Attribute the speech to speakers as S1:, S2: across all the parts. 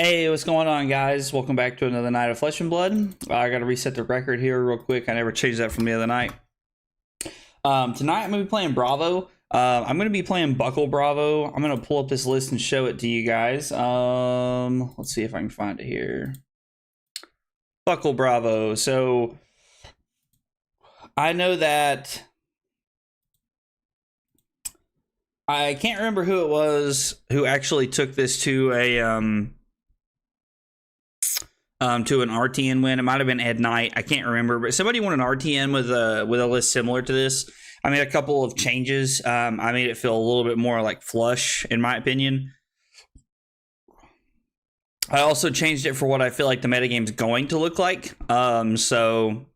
S1: Hey, what's going on, guys? Welcome back to another night of Flesh and Blood. I got to reset the record here real quick. I never changed that from the other night. Tonight, I'm going to be playing Bravo. I'm going to be playing Buckle Bravo. I'm going to pull up this list and show it to you guys. Let's see if I can find it here. Buckle Bravo. So, I know that I can't remember who it was who actually took this to an RTN win. It might have been Ed Knight. I can't remember, but somebody won an RTN with a list similar to this. I made a couple of changes. I made it feel a little bit more like flush, in my opinion. I also changed it for what I feel like the metagame's going to look like. So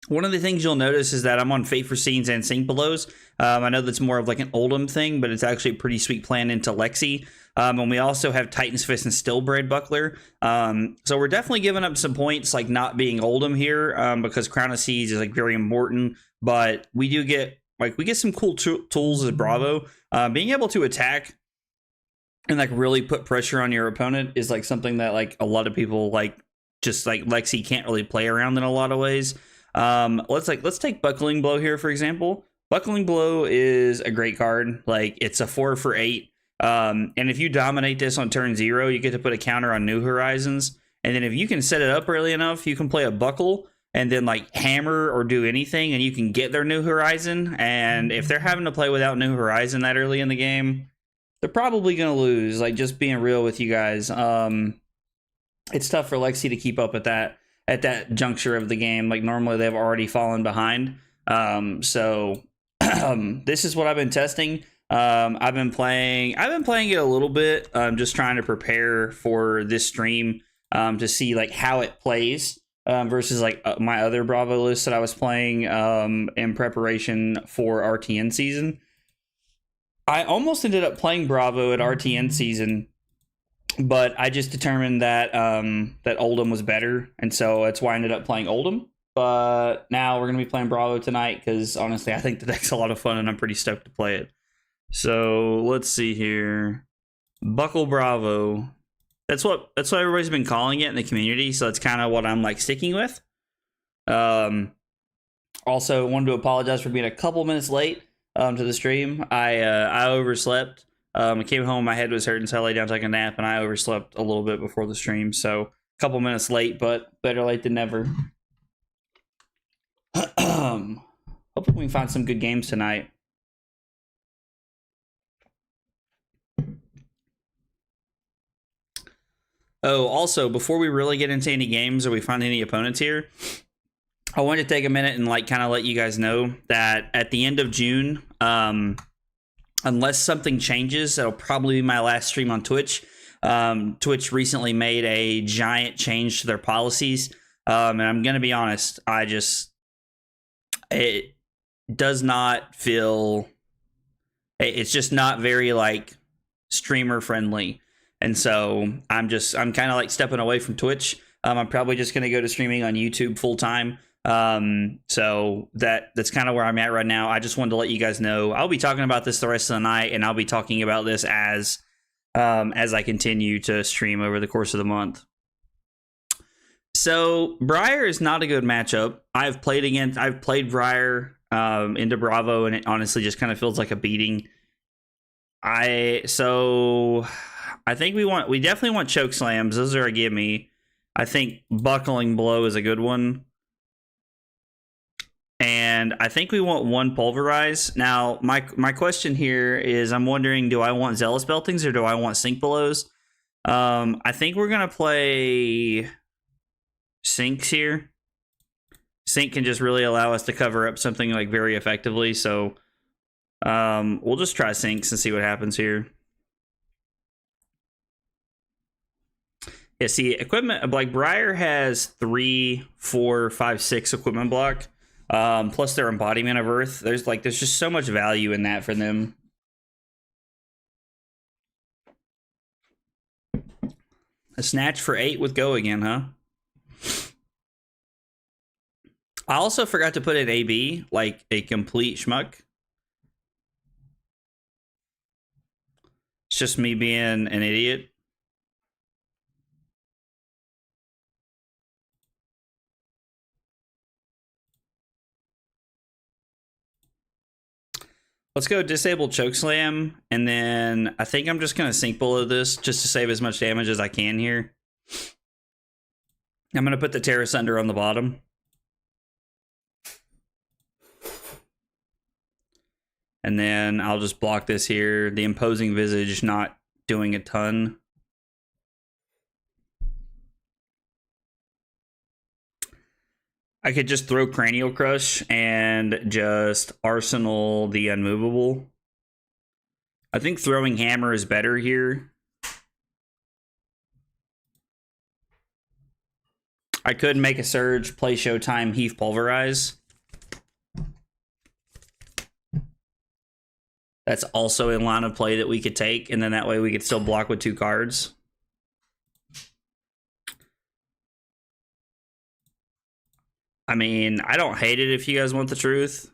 S1: one of the things you'll notice is that I'm on Fate Foreseens and Sink Belows. I know that's more of like an Oldhim thing, but it's actually a pretty sweet plan into Lexi. And we also have Titan's Fist and Stillbred Buckler. So we're definitely giving up some points, like not being Oldhim here, because Crown of Seas is like very important. But we do get we get some cool tools as Bravo. Being able to attack and like really put pressure on your opponent is like something that like a lot of people just like Lexi can't really play around in a lot of ways. Let's take Buckling Blow here, for example. Buckling Blow is a great card. Like, it's a 4 for 8. And if you dominate this on turn 0, you get to put a counter on New Horizons. And then if you can set it up early enough, you can play a Buckle and then like hammer or do anything, and you can get their New Horizon. And if they're having to play without New Horizon that early in the game, they're probably going to lose. Like, just being real with you guys. It's tough for Lexi to keep up at that juncture of the game. Like, normally they've already fallen behind. So this is what I've been testing. I've been playing it a little bit. I'm just trying to prepare for this stream to see like how it plays versus like my other Bravo list that I was playing in preparation for RTN season. I almost ended up playing Bravo at RTN season, but I just determined that that Oldhim was better, and so that's why I ended up playing Oldhim. But now we're going to be playing Bravo tonight because, honestly, I think the deck's a lot of fun and I'm pretty stoked to play it. So, let's see here. Buckle Bravo. That's what everybody's been calling it in the community, so that's kind of what I'm, like, sticking with. Also, wanted to apologize for being a couple minutes late to the stream. I overslept. I came home, my head was hurting, so I lay down to take a nap, and I overslept a little bit before the stream. So, a couple minutes late, but better late than never. Hopefully we can find some good games tonight. Oh, also, before we really get into any games or we find any opponents here, I wanted to take a minute and like kind of let you guys know that at the end of June, unless something changes, that'll probably be my last stream on Twitch. Twitch recently made a giant change to their policies, and I'm gonna be honest, it does not feel, it's just not very like streamer friendly. And so I'm kind of like stepping away from Twitch. I'm probably just going to go to streaming on YouTube full time. So that's kind of where I'm at right now. I just wanted to let you guys know I'll be talking about this the rest of the night, and I'll be talking about this as I continue to stream over the course of the month. So Briar is not a good matchup. I've played Briar into Bravo, and it honestly just kind of feels like a beating. I think we definitely want choke slams. Those are a gimme. I think Buckling Blow is a good one. And I think we want one Pulverize. Now, my question here is, I'm wondering, do I want Zealous Beltings or do I want Sink Belows? I think we're going to play Sinks here. Sink can just really allow us to cover up something like very effectively. So we'll just try Sinks and see what happens here. Yeah, see, equipment, like Briar has 3, 4, 5, 6 equipment block. Plus their Embodiment of Earth. There's just so much value in that for them. A Snatch for 8 with Go again, huh? I also forgot to put in AB, like a complete schmuck. It's just me being an idiot. Let's go disable Chokeslam, and then I think I'm just going to Sink Below this just to save as much damage as I can here. I'm going to put the Terra Sunder on the bottom. And then I'll just block this here. The Imposing Visage not doing a ton. I could just throw Cranial Crush and just Arsenal the Unmovable. I think throwing Hammer is better here. I could make a Surge, play Showtime, Heath Pulverize. That's also a line of play that we could take, and then that way we could still block with 2 cards. I mean, I don't hate it if you guys want the truth.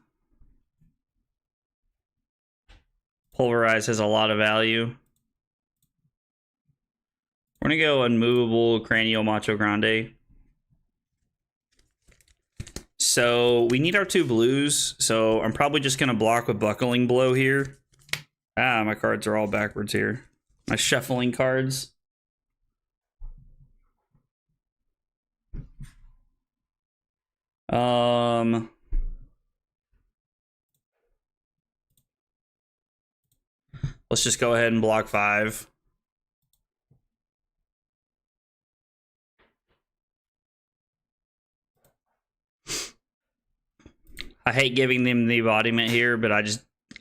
S1: Pulverize has a lot of value. We're going to go Unmovable, Cranial, Macho Grande. So we need our 2 blues, so I'm probably just going to block with Buckling Blow here. Ah, my cards are all backwards here. My shuffling cards. Let's just go ahead and block 5. I hate giving them the embodiment here, but I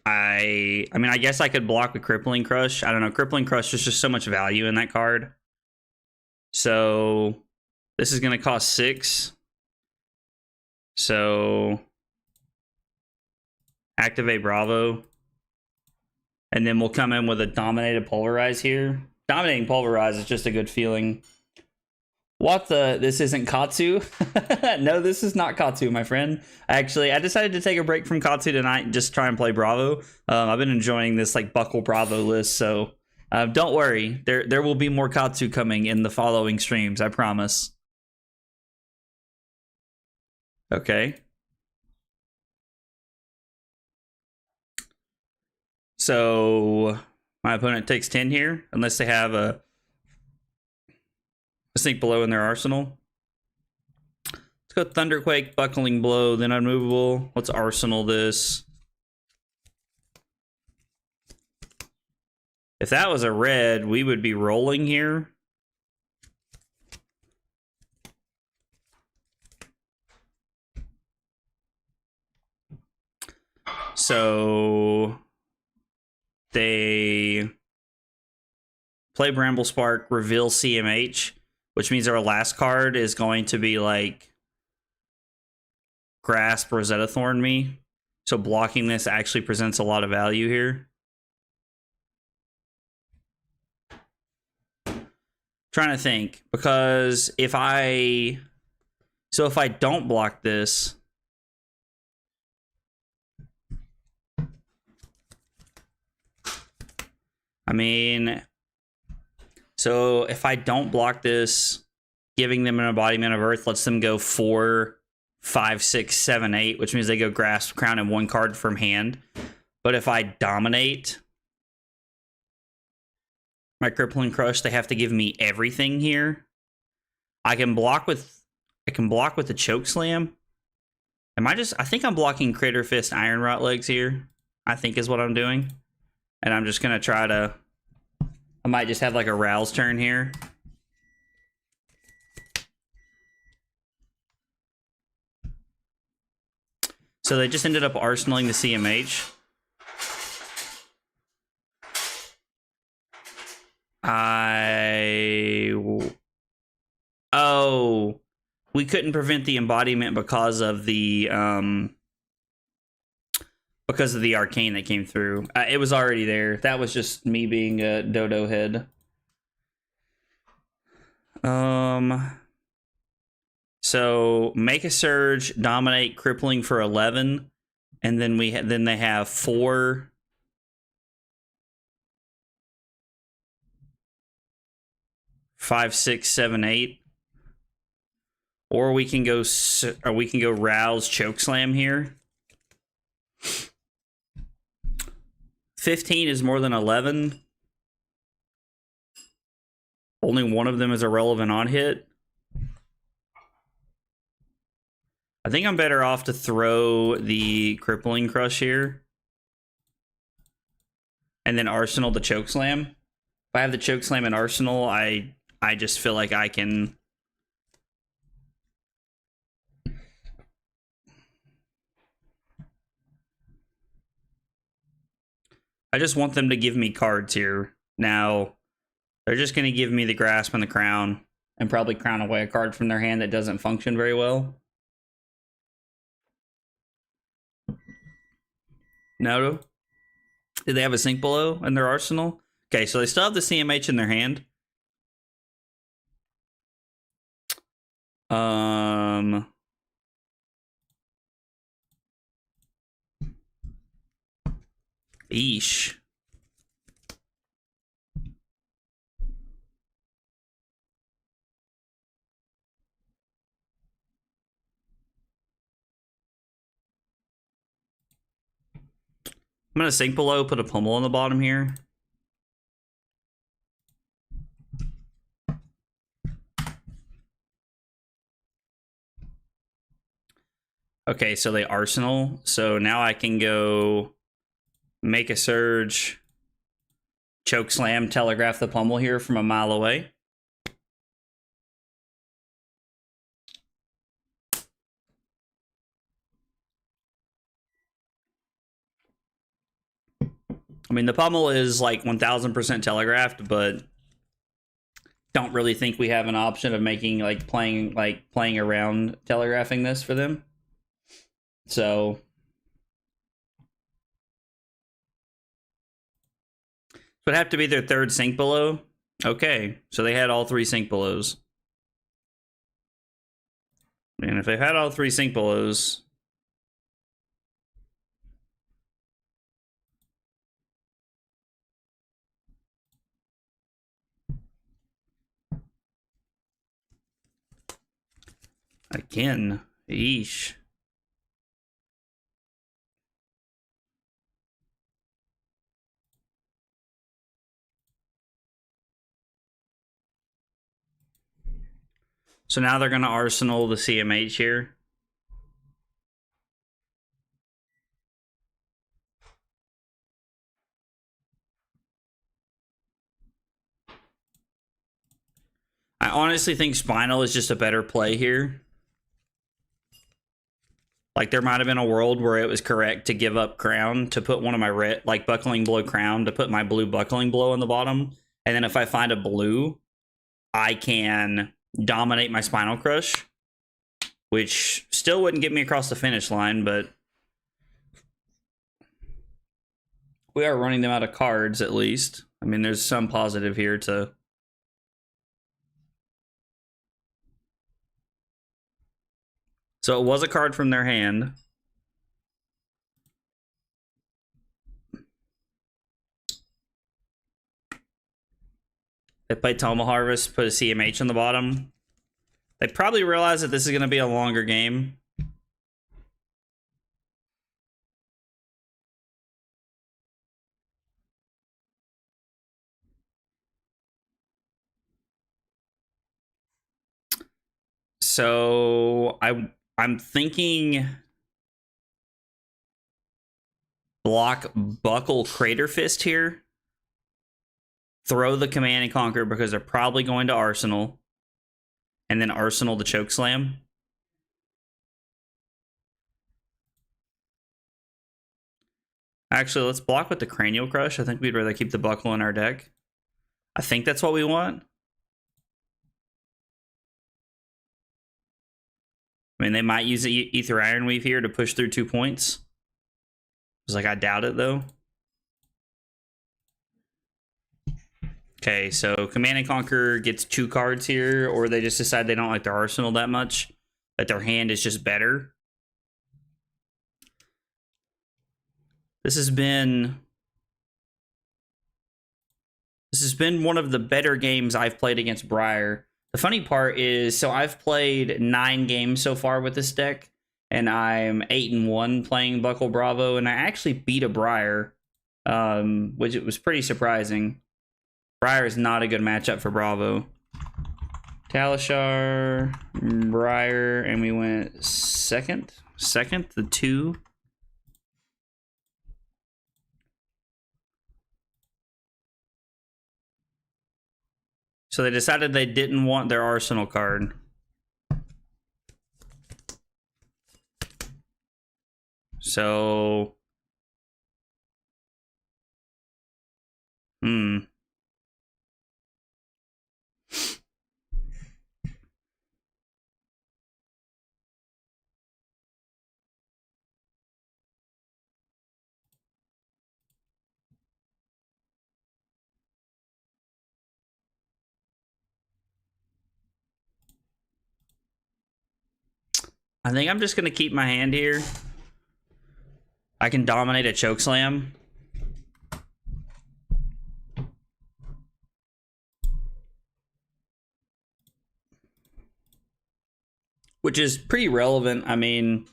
S1: mean, I guess I could block with Crippling Crush. I don't know. Crippling Crush, there's just so much value in that card. So this is going to cost 6. So activate Bravo. And then we'll come in with a Dominated Pulverize here. Dominating Pulverize is just a good feeling. What the? This isn't Katsu? No, this is not Katsu, my friend. Actually, I decided to take a break from Katsu tonight and just try and play Bravo. I've been enjoying this like Buckle Bravo list, so don't worry. There will be more Katsu coming in the following streams, I promise. Okay. So my opponent takes 10 here, unless they have a Sink Below in their arsenal. Let's go Thunderquake, Buckling Blow, then Unmovable. Let's Arsenal this. If that was a red, we would be rolling here. So they play Bramble Spark, reveal CMH, which means our last card is going to be like Grasp, Rosetta Thorn me. So blocking this actually presents a lot of value here. Trying to think, because if I don't block this, I mean, so if I don't block this, giving them an Embodiment of Earth lets them go 4, 5, 6, 7, 8, which means they go Grasp, Crown, and 1 card from hand. But if I dominate my Crippling Crush, they have to give me everything here. I can block with the Chokeslam. I think I'm blocking Crater Fist, Iron Rot Legs here. I think is what I'm doing. And I'm just gonna try to, I might just have like a Rouse turn here. So they just ended up arsenaling the CMH. Oh, we couldn't prevent the embodiment because of the arcane that came through. It was already there. That was just me being a dodo head. So make a surge, dominate, crippling for 11, and then they have 4. 5, 6, 7, 8. Or we can go Rouse, Chokeslam here. 15 is more than 11. Only one of them is a relevant on hit. I think I'm better off to throw the Crippling Crush here. And then Arsenal the Chokeslam. If I have the Chokeslam and Arsenal, I just feel like I can... I just want them to give me cards here. Now, they're just going to give me the Grasp and the Crown, and probably crown away a card from their hand that doesn't function very well. No? Did they have a Sink Below in their arsenal? Okay, so they still have the CMH in their hand. Eesh. I'm going to Sink Below, put a Pummel on the bottom here. Okay, so they Arsenal. So now I can go make a Surge, Chokeslam, Telegraph the Pummel here from a mile away. I mean, the Pummel is like 1000% telegraphed, but don't really think we have an option of making playing around telegraphing this for them. So would have to be their third Sink Below. Okay, so they had all three Sink Belows. And if they had all three Sink Belows, again, yeesh. So now they're going to Arsenal the CMH here. I honestly think Spinal is just a better play here. Like, there might have been a world where it was correct to give up Crown to put one of my red, like Buckling Blow Crown, to put my blue Buckling Blow on the bottom. And then if I find a blue, I can dominate my Spinal Crush, which still wouldn't get me across the finish line, but we are running them out of cards at least. I mean, there's some positive here to... So it was a card from their hand. They played Toma Harvest, put a CMH on the bottom. They probably realize that this is going to be a longer game. So I'm thinking block Buckle Crater Fist here. Throw the Command and Conquer because they're probably going to Arsenal. And then Arsenal the Chokeslam. Actually, let's block with the Cranial Crush. I think we'd rather keep the Buckle in our deck. I think that's what we want. I mean, they might use the Ether Ironweave here to push through 2 points. It's like, I doubt it, though. Okay, so Command and Conquer gets 2 cards here, or they just decide they don't like their arsenal that much, that their hand is just better. This has been one of the better games I've played against Briar. The funny part is, so I've played 9 games so far with this deck, and I'm 8-1 playing Buckle Bravo, and I actually beat a Briar which it was pretty surprising. Briar is not a good matchup for Bravo. Talishar, Briar, and we went second, the 2. So they decided they didn't want their Arsenal card. So, I think I'm just going to keep my hand here. I can dominate a chokeslam. Which is pretty relevant. I mean,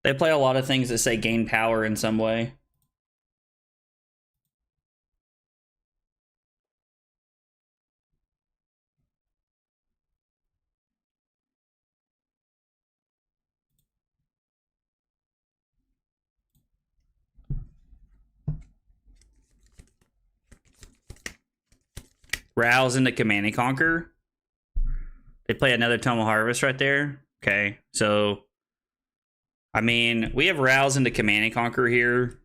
S1: they play a lot of things that say gain power in some way. Rouse into Command and Conquer. They play another Tome of Harvest right there. Okay, so I mean, we have Rouse into Command and Conquer here.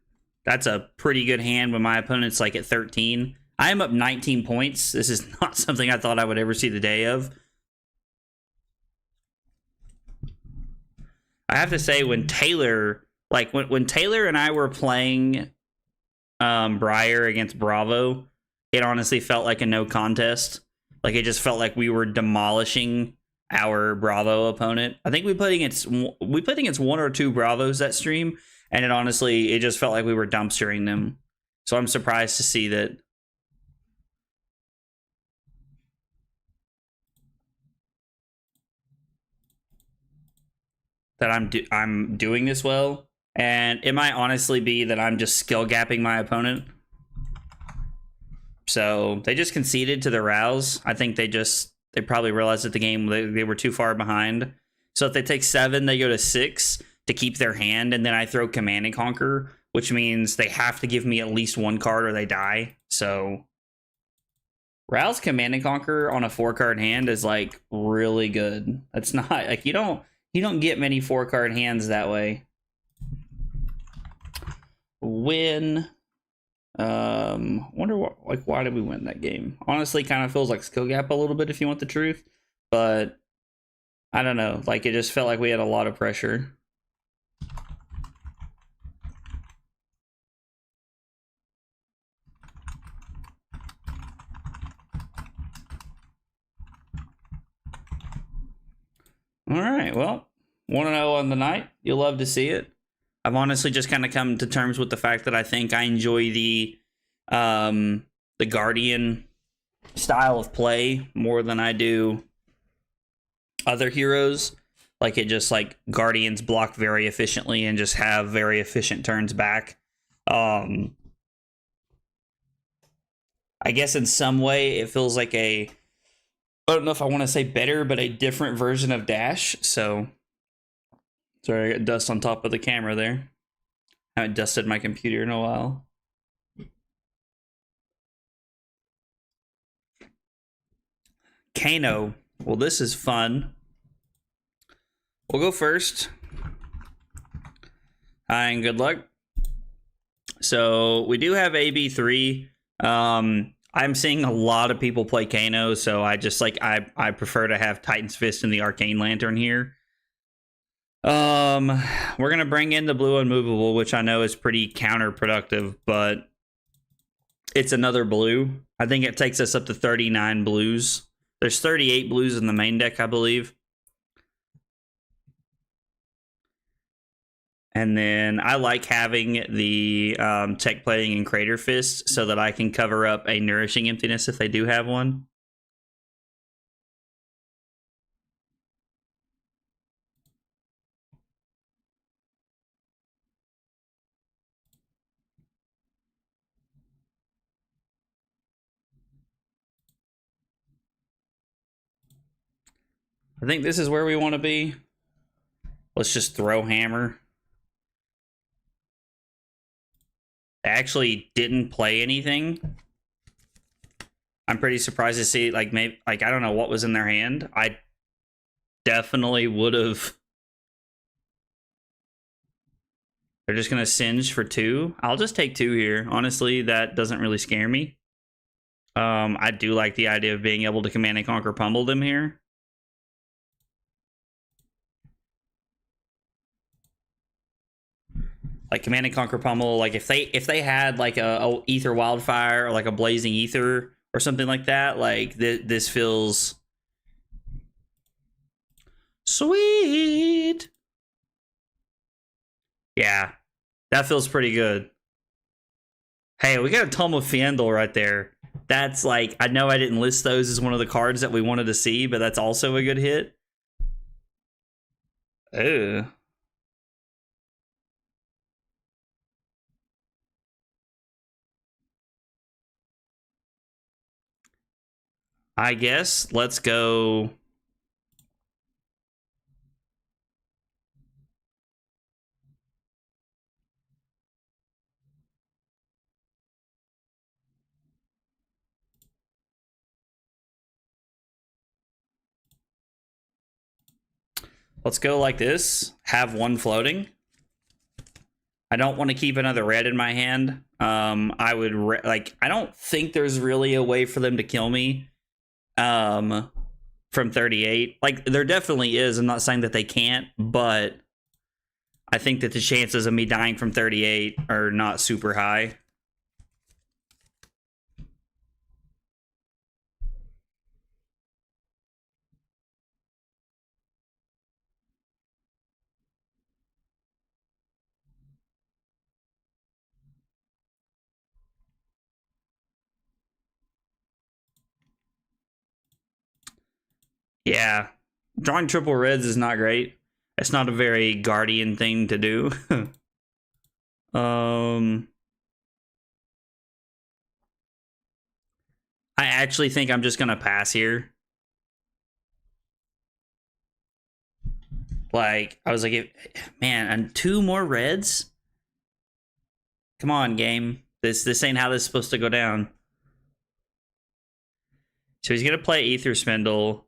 S1: That's a pretty good hand when my opponent's like at 13. I am up 19 points. This is not something I thought I would ever see the day of. I have to say, when Taylor, like when Taylor and I were playing Briar against Bravo, it honestly felt like a no contest. Like, it just felt like we were demolishing our Bravo opponent. I think we played against one or two Bravos that stream, and it just felt like we were dumpstering them. So I'm surprised to see that I'm doing this well. And it might honestly be that I'm just skill gapping my opponent. So they just conceded to the Rouse. I think they probably realized at the game they were too far behind. So if they take 7, they go to 6 to keep their hand, and then I throw Command and Conquer, which means they have to give me at least 1 card or they die. So Rouse Command and Conquer on a 4-card hand is like really good. That's not like you don't get many 4-card hands that way. Win. Wonder what, like, why did we win that game? Honestly, kind of feels like skill gap a little bit if you want the truth, but I don't know. Like, it just felt like we had a lot of pressure. All right, well, 1-0 on the night. You'll love to see it. I've honestly just kind of come to terms with the fact that I think I enjoy the Guardian style of play more than I do other heroes. Like, it just, like, Guardians block very efficiently and just have very efficient turns back. I guess in some way it feels like I don't know if I want to say better, but a different version of Dash. So, sorry, I got dust on top of the camera there. I haven't dusted my computer in a while. Kano. Well, this is fun. We'll go first. Hi, and good luck. So we do have AB3. I'm seeing a lot of people play Kano, so I just like I prefer to have Titan's Fist and the Arcane Lantern here. We're gonna bring in the blue unmovable, which I know is pretty counterproductive, but it's another blue. I think it takes us up to 39 blues. There's 38 blues in the main deck, I believe. And then I like having the tech plating and Crater Fist so that I can cover up a Nourishing Emptiness if they do have one. I think this is where we want to be. Let's just throw hammer. They actually didn't play anything. I'm pretty surprised to see, like, maybe, like, I don't know what was in their hand. I definitely would have. They're just going to singe for 2. I'll just take 2 here. Honestly, that doesn't really scare me. I do like the idea of being able to Command and Conquer pummel them here. Like Command and Conquer pummel, like if they had like a Ether Wildfire or like a Blazing Ether or something like that, like this feels sweet. Yeah, that feels pretty good. Hey, we got a Tome of Fiendel right there. That's like, I know I didn't list those as one of the cards that we wanted to see, but that's also a good hit. Ew. I guess let's go. Let's go like this. Have 1 floating. I don't want to keep another red in my hand. I would like. I don't think there's really a way for them to kill me. From 38. Like, there definitely is. I'm not saying that they can't, but I think that the chances of me dying from 38 are not super high. Yeah. Drawing triple reds is not great. It's not a very Guardian thing to do. I actually think I'm just gonna pass here. Like, I was like, man, and 2 more reds? Come on, game. This ain't how this is supposed to go down. So he's gonna play Ether Spindle.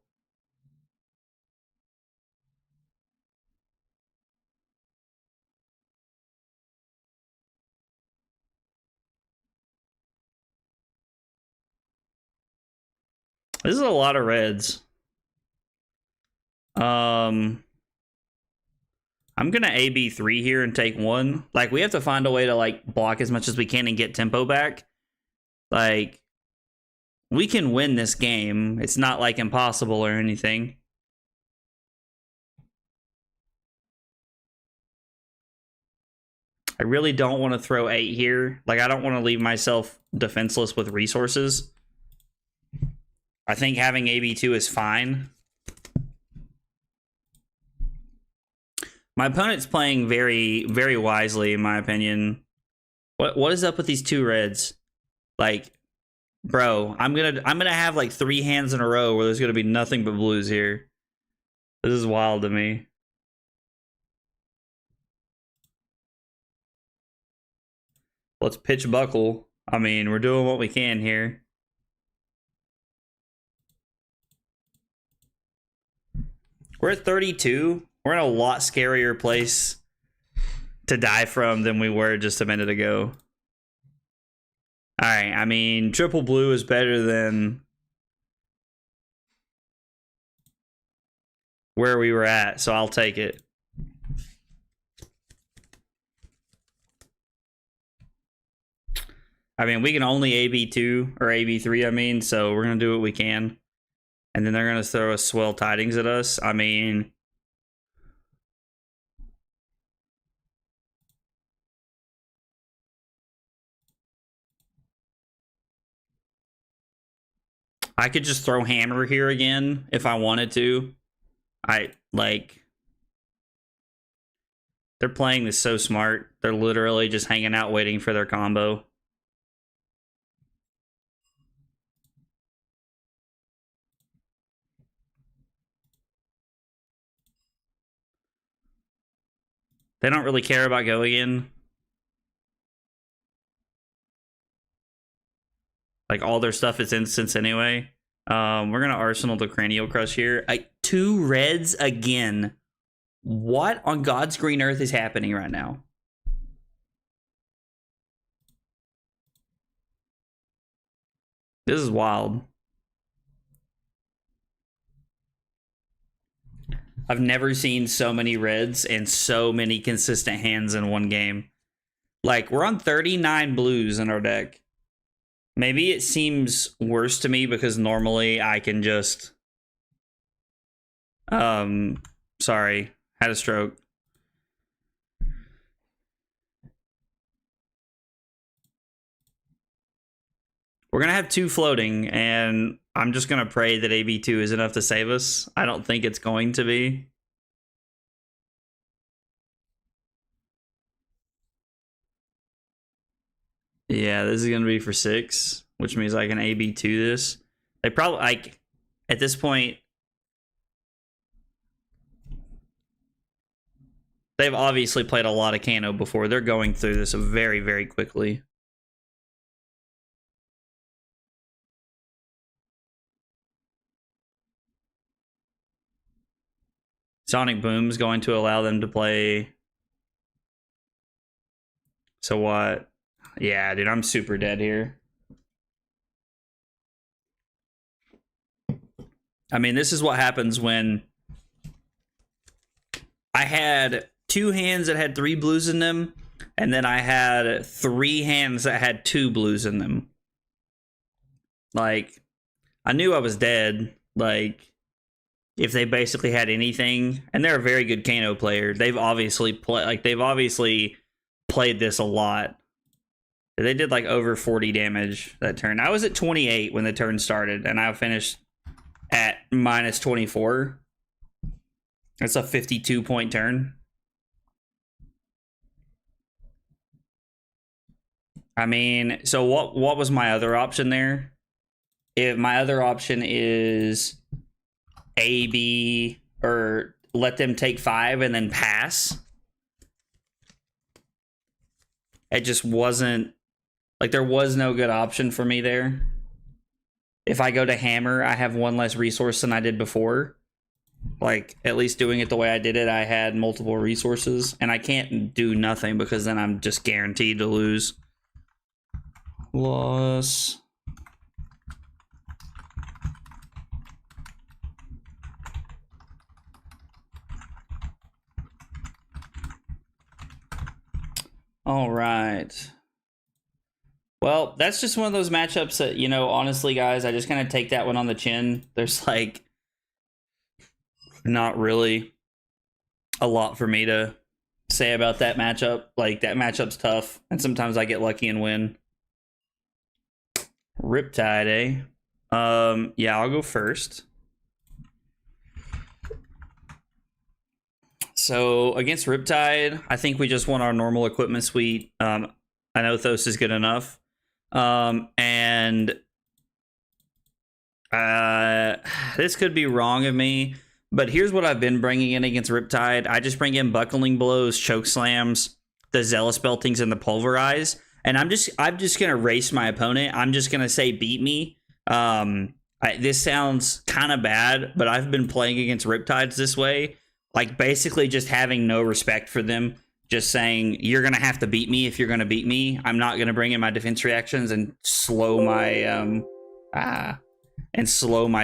S1: This is a lot of reds. I'm gonna AB3 here and take 1. Like, we have to find a way to like block as much as we can and get tempo back. Like, we can win this game. It's not like impossible or anything. I really don't want to throw 8 here. Like, I don't want to leave myself defenseless with resources. I think having AB2 is fine. My opponent's playing very, very wisely, in my opinion. What is up with these 2 reds? Like, bro, I'm gonna have like 3 hands in a row where there's gonna be nothing but blues here. This is wild to me. Let's pitch buckle. I mean, we're doing what we can here. We're at 32. We're in a lot scarier place to die from than we were just a minute ago. All right, I mean, triple blue is better than where we were at, so I'll take it. I mean, we can only AB2 or AB3, I mean, so we're going to do what we can. And then they're going to throw a Swell Tidings at us. I mean, I could just throw hammer here again if I wanted to. They're playing this so smart. They're literally just hanging out waiting for their combo. They don't really care about going in. Like, all their stuff is instants anyway. We're going to Arsenal the Cranial Crush here. 2 reds again. What on God's green earth is happening right now? This is wild. I've never seen so many reds and so many consistent hands in one game. Like, we're on 39 blues in our deck. Maybe it seems worse to me because normally I can just... sorry, had a stroke. We're going to have 2 floating, and I'm just going to pray that AB2 is enough to save us. I don't think it's going to be. Yeah, this is going to be for 6, which means I can AB2 this. They probably, like, at this point, they've obviously played a lot of Kano before. They're going through this very, very quickly. Sonic Boom's going to allow them to play. So what? Yeah, dude, I'm super dead here. I mean, this is what happens when I had 2 hands that had 3 blues in them, and then I had 3 hands that had 2 blues in them. Like, I knew I was dead. Like, if they basically had anything, and they're a very good Kano player. They've obviously played this a lot. They did like over 40 damage that turn. I was at 28 when the turn started, and I finished at minus 24. That's a 52-point turn. I mean, so what was my other option there? If my other option is A, B, or let them take 5 and then pass. It just wasn't, like, there was no good option for me there. If I go to hammer, I have 1 less resource than I did before. Like, at least doing it the way I did it, I had multiple resources. And I can't do nothing because then I'm just guaranteed to lose. Loss. All right. Well, that's just one of those matchups that, you know, honestly, guys, I just kind of take that one on the chin. There's, like, not really a lot for me to say about that matchup. Like, that matchup's tough, and sometimes I get lucky and win. Riptide, eh? Yeah, I'll go first. So against Riptide, I think we just want our normal equipment suite. Anothos is good enough. And this could be wrong of me, but here's what I've been bringing in against Riptide. I just bring in Buckling Blows, Choke Slams, the Zealous Beltings, and the Pulverize. And I'm just gonna race my opponent. I'm just gonna say beat me. This sounds kind of bad, but I've been playing against Riptides this way. Like, basically just having no respect for them. Just saying, you're going to have to beat me if you're going to beat me. I'm not going to bring in my defense reactions and slow my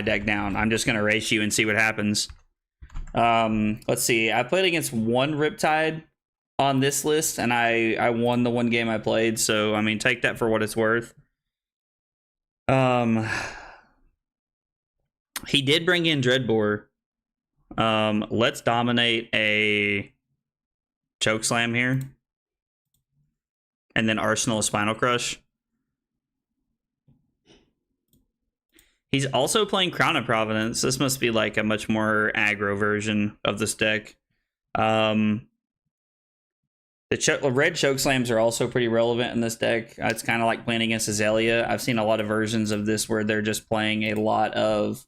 S1: deck down. I'm just going to race you and see what happens. Let's see. I played against 1 Riptide on this list, and I won the 1 game I played. So, I mean, take that for what it's worth. He did bring in Dreadbore. Let's dominate a Choke Slam here. And then Arsenal a Spinal Crush. He's also playing Crown of Providence. This must be like a much more aggro version of this deck. The red Choke Slams are also pretty relevant in this deck. It's kind of like playing against Azalea. I've seen a lot of versions of this where they're just playing a lot of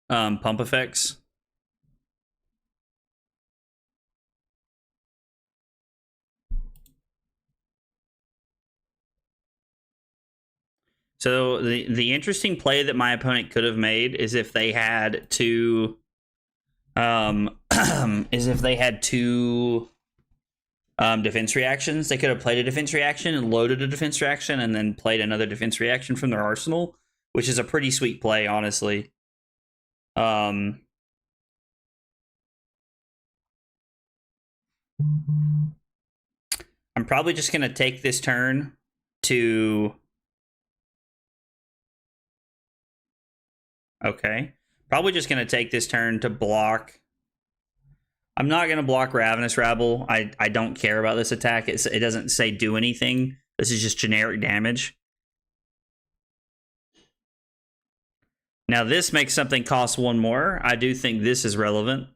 S1: pump effects. So the interesting play that my opponent could have made is if they had two defense reactions. They could have played a defense reaction and loaded a defense reaction and then played another defense reaction from their arsenal, which is a pretty sweet play, honestly. I'm probably just going to take this turn to... Okay. Probably just going to take this turn to block... I'm not going to block Ravenous Rabble. I don't care about this attack. It doesn't say do anything. This is just generic damage. Now this makes something cost one more. I do think this is relevant.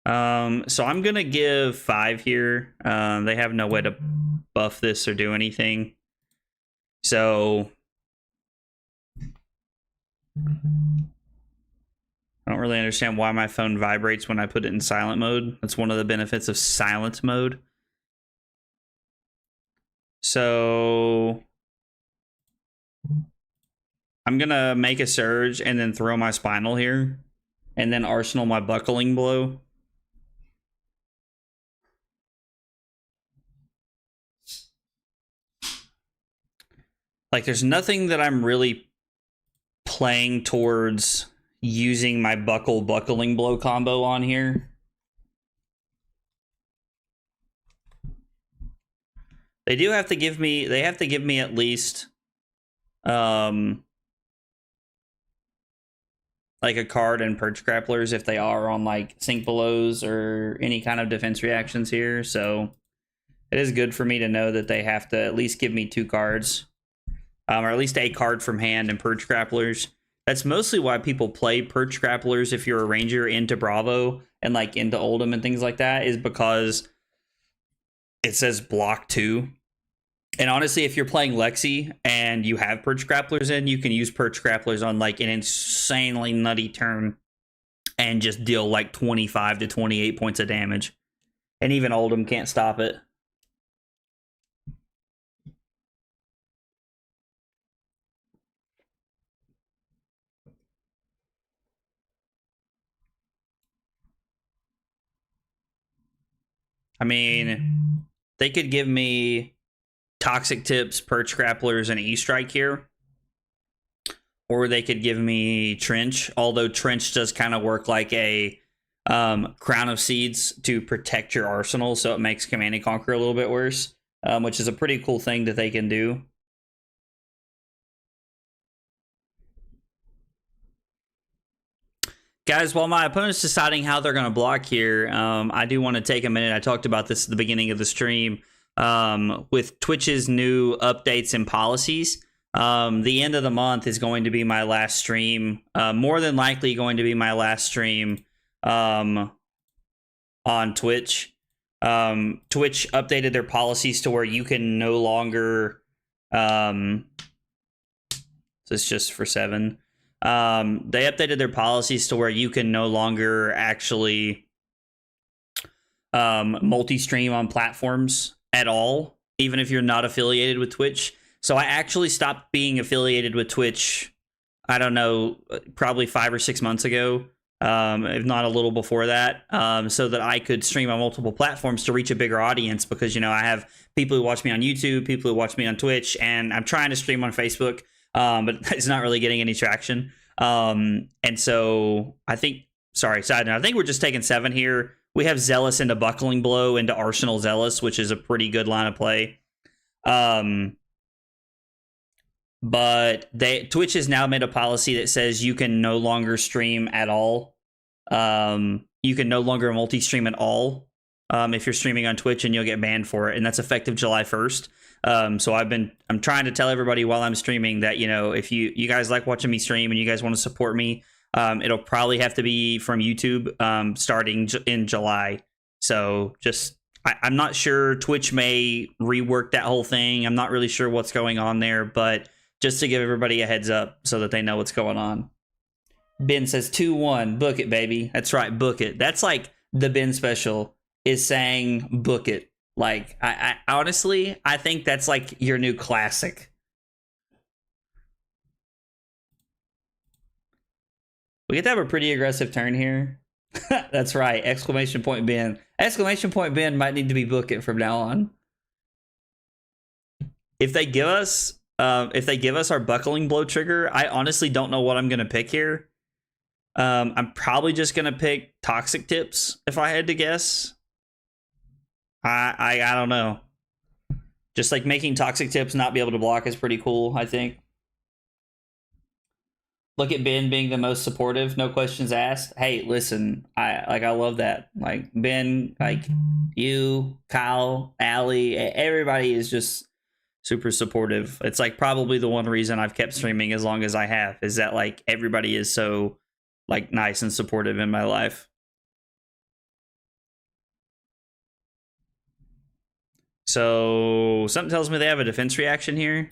S1: So I'm going to give 5 here. They have no way to buff this or do anything. So... I don't really understand why my phone vibrates when I put it in silent mode. That's one of the benefits of silent mode. So I'm gonna make a surge and then throw my spinal here, and then arsenal my buckling blow. Like, there's nothing that I'm really playing towards using my buckling blow combo on here. They do have to give me, they have to give me at least like a card and Perch Grapplers if they are on like Sink Belows or any kind of defense reactions here. So it is good for me to know that they have to at least give me 2 cards, or at least a card from hand and Perch Grapplers. That's mostly why people play Perch Grapplers if you're a Ranger into Bravo and like into Oldhim and things like that, is because it says block 2. And honestly, if you're playing Lexi and you have Perch Grapplers in, you can use Perch Grapplers on like an insanely nutty turn and just deal like 25 to 28 points of damage. And even Oldhim can't stop it. I mean, they could give me Toxic Tips, Perch Grapplers, and E-Strike here. Or they could give me Trench, although Trench does kind of work like a Crown of Seeds to protect your arsenal, so it makes Command and Conquer a little bit worse, which is a pretty cool thing that they can do. Guys, while my opponent's deciding how they're going to block here, I do want to take a minute. I talked about this at the beginning of the stream. With Twitch's new updates and policies, the end of the month is going to be my last stream. More than likely going to be my last stream on Twitch. Twitch updated their policies to where you can no longer... this is just for 7. They updated their policies to where you can no longer actually multi-stream on platforms at all, even if you're not affiliated with Twitch. So I actually stopped being affiliated with Twitch, I don't know, probably 5 or 6 months ago, if not a little before that, so that I could stream on multiple platforms to reach a bigger audience, because, you know, I have people who watch me on YouTube, people who watch me on Twitch, and I'm trying to stream on Facebook. But it's not really getting any traction. And so I think, sorry, side note, I think we're just taking 7 here. We have Zealous into Buckling Blow into Arsenal Zealous, which is a pretty good line of play. But Twitch has now made a policy that says you can no longer stream at all. You can no longer multi-stream at all if you're streaming on Twitch, and you'll get banned for it. And that's effective July 1st. So I'm trying to tell everybody while I'm streaming that, you know, if you guys like watching me stream and you guys want to support me, it'll probably have to be from YouTube starting in July. So just, I'm not sure. Twitch may rework that whole thing. I'm not really sure what's going on there, but just to give everybody a heads up so that they know what's going on. Ben says 2-1. Book it, baby. That's right. Book it. That's like the Ben special is saying book it. Like, I honestly, I think that's like your new classic. We get to have a pretty aggressive turn here. That's right. Exclamation point Ben. Exclamation point Ben might need to be book it from now on. If they give us our buckling blow trigger, I honestly don't know what I'm gonna pick here. I'm probably just gonna pick toxic tips if I had to guess. I don't know. Just like making toxic tips not be able to block is pretty cool, I think. Look at Ben being the most supportive, no questions asked. Hey, listen, I love that. Like Ben, like you, Kyle, Allie, everybody is just super supportive. It's like probably the one reason I've kept streaming as long as I have is that like everybody is so like nice and supportive in my life. So something tells me they have a defense reaction here.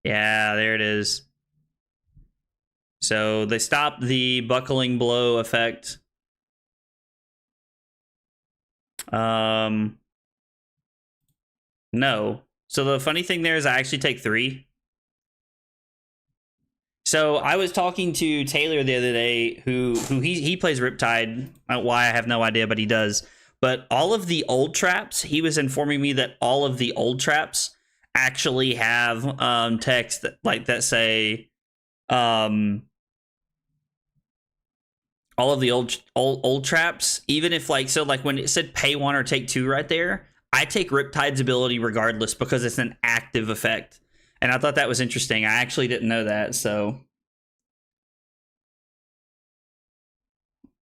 S1: Yeah, there it is. So they stopped the buckling blow effect. No. So the funny thing there is I actually take 3. So I was talking to Taylor the other day, who he plays Riptide. Why, I have no idea, but he does. But all of the old traps, he was informing me that all of the old traps actually have text that say all of the old traps, even if like, so like when it said pay 1 or take 2 right there, I take Riptide's ability regardless because it's an active effect. And I thought that was interesting. I actually didn't know that, so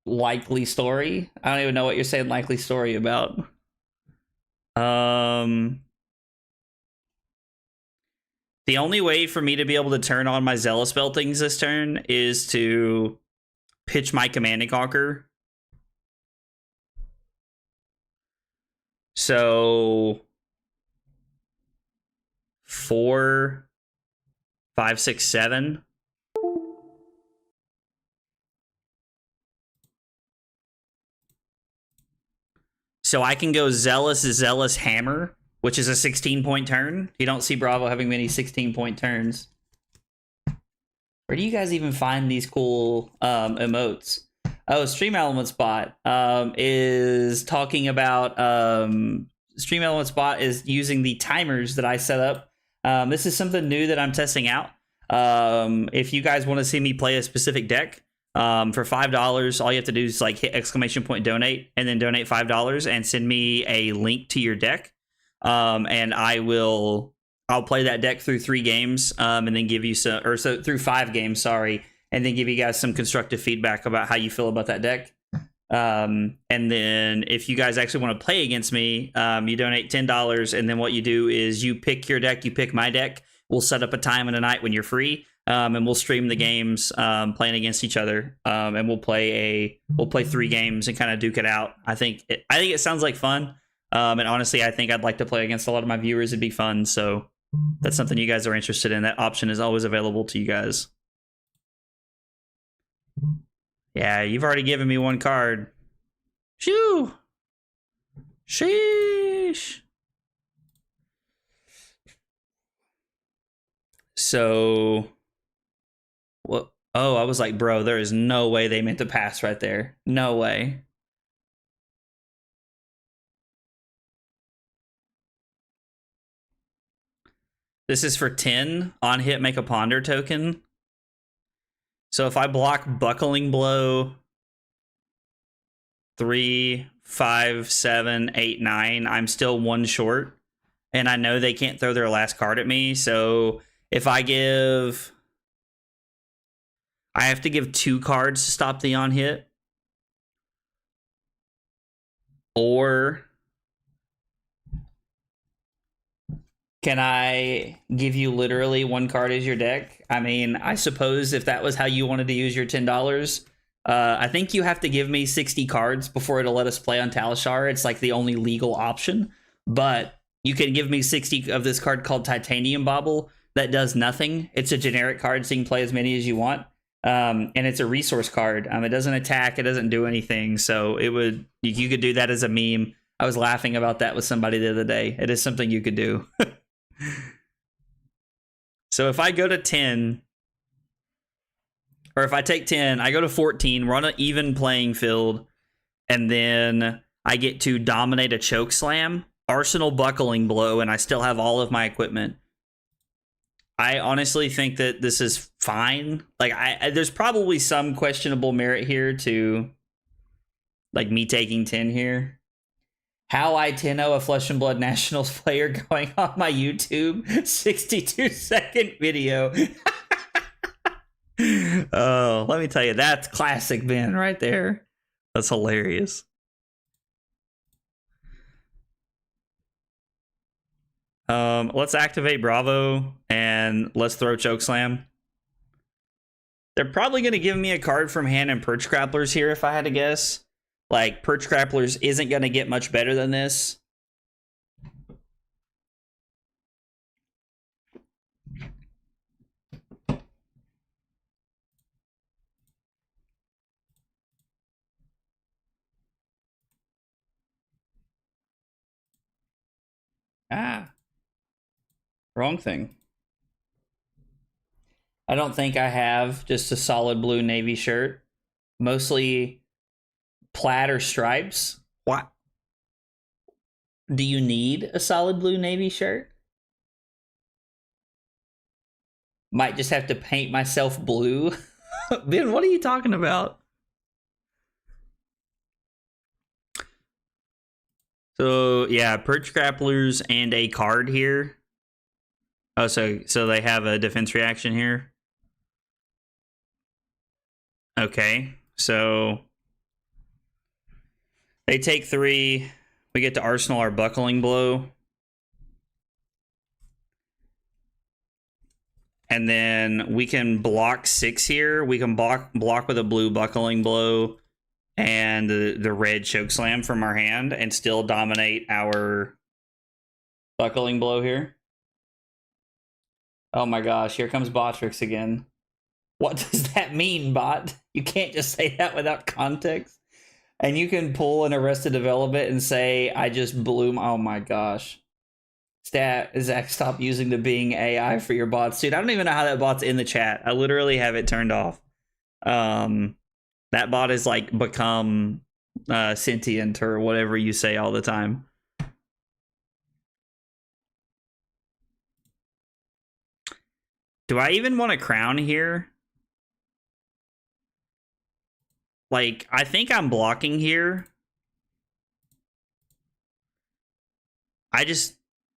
S1: likely story. I don't even know what you're saying likely story about. The only way for me to be able to turn on my Zealous spell things this turn is to pitch my Command and Conquer. So 4, 5, 6, 7. So I can go Zealous Hammer, which is a 16-point turn. You don't see Bravo having many 16-point turns. Where do you guys even find these cool emotes? Oh, Stream Element Spot is talking about... Stream Element Spot is using the timers that I set up. This is something new that I'm testing out. If you guys want to see me play a specific deck, for $5, all you have to do is like hit exclamation point donate and then donate $5 and send me a link to your deck. And I'll play that deck through 3 games, and then give you through 5 games, sorry, and then give you guys some constructive feedback about how you feel about that deck. And then if you guys actually want to play against me, you donate $10, and then what you do is you pick your deck, you pick my deck. We'll set up a time and a night when you're free, and we'll stream the games playing against each other, and we'll play 3 games and kind of duke it out. I think it sounds like fun, and honestly, I think I'd like to play against a lot of my viewers. It'd be fun, so that's something you guys are interested in. That option is always available to you guys. Yeah, you've already given me 1 card. Shoo! Sheesh! So, what? Oh, I was like, bro, there is no way they meant to pass right there. No way. This is for 10 on hit, make a ponder token. So if I block buckling blow 3, 5, 7, 8, 9, I'm still 1 short. And I know they can't throw their last card at me. So if I have to give 2 cards to stop the on hit. Or can I give you literally 1 card as your deck? I mean, I suppose if that was how you wanted to use your $10, I think you have to give me 60 cards before it'll let us play on Talishar. It's like the only legal option. But you can give me 60 of this card called Titanium Bauble, that does nothing. It's a generic card, so you can play as many as you want. And it's a resource card. It doesn't attack. It doesn't do anything. So you could do that as a meme. I was laughing about that with somebody the other day. It is something you could do. So if I go to 10, or if I take 10, I go to 14, we're on an even playing field, and then I get to dominate a choke slam, Arsenal buckling blow, and I still have all of my equipment. I honestly think that this is fine. Like, there's probably some questionable merit here to, like, me taking 10 here. How I 10-0 a Flesh and Blood Nationals player going on my YouTube 62-second video. Oh, let me tell you, that's classic Ben right there. That's hilarious. Let's activate Bravo and let's throw Chokeslam. They're probably going to give me a card from hand and Perch Grapplers here if I had to guess. Like, Perch Grapplers isn't going to get much better than this. Ah. Wrong thing. I don't think I have just a solid blue navy shirt. Mostly plaid or stripes. What? Do you need a solid blue navy shirt? Might just have to paint myself blue. Ben, what are you talking about? So, yeah, Perch Grapplers and a card here. Oh, so they have a defense reaction here? Okay, so they take 3. We get to Arsenal our buckling blow. And then we can block 6 here. We can block with a blue buckling blow and the red choke slam from our hand and still dominate our buckling blow here. Oh my gosh, here comes Botrix again. What does that mean, bot? You can't just say that without context. And you can pull an Arrested Development and say, I just blew. Oh my gosh. Zach, stop using the Bing AI for your bots. Dude, I don't even know how that bot's in the chat. I literally have it turned off. That bot is like become sentient or whatever you say all the time. Do I even want a crown here? Like, I think I'm blocking here. I just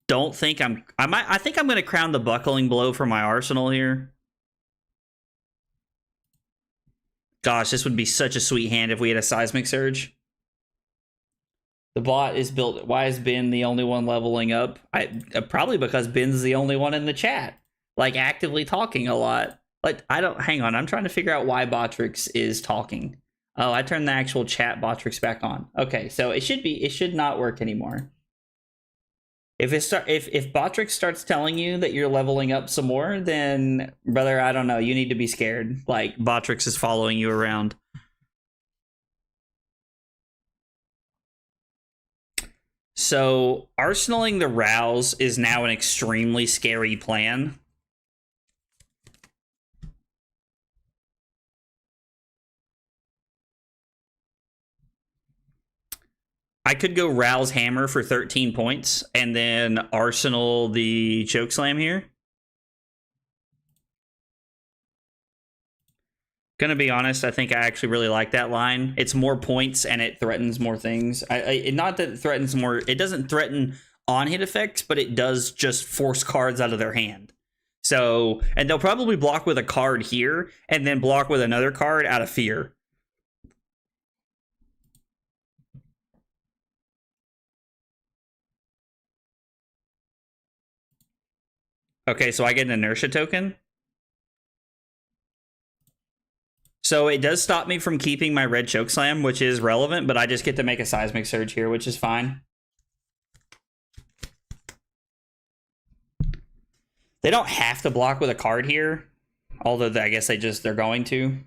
S1: don't think I think I'm going to crown the buckling blow for my Arsenal here. Gosh, this would be such a sweet hand if we had a Seismic Surge. The bot is built. Why is Ben the only one leveling up? Probably because Ben's the only one in the chat, like, actively talking a lot. Like, hang on, I'm trying to figure out why Botrix is talking. Oh, I turned the actual chat Botrix back on. Okay, so it should not work anymore. If Botrix starts telling you that you're leveling up some more, then, brother, I don't know, you need to be scared. Like, Botrix is following you around. So, arsenaling the Rouse is now an extremely scary plan. I could go Rouse Hammer for 13 points and then Arsenal the Chokeslam here. Gonna be honest, I think I actually really like that line. It's more points and it threatens more things. Not that it threatens more, it doesn't threaten on-hit effects, but it does just force cards out of their hand. So, and they'll probably block with a card here and then block with another card out of fear. Okay, so I get an inertia token. So it does stop me from keeping my red Chokeslam, which is relevant, but I just get to make a Seismic Surge here, which is fine. They don't have to block with a card here, although I guess they're going to.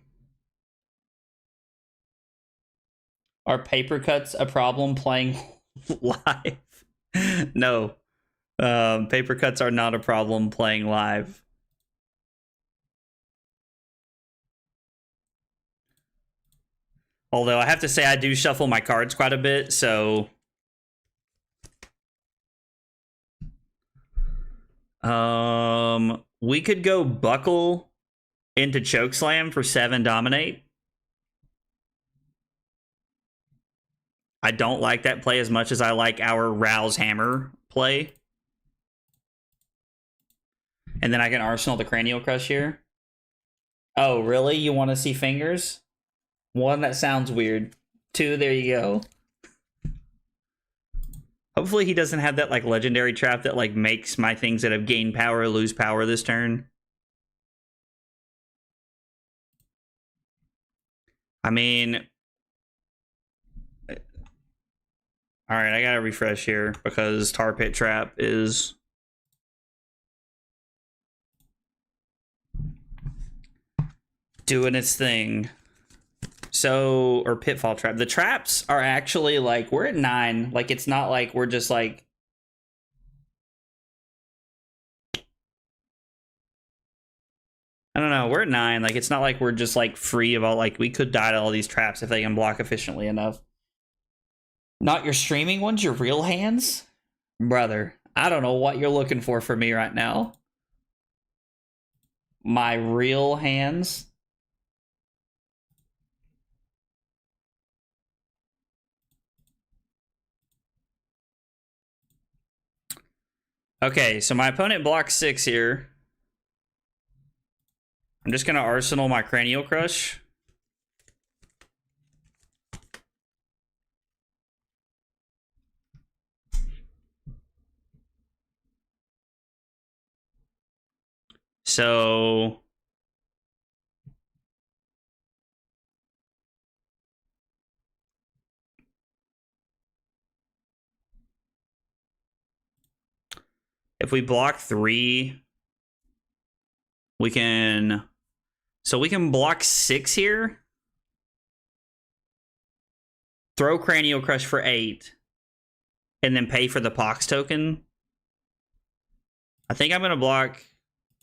S1: Are paper cuts a problem playing live? No. Paper cuts are not a problem playing live. Although I have to say I do shuffle my cards quite a bit, so... we could go Buckle into Chokeslam for 7 Dominate. I don't like that play as much as I like our Rouse Hammer play. And then I can Arsenal the Cranial Crush here. Oh, really? You want to see fingers? 1, that sounds weird. 2, there you go. Hopefully he doesn't have that like legendary trap that like makes my things that have gained power lose power this turn. I mean... Alright, I gotta refresh here because Tar Pit Trap is... doing its thing. So, or Pitfall Trap. The traps are actually like, we're at 9. Like, it's not like we're just like... I don't know, we're at 9. Like, it's not like we're just like free of all, like, we could die to all these traps if they can block efficiently enough. Not your streaming ones, your real hands? Brother, I don't know what you're looking for from me right now. My real hands? Okay, so my opponent blocks 6 here. I'm just going to Arsenal my Cranial Crush. So... if we block 3, we can... So we can block 6 here. Throw Cranial Crush for 8. And then pay for the Pox token. I think I'm going to block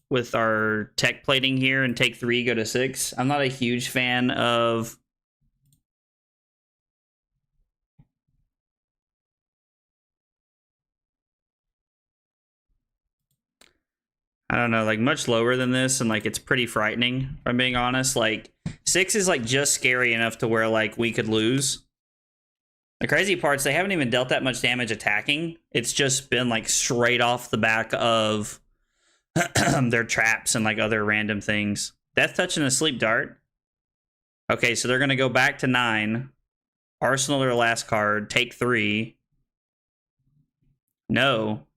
S1: with our Tech Plating here and take 3, go to 6. I'm not a huge fan of... I don't know, like much lower than this, and like it's pretty frightening, if I'm being honest. Like 6 is like just scary enough to where like we could lose. The crazy part is they haven't even dealt that much damage attacking. It's just been like straight off the back of their traps and like other random things. Death Touch and a Sleep Dart. Okay, so they're gonna go back to 9. Arsenal their last card, take 3. No.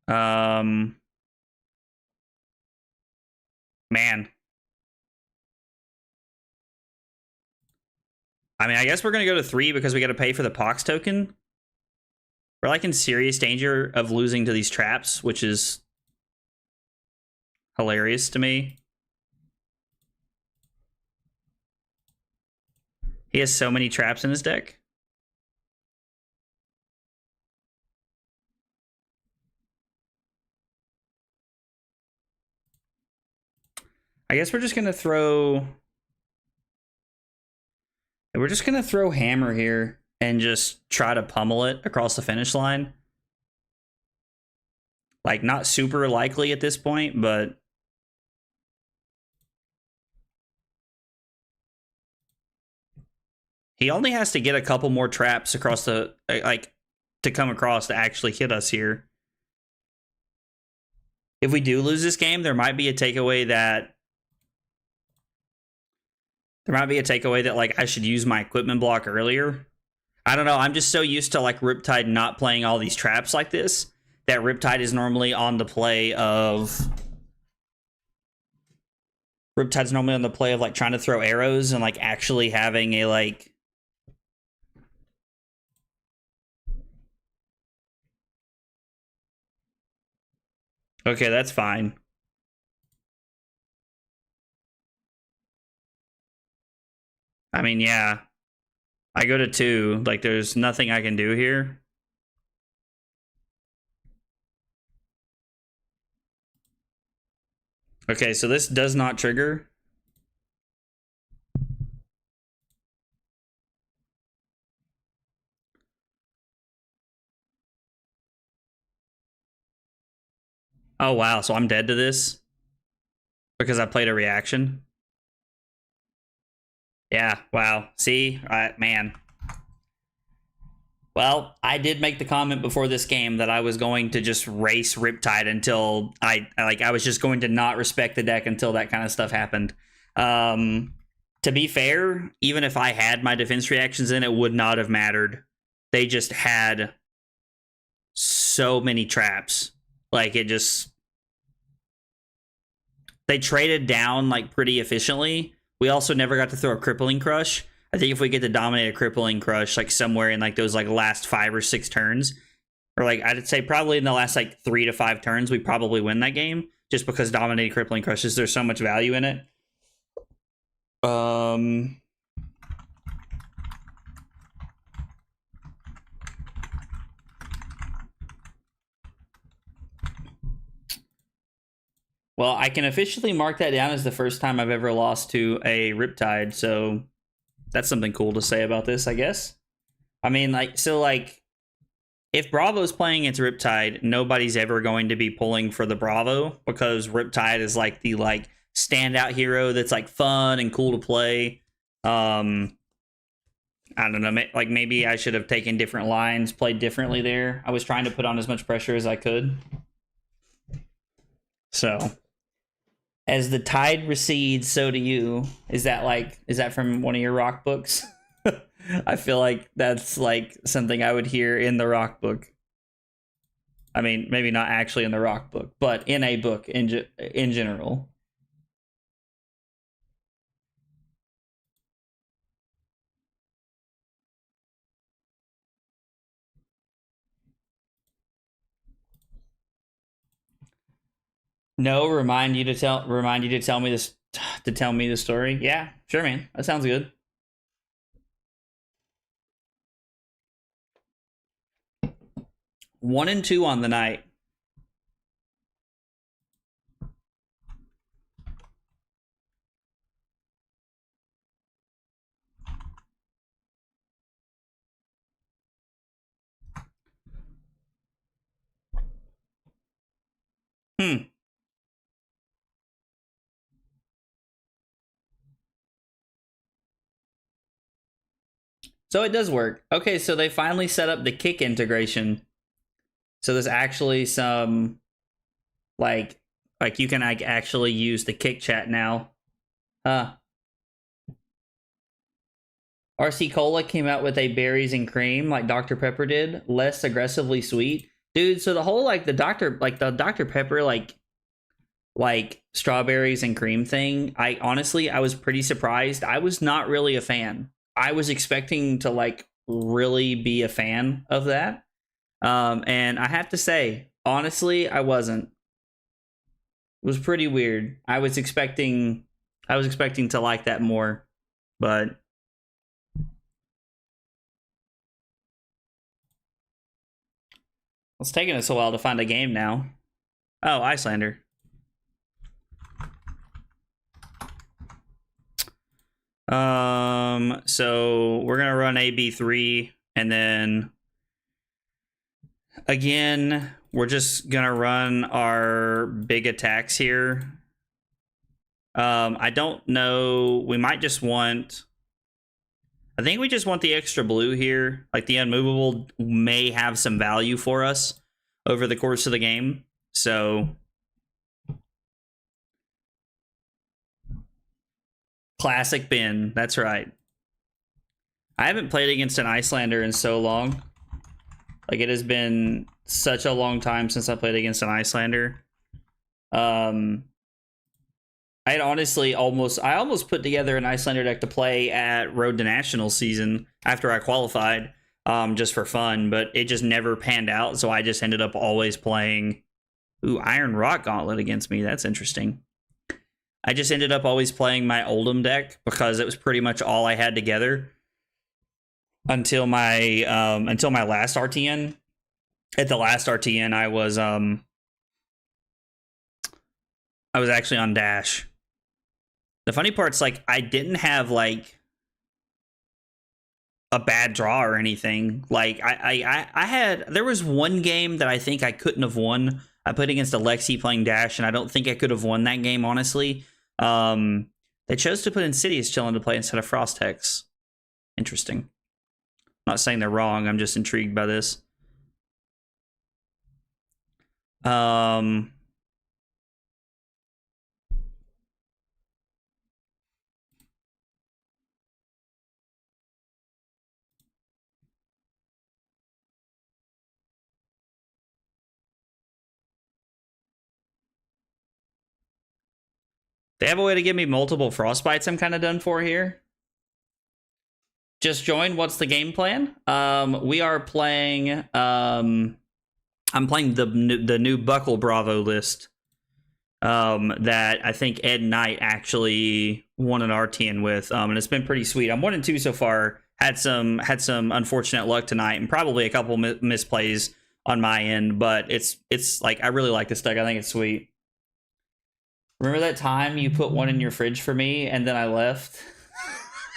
S1: Man. I mean, I guess we're going to go to 3 because we got to pay for the Pox token. We're like in serious danger of losing to these traps, which is hilarious to me. He has so many traps in his deck. I guess we're just going to throw... We're just going to throw Hammer here and just try to pummel it across the finish line. Like, not super likely at this point, but... He only has to get a couple more traps across the... like, to come across to actually hit us here. If we do lose this game, there might be a takeaway that... like, I should use my equipment block earlier. I don't know. I'm just so used to, like, Riptide not playing all these traps like this, that Riptide is normally on the play of... Riptide's normally on the play of, like, trying to throw arrows and, like, actually having a, like... Okay, that's fine. I mean, yeah. I go to 2. Like, there's nothing I can do here. Okay, so this does not trigger. Oh, wow. So I'm dead to this because I played a reaction. Yeah, wow. See? Man. Well, I did make the comment before this game that I was going to just race Riptide until I was just going to not respect the deck until that kind of stuff happened. To be fair, even if I had my defense reactions in, it would not have mattered. They just had so many traps. Like, it just... They traded down, like, pretty efficiently. We also never got to throw a Crippling Crush. I think if we get to dominate a Crippling Crush, like, somewhere in, like, those, like, last 5 or 6 turns, or, like, I'd say probably in the last, like, 3 to 5 turns, we probably win that game, just because dominating Crippling Crushes, there's so much value in it. Well, I can officially mark that down as the first time I've ever lost to a Riptide, so that's something cool to say about this, I guess. I mean, like, so, like, if Bravo's playing against Riptide, nobody's ever going to be pulling for the Bravo, because Riptide is, like, the, like, standout hero that's, like, fun and cool to play. I don't know, like, maybe I should have taken different lines, played differently there. I was trying to put on as much pressure as I could. So... As the tide recedes, so do you. Is that from one of your rock books? I feel like that's like something I would hear in the rock book. I mean, maybe not actually in the rock book, but in a book in general. No, remind you to tell me this, to tell me the story. Yeah, sure, man. That sounds good. One and 2 on the night. So it does work. Okay, so they finally set up the Kick integration. So there's actually some, like you can, like, actually use the Kick chat now. RC Cola came out with a berries and cream like Dr. Pepper did, less aggressively sweet. Dude, so the whole, like, the Dr. Pepper, like strawberries and cream thing, I was pretty surprised. I was not really a fan. I was expecting to, like, really be a fan of that. And I have to say, honestly, I wasn't. It was pretty weird. I was expecting to like that more, but it's taking us a while to find a game now. Oh, Iyslander. So we're gonna run AB3, and then again, we're just gonna run our big attacks here. I don't know. We might just want... I think we just want the extra blue here. Like, the unmovable may have some value for us over the course of the game. So... Classic bin. That's right. I haven't played against an Iyslander in so long. Like, it has been such a long time since I played against an Iyslander. I had honestly almost put together an Iyslander deck to play at Road to Nationals season after I qualified, just for fun, but it just never panned out, so I just ended up always playing Ooh, Iron Rock Gauntlet against me. That's interesting. I just ended up always playing my Oldhim deck because it was pretty much all I had together until my last RTN. At the last RTN, I was actually on Dash. The funny part's like I didn't have like a bad draw or anything. Like I had, there was one game that I think I couldn't have won. I played against Alexi playing Dash, and I don't think I could have won that game, honestly. They chose to put Insidious Chillin to play instead of Frost Hex. Interesting. I'm not saying they're wrong. I'm just intrigued by this. They have a way to give me multiple Frostbites. I'm kind of done for here. Just join. What's the game plan? We are playing. I'm playing the new Buckle Bravo list. That I think Ed Knight actually won an RTN with. And it's been pretty sweet. I'm 1-2 so far. Had some unfortunate luck tonight, and probably a couple misplays on my end. But it's like I really like this deck. I think it's sweet. Remember that time you put one in your fridge for me and then I left?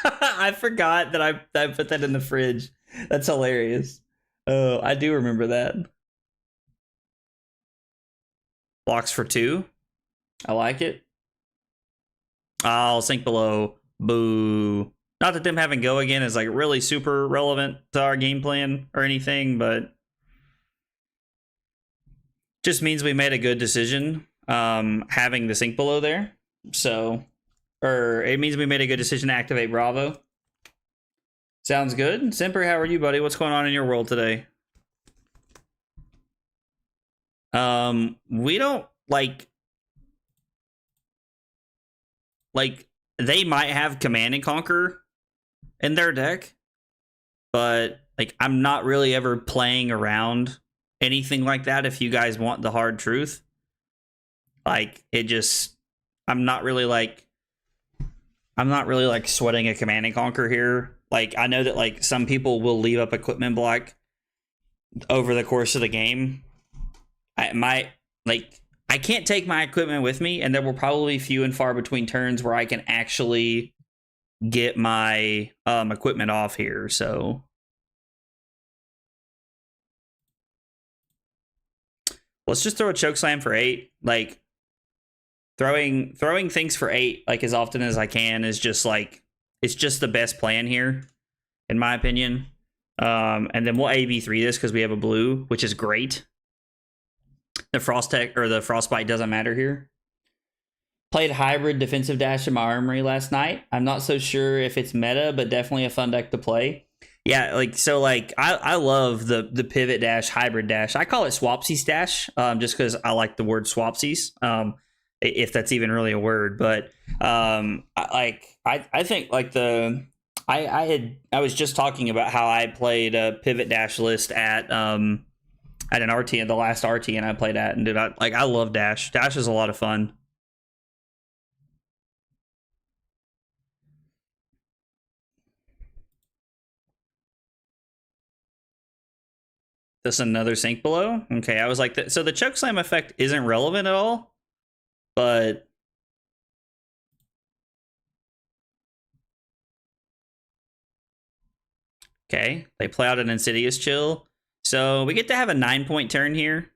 S1: I forgot that I put that in the fridge. That's hilarious. Oh, I do remember that. Blocks for 2. I like it. I'll sink below. Boo. Not that them having go again is like really super relevant to our game plan or anything, but just means we made a good decision having the sink below there. So, or it means we made a good decision to activate Bravo. Sounds good. Simper, how are you, buddy? What's going on in your world today? We don't like they might have Command and Conquer in their deck, but like I'm not really ever playing around anything like that. If you guys want the hard truth, like it just, I'm not really like sweating a Command and Conquer here. Like I know that like some people will leave up equipment block over the course of the game. I can't take my equipment with me, and there will probably be few and far between turns where I can actually get my equipment off here. So let's just throw a choke slam for 8. Like throwing things for 8 like as often as I can is just like, it's just the best plan here, in my opinion. And then we'll AB3 this because we have a blue, which is great. The Frost Tech or the Frostbite doesn't matter here. Played hybrid defensive dash in my armory last night. I'm not so sure if it's meta, but definitely a fun deck to play. Yeah, like so like I love the pivot dash, hybrid dash. I call it swapsies dash, just because I like the word swapsies. If that's even really a word, but I think like I was just talking about how I played a pivot dash list at an RT, the last RT, and I played at, and dude, I love Dash. Dash is a lot of fun. This another sink below. Okay, I was like, so the choke slam effect isn't relevant at all, but okay, they play out an Insidious Chill, so we get to have a 9-point turn here.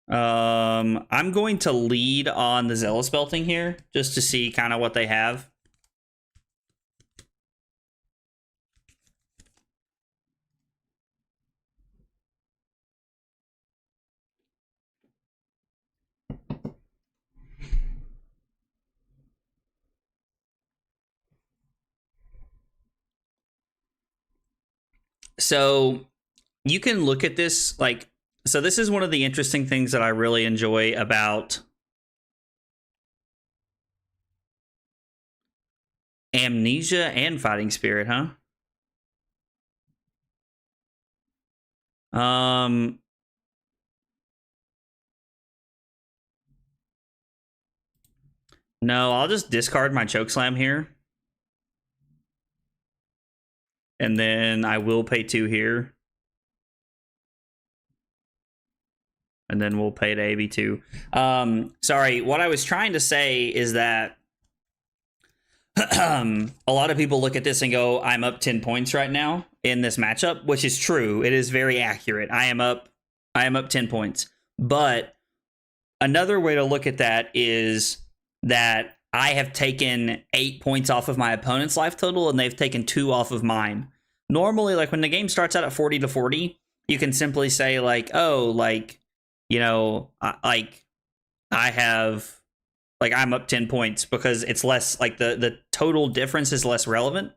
S1: I'm going to lead on the Zealous Belting here just to see kind of what they have. So you can look at this like, so this is one of the interesting things that I really enjoy about Amnesia and Fighting Spirit, huh? No, I'll just discard my Chokeslam here. And then I will pay 2 here. And then we'll pay to AB2. Sorry, what I was trying to say is that a lot of people look at this and go, I'm up 10 points right now in this matchup, which is true. It is very accurate. I am up 10 points. But another way to look at that is that I have taken 8 points off of my opponent's life total and they've taken 2 off of mine. Normally, like when the game starts out at 40 to 40, you can simply say like, oh, like, you know, I have, like, I'm up 10 points because it's less, like, the total difference is less relevant.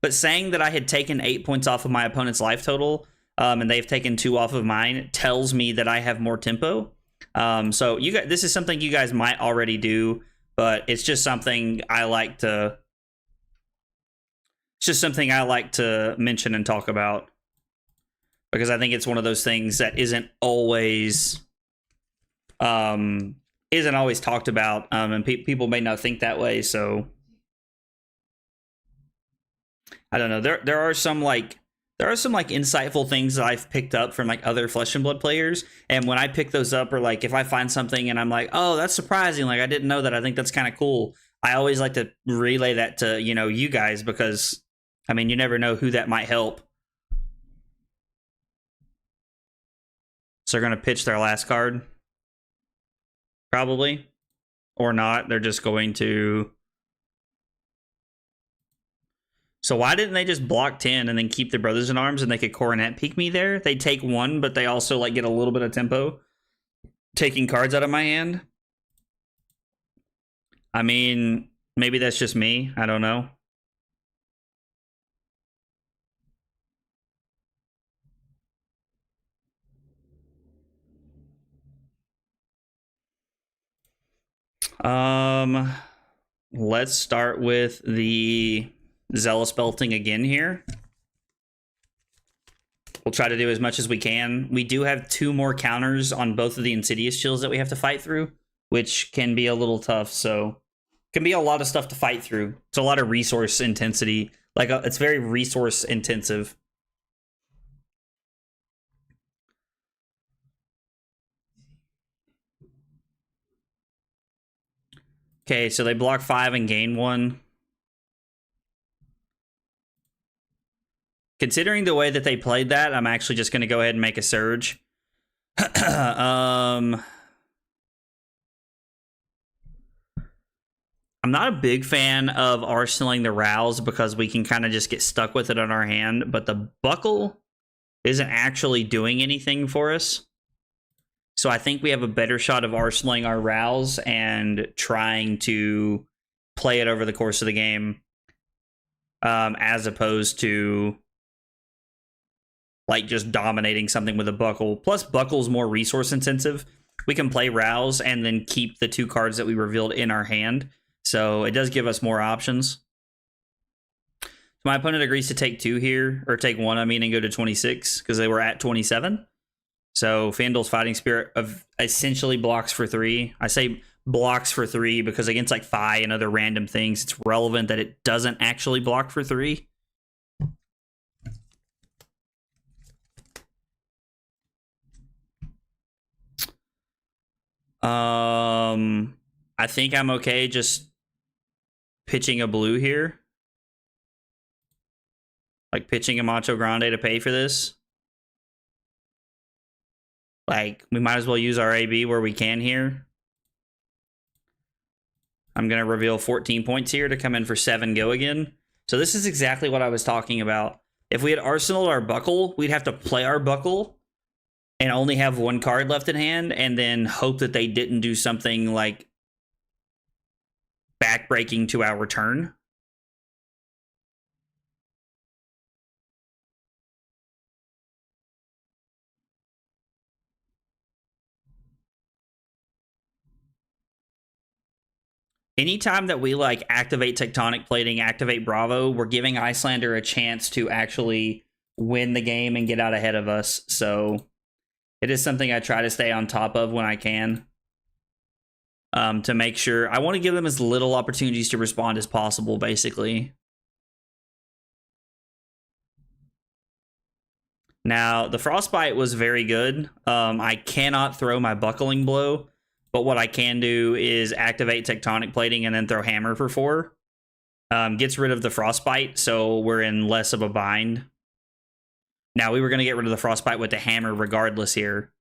S1: But saying that I had taken 8 points off of my opponent's life total and they've taken 2 off of mine tells me that I have more tempo. So you guys, this is something you guys might already do, but it's just something I like to, mention and talk about, because I think it's one of those things that isn't always talked about, and people may not think that way. So I don't know. There are some insightful things that I've picked up from like other Flesh and Blood players, and when I pick those up, or like if I find something and I'm like, oh, that's surprising, like I didn't know that, I think that's kind of cool, I always like to relay that to, you know, you guys, because I mean, you never know who that might help. So they're going to pitch their last card. Probably. Or not. They're just going to... So why didn't they just block 10 and then keep the Brothers in Arms and they could Coronet peek me there? They take 1, but they also like get a little bit of tempo taking cards out of my hand. I mean, maybe that's just me. I don't know. Let's start with the Zealous Belting again here. We'll try to do as much as we can. We do have 2 more counters on both of the Insidious Chills that we have to fight through, which can be a little tough. So can be a lot of stuff to fight through. It's a lot of resource intensity. Like it's very resource intensive. Okay, so they block 5 and gain 1. Considering the way that they played that, I'm actually just going to go ahead and make a Surge. I'm not a big fan of arsenaling the Rouse because we can kind of just get stuck with it on our hand, but the Buckle isn't actually doing anything for us. So I think we have a better shot of arsenaling our Rouse and trying to play it over the course of the game, as opposed to like just dominating something with a Buckle. Plus, Buckle's more resource intensive. We can play Rouse and then keep the 2 cards that we revealed in our hand. So it does give us more options. So my opponent agrees to take 2 here, or take 1, I mean, and go to 26 because they were at 27. So Fandle's Fighting Spirit essentially blocks for 3. I say blocks for 3 because against like Fi and other random things, it's relevant that it doesn't actually block for 3. I think I'm okay just pitching a blue here. Like pitching a Macho Grande to pay for this. Like, we might as well use our AB where we can here. I'm going to reveal 14 points here to come in for 7 go again. So this is exactly what I was talking about. If we had arsenaled our Buckle, we'd have to play our Buckle and only have 1 card left in hand, and then hope that they didn't do something like backbreaking to our turn. Anytime that we like activate Tectonic Plating, activate Bravo, we're giving Iyslander a chance to actually win the game and get out ahead of us. So it is something I try to stay on top of when I can. to make sure. I want to give them as little opportunities to respond as possible, basically. Now, the Frostbite was very good. I cannot throw my Buckling Blow, but what I can do is activate Tectonic Plating and then throw Hammer for 4. Gets rid of the Frostbite, so we're in less of a bind. Now, we were going to get rid of the Frostbite with the Hammer regardless here.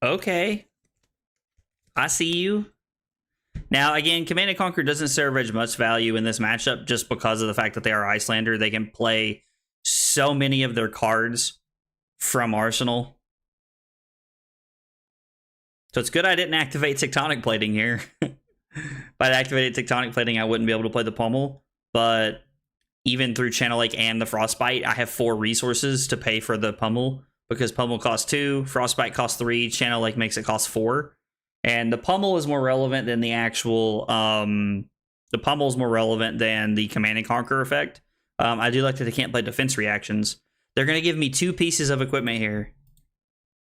S1: Okay. I see you. Now, again, Command & Conquer doesn't serve as much value in this matchup just because of the fact that they are Iyslander. They can play so many of their cards from Arsenal. So it's good I didn't activate Tectonic Plating here. If I'd activated Tectonic Plating, I wouldn't be able to play the Pummel. But even through Channel Lake and the Frostbite, I have 4 resources to pay for the Pummel. Because Pummel costs 2, Frostbite costs 3, Channel Lake makes it cost 4. And the Pummel is more relevant than the actual, the Pummel is more relevant than the Command & Conquer effect. I do like that they can't play defense reactions. They're going to give me 2 pieces of equipment here.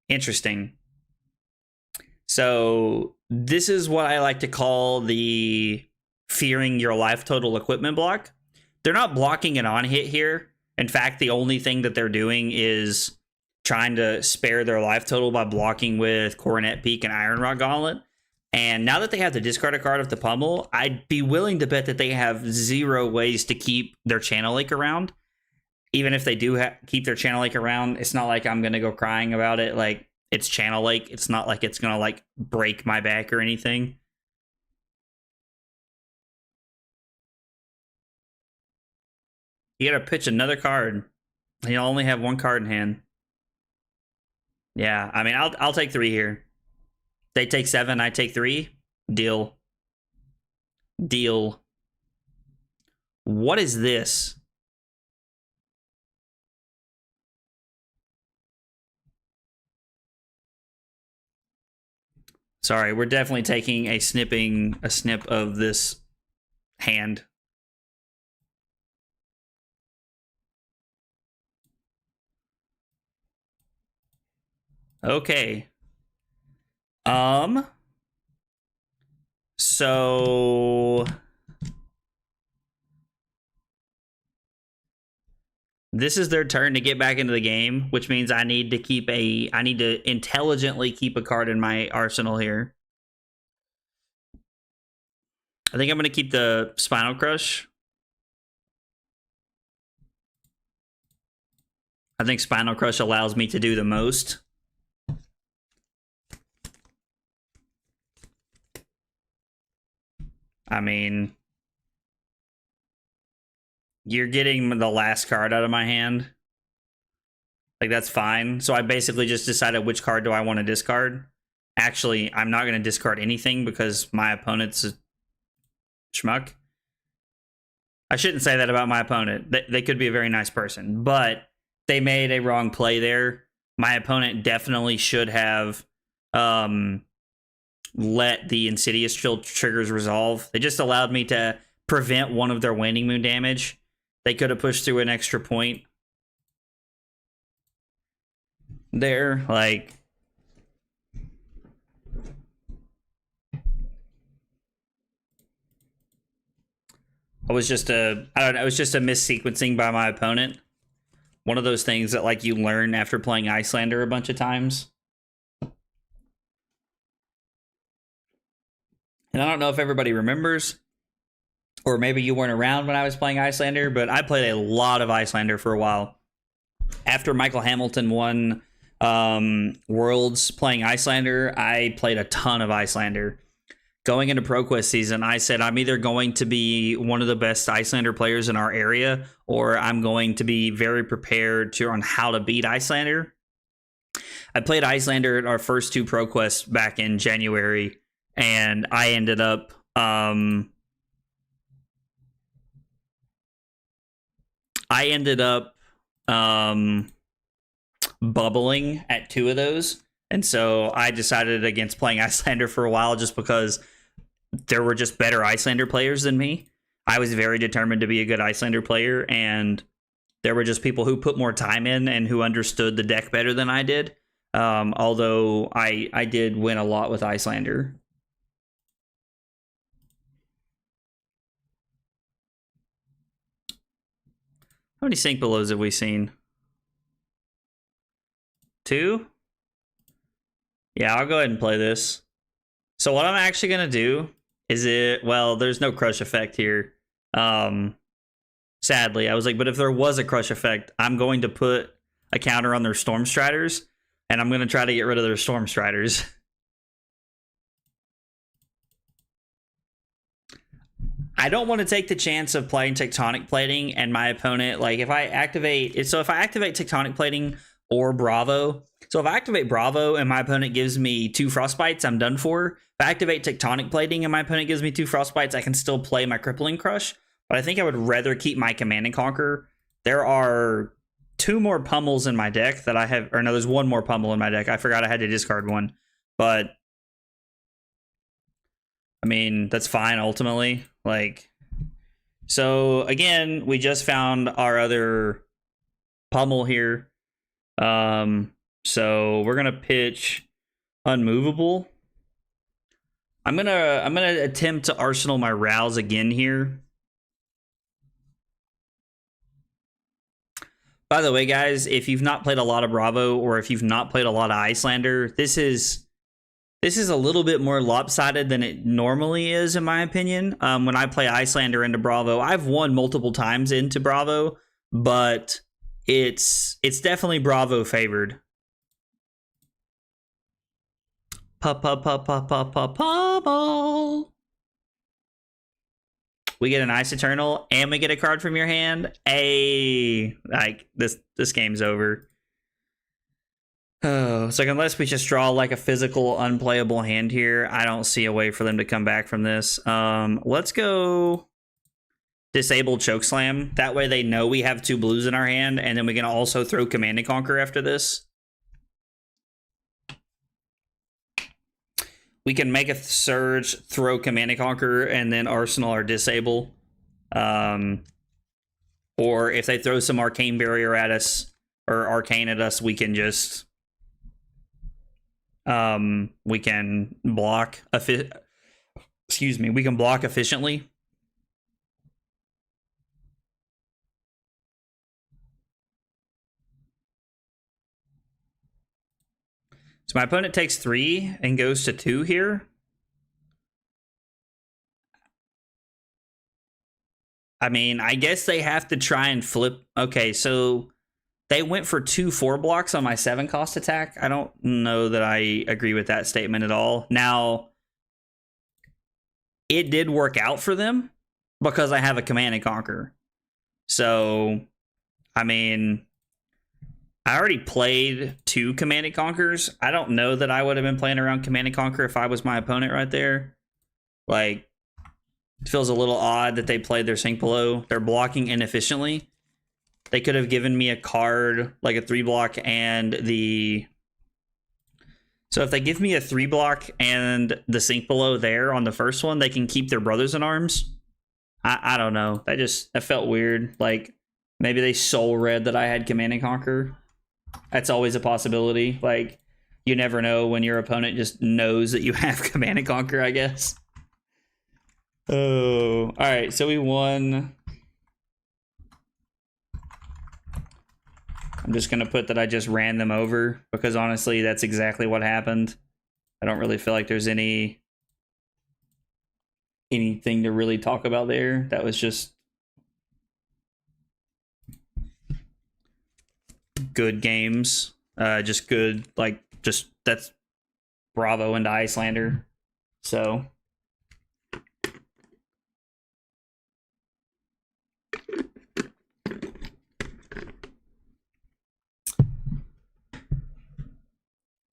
S1: Interesting. So this is what I like to call the fearing your life total equipment block. They're not blocking an on hit here. In fact, the only thing that they're doing is trying to spare their life total by blocking with Coronet Peak and Iron Rock Gauntlet. And now that they have the discard card of the Pummel, I'd be willing to bet that they have 0 ways to keep their Channel Lake around. Even if they do keep their Channel Lake around, it's not like I'm going to go crying about it. Like, it's Channel Lake. It's not like it's going to, like, break my back or anything. You got to pitch another card. You only have 1 card in hand. Yeah, I mean, I'll take 3 here. They take 7, I take 3. Deal. Deal. What is this? Sorry, we're definitely taking a snip of this hand. Okay. So this is their turn to get back into the game, which means I need to intelligently keep a card in my arsenal here. I think I'm going to keep the Spinal Crush. I think Spinal Crush allows me to do the most. I mean, you're getting the last card out of my hand. Like, that's fine. So I basically just decided which card do I want to discard. Actually, I'm not going to discard anything because my opponent's a schmuck. I shouldn't say that about my opponent. They could be a very nice person, but they made a wrong play there. My opponent definitely should have let the Insidious triggers resolve. They just allowed me to prevent one of their Waning Moon damage. They could have pushed through an extra point there. Like, it was just a missequencing by my opponent. One of those things that, like, you learn after playing Iyslander a bunch of times. And I don't know if everybody remembers, or maybe you weren't around when I was playing Iyslander, but I played a lot of Iyslander for a while. After Michael Hamilton won Worlds playing Iyslander, I played a ton of Iyslander. Going into ProQuest season, I said I'm either going to be one of the best Iyslander players in our area, or I'm going to be very prepared on how to beat Iyslander. I played Iyslander at our first 2 ProQuests back in January, and I ended up bubbling at 2 of those. And so I decided against playing Iyslander for a while just because there were just better Iyslander players than me. I was very determined to be a good Iyslander player, and there were just people who put more time in and who understood the deck better than I did. Although I did win a lot with Iyslander. How many Sink Belows have we seen? 2? Yeah, I'll go ahead and play this. So what I'm actually going to do is well, there's no crush effect here. Sadly, I was like, but if there was a crush effect, I'm going to put a counter on their Storm Striders, and I'm going to try to get rid of their Storm Striders. I don't want to take the chance of playing Tectonic Plating and my opponent, like if I activate Tectonic Plating or Bravo. So if I activate Bravo and my opponent gives me 2 Frostbites, I'm done for. If I activate Tectonic Plating and my opponent gives me 2 Frostbites, I can still play my Crippling Crush. But I think I would rather keep my Command and Conquer. There are 2 more pummels in my deck that I have, or no, there's 1 more pummel in my deck. I forgot I had to discard one. But I mean, that's fine ultimately. Like, so again, we just found our other pummel here. So we're gonna pitch Unmovable. I'm gonna attempt to arsenal my Rouse again here. By the way, guys, if you've not played a lot of Bravo or if you've not played a lot of Iyslander, this is a little bit more lopsided than it normally is, in my opinion. When I play Iyslander into Bravo, I've won multiple times into Bravo, but it's definitely Bravo favored. Pummel. We get an Ice Eternal, and we get a card from your hand. Like this game's over. Oh, so unless we just draw like a physical unplayable hand here, I don't see a way for them to come back from this. Let's go disable Chokeslam. That way they know we have 2 blues in our hand, and then we can also throw Command and Conquer after this. We can make a Surge, throw Command and Conquer, and then Arsenal or disable. Or if they throw some Arcane Barrier at us, or Arcane at us, we can just... we can block... Excuse me, we can block efficiently. So my opponent takes 3 and goes to 2 here. I mean, I guess they have to try and flip. Okay, so they went for 2 4 blocks on my 7 cost attack. I don't know that I agree with that statement at all. Now, it did work out for them because I have a Command and Conquer. So, I mean... I already played 2 Command and Conquers. I don't know that I would have been playing around Command and Conquer if I was my opponent right there. Like, it feels a little odd that they played their Sink Below. They're blocking inefficiently. They could have given me a card, like a 3 block and the... So if they give me a 3 block and the Sink Below there on the first one, they can keep their Brothers in Arms. I don't know. That felt weird. Like, maybe they soul read that I had Command and Conquer. That's always a possibility. Like, you never know when your opponent just knows that you have Command and Conquer, I guess. Oh, all right. So we won. I'm just going to put that I just ran them over because honestly, that's exactly what happened. I don't really feel like there's anything to really talk about there. That was just good games. Just good, like, just that's Bravo into Iyslander. So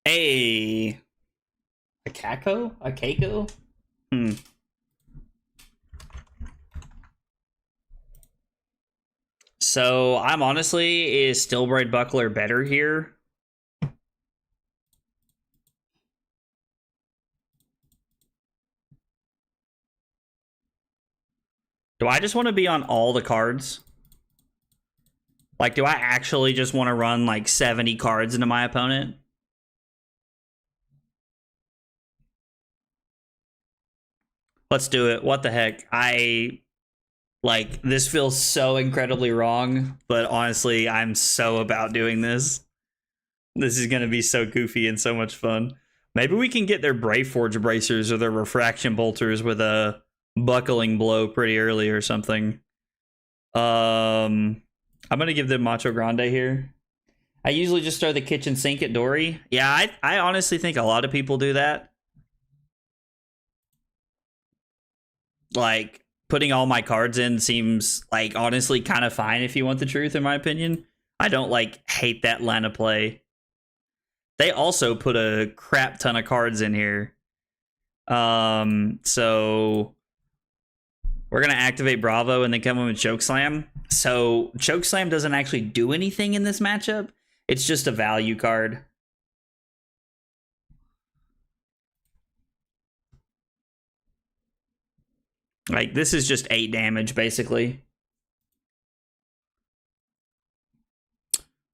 S1: a Kako? A Keiko? So I'm honestly, is Stillbraid Buckler better here? Do I just want to be on all the cards? Like, do I actually just want to run like 70 cards into my opponent? Let's do it. What the heck? Like, this feels so incredibly wrong, but honestly, I'm so about doing this. This is going to be so goofy and so much fun. Maybe we can get their Brave Forge Bracers or their Refraction Bolters with a Buckling Blow pretty early or something. I'm going to give them Macho Grande here. I usually just throw the kitchen sink at Dory. Yeah, I honestly think a lot of people do that. Like, putting all my cards in seems like honestly kind of fine if you want the truth, in my opinion. I don't like hate that line of play. They also put a crap ton of cards in here. So we're gonna activate Bravo and then come in with Chokeslam. So Chokeslam doesn't actually do anything in this matchup. It's just a value card. Like, this is just 8 damage, basically.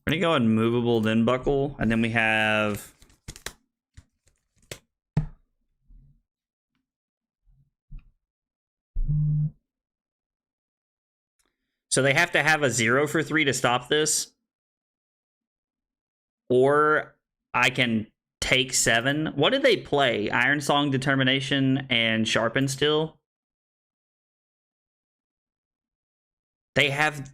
S1: We're gonna go Unmovable, then Buckle, and then we have... So they have to have a 0 for 3 to stop this. Or I can take 7. What did they play? Iron Song, Determination, and Sharpen Steel? They have...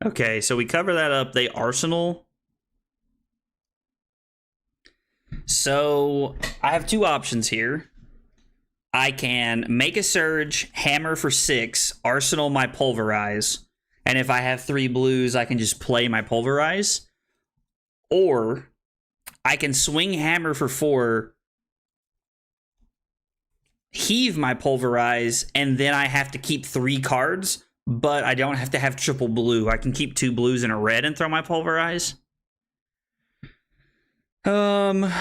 S1: Okay, so we cover that up. They Arsenal. So I have 2 options here. I can make a Surge, hammer for 6, Arsenal my Pulverize, and if I have 3 blues, I can just play my Pulverize. Or I can swing hammer for 4, heave my Pulverize, and then I have to keep 3 cards, but I don't have to have triple blue. I can keep 2 blues and a red and throw my Pulverize. I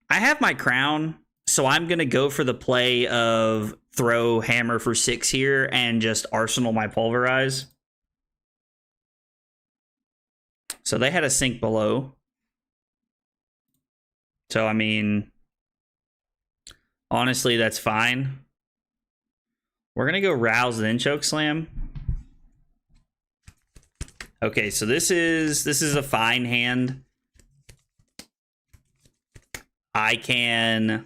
S1: have my Crown, so I'm going to go for the play of throw hammer for 6 here and just Arsenal my Pulverize. So they had a sink below. So, I mean, honestly, that's fine. We're going to go Rouse, then Chokeslam. Okay, so this is a fine hand. I can...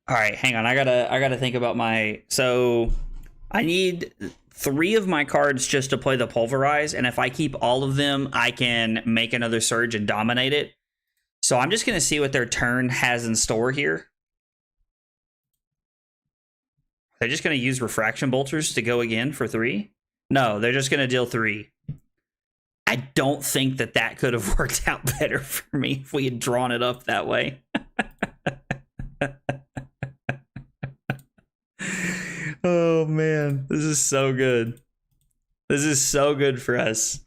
S1: All right, hang on. I gotta think about my... So I need 3 of my cards just to play the Pulverize, and if I keep all of them, I can make another Surge and dominate it. So I'm just gonna see what their turn has in store here. They're just gonna use Refraction Bolters to go again for 3? No, they're just gonna deal 3. I don't think that could have worked out better for me if we had drawn it up that way. Oh, man. This is so good. This is so good for us.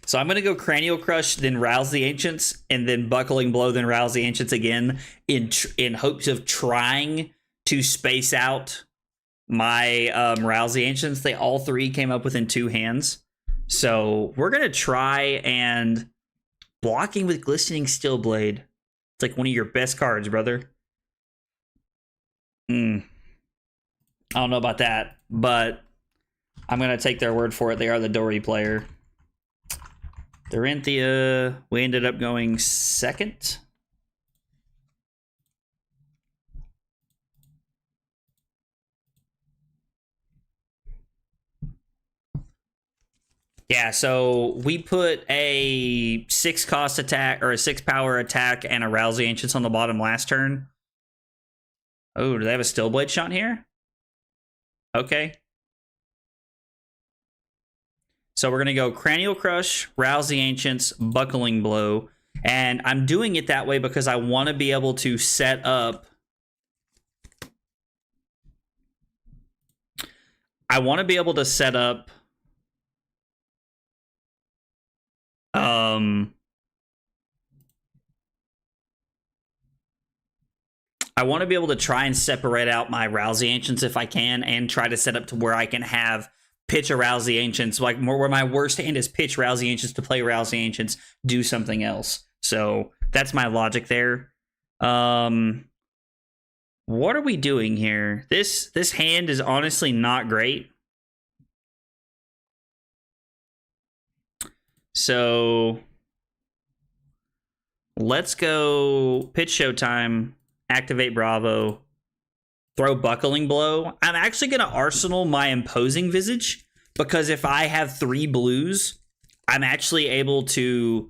S1: So I'm going to go Cranial Crush, then Rouse the Ancients, and then Buckling Blow, then Rouse the Ancients again in hopes of trying to space out my Rouse the Ancients. They all 3 came up within 2 hands. So we're going to try, and blocking with Glistening Steel Blade. It's like one of your best cards, brother. I don't know about that, but I'm going to take their word for it. They are the Dory player. Dorinthia, we ended up going 2nd. Yeah, so we put a 6 cost attack or a 6 power attack and a Rouse the Ancients on the bottom last turn. Oh, do they have a Stillblade shot here? Okay. So we're going to go Cranial Crush, Rouse the Ancients, Buckling Blow. And I'm doing it that way because I want to be able to set up... I want to be able to set up... I want to be able to try and separate out my Rouse the Ancients if I can, and try to set up to where I can have pitch a Rouse the Ancients, like more where my worst hand is pitch Rouse the Ancients to play Rouse the Ancients, do something else. So that's my logic there. What are we doing here? This hand is honestly not great. So let's go pitch Showtime, activate Bravo, throw Buckling Blow. I'm actually going to arsenal my Imposing Visage, because if I have 3 blues, I'm actually able to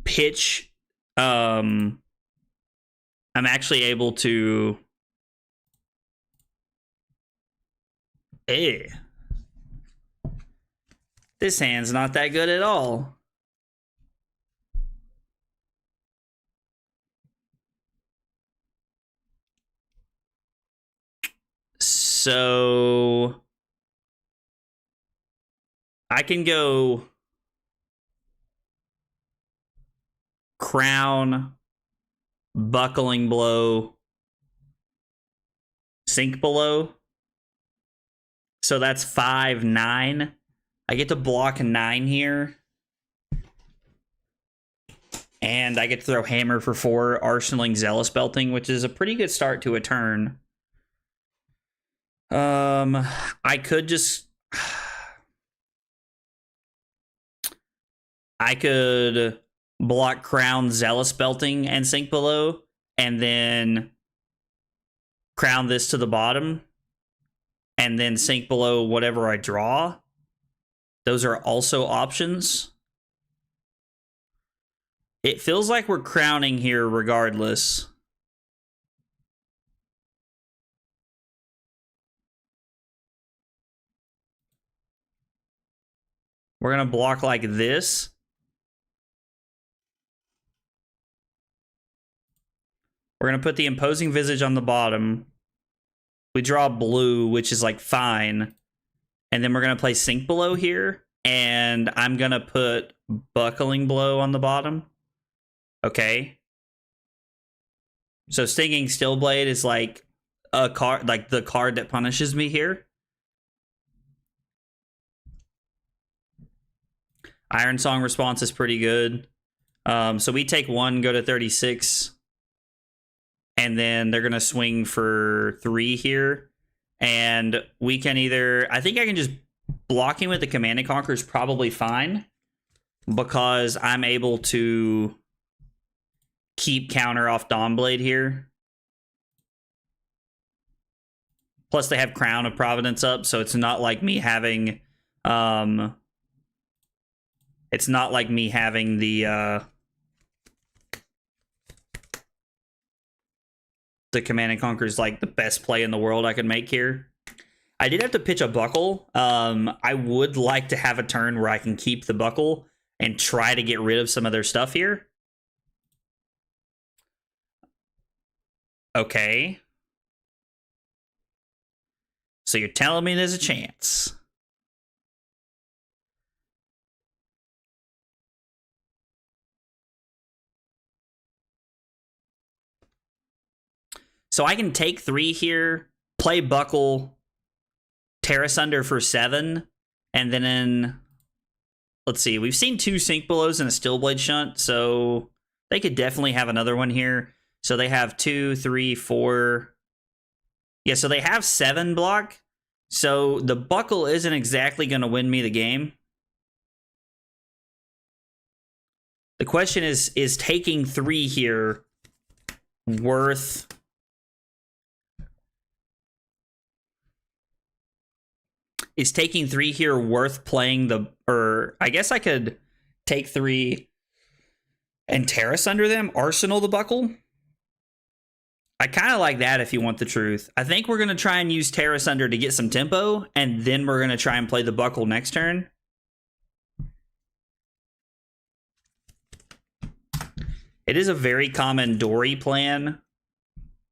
S1: pitch. I'm actually able to. This hand's not that good at all. So I can go Crown, Buckling Blow, Sink Below. So that's 5, 9. I get to block 9 here. And I get to throw Hammer for 4, arsenaling Zealous Belting, which is a pretty good start to a turn. I could just... I could block Crown, Zealous Belting, and Sink Below, and then Crown this to the bottom, and then Sink Below whatever I draw. Those are also options. It feels like we're crowning here regardless. We're going to block like this. We're going to put the Imposing Visage on the bottom. We draw blue, which is like fine. And then we're going to play Sink Below here. And I'm going to put Buckling Blow on the bottom. Okay. So Stinging Stillblade is like a card, like the card that punishes me here. Iron Song response is pretty good. So we take 1, go to 36. And then they're going to swing for 3 here. And we can either... I think I can just... Blocking with the Command and Conquer is probably fine, because I'm able to keep counter off Dawnblade here. Plus, they have Crown of Providence up, so it's not like me having... it's not like me having the Command and Conquer is like the best play in the world I could make here. I did have to pitch a Buckle. I would like to have a turn where I can keep the Buckle and try to get rid of some of their stuff here. Okay. So you're telling me there's a chance. So I can take 3 here, play Buckle, Tear Asunder for 7, and then let's see, we've seen 2 Sink Belows and a Stillblade Shunt, so they could definitely have another one here. So they have 2, 3, 4. Yeah, so they have 7 block. So the Buckle isn't exactly going to win me the game. The question is taking 3 here worth... Is taking 3 here worth playing the... Or I guess I could take 3 and Tear Asunder them, arsenal the Buckle. I kind of like that if you want the truth. I think we're going to try and use Tear Asunder to get some tempo, and then we're going to try and play the Buckle next turn. It is a very common Dory plan,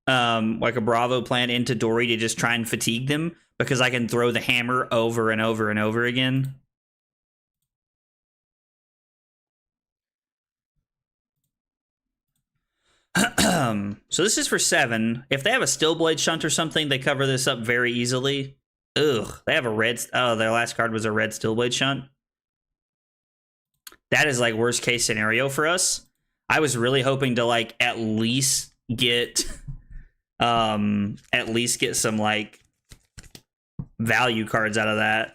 S1: like a Bravo plan into Dory to just try and fatigue them, because I can throw the hammer over and over and over again. So this is for 7. If they have a Stillblade Shunt or something, they cover this up very easily. Ugh, they have a red... Oh, their last card was a red Stillblade Shunt. That is, like, worst case scenario for us. I was really hoping to, like, at least get some, like, value cards out of that.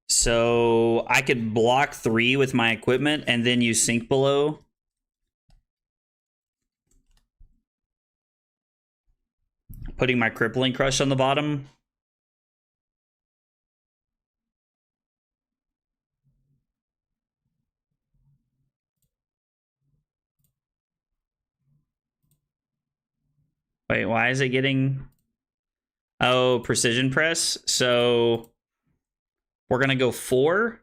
S1: So I could block 3 with my equipment and then use Sink Below. Putting my Crippling Crush on the bottom. Wait, why is it getting... Oh, Precision Press. So we're going to go 4.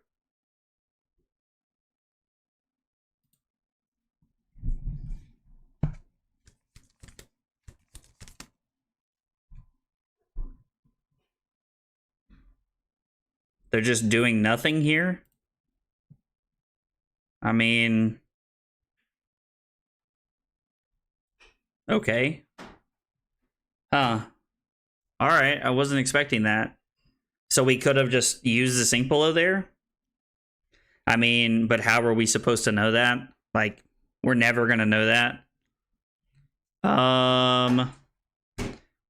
S1: They're just doing nothing here. I mean... Okay. Huh. Alright, I wasn't expecting that. So we could have just used the Sink Below there? I mean, but how were we supposed to know that? Like, we're never gonna know that.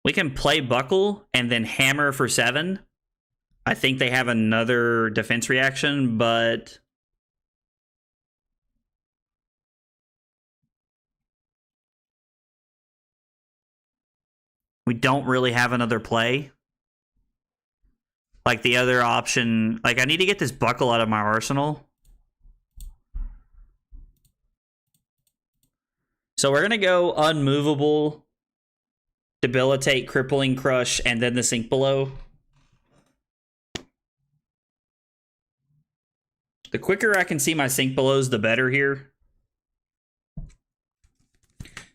S1: We can play Buckle and then Hammer for 7. I think they have another defense reaction, but... we don't really have another play. Like, the other option... Like, I need to get this Buckle out of my arsenal. So we're going to go Unmovable, Debilitate, Crippling Crush, and then the Sink Below. The quicker I can see my Sink Belows, the better here.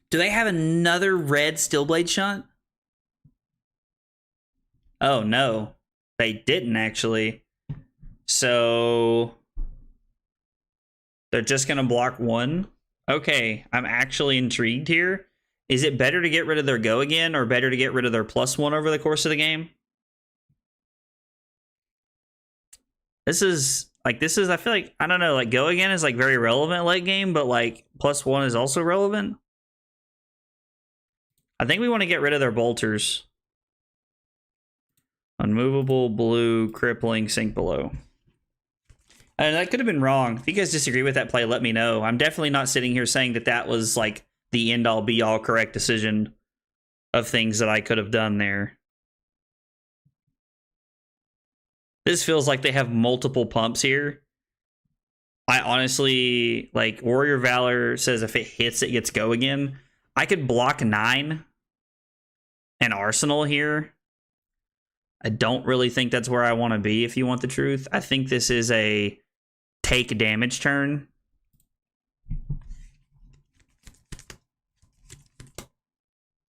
S1: Do they have another red Stillblade Shunt? Oh, no. They didn't, actually. So... they're just going to block 1? Okay, I'm actually intrigued here. Is it better to get rid of their Go Again, or better to get rid of their +1 over the course of the game? This is, I feel like, I don't know, like, Go Again is, like, very relevant late game, but, like, +1 is also relevant. I think we want to get rid of their bolters. Unmovable, blue, crippling, Sink Below. And that could have been wrong. If you guys disagree with that play, let me know. I'm definitely not sitting here saying that that was, like, the end-all, be-all correct decision of things that I could have done there. This feels like they have multiple pumps here. I honestly, like, Warrior Valor says if it hits, it gets Go Again. I could block 9 and Arsenal here. I don't really think that's where I want to be, if you want the truth. I think this is a take damage turn.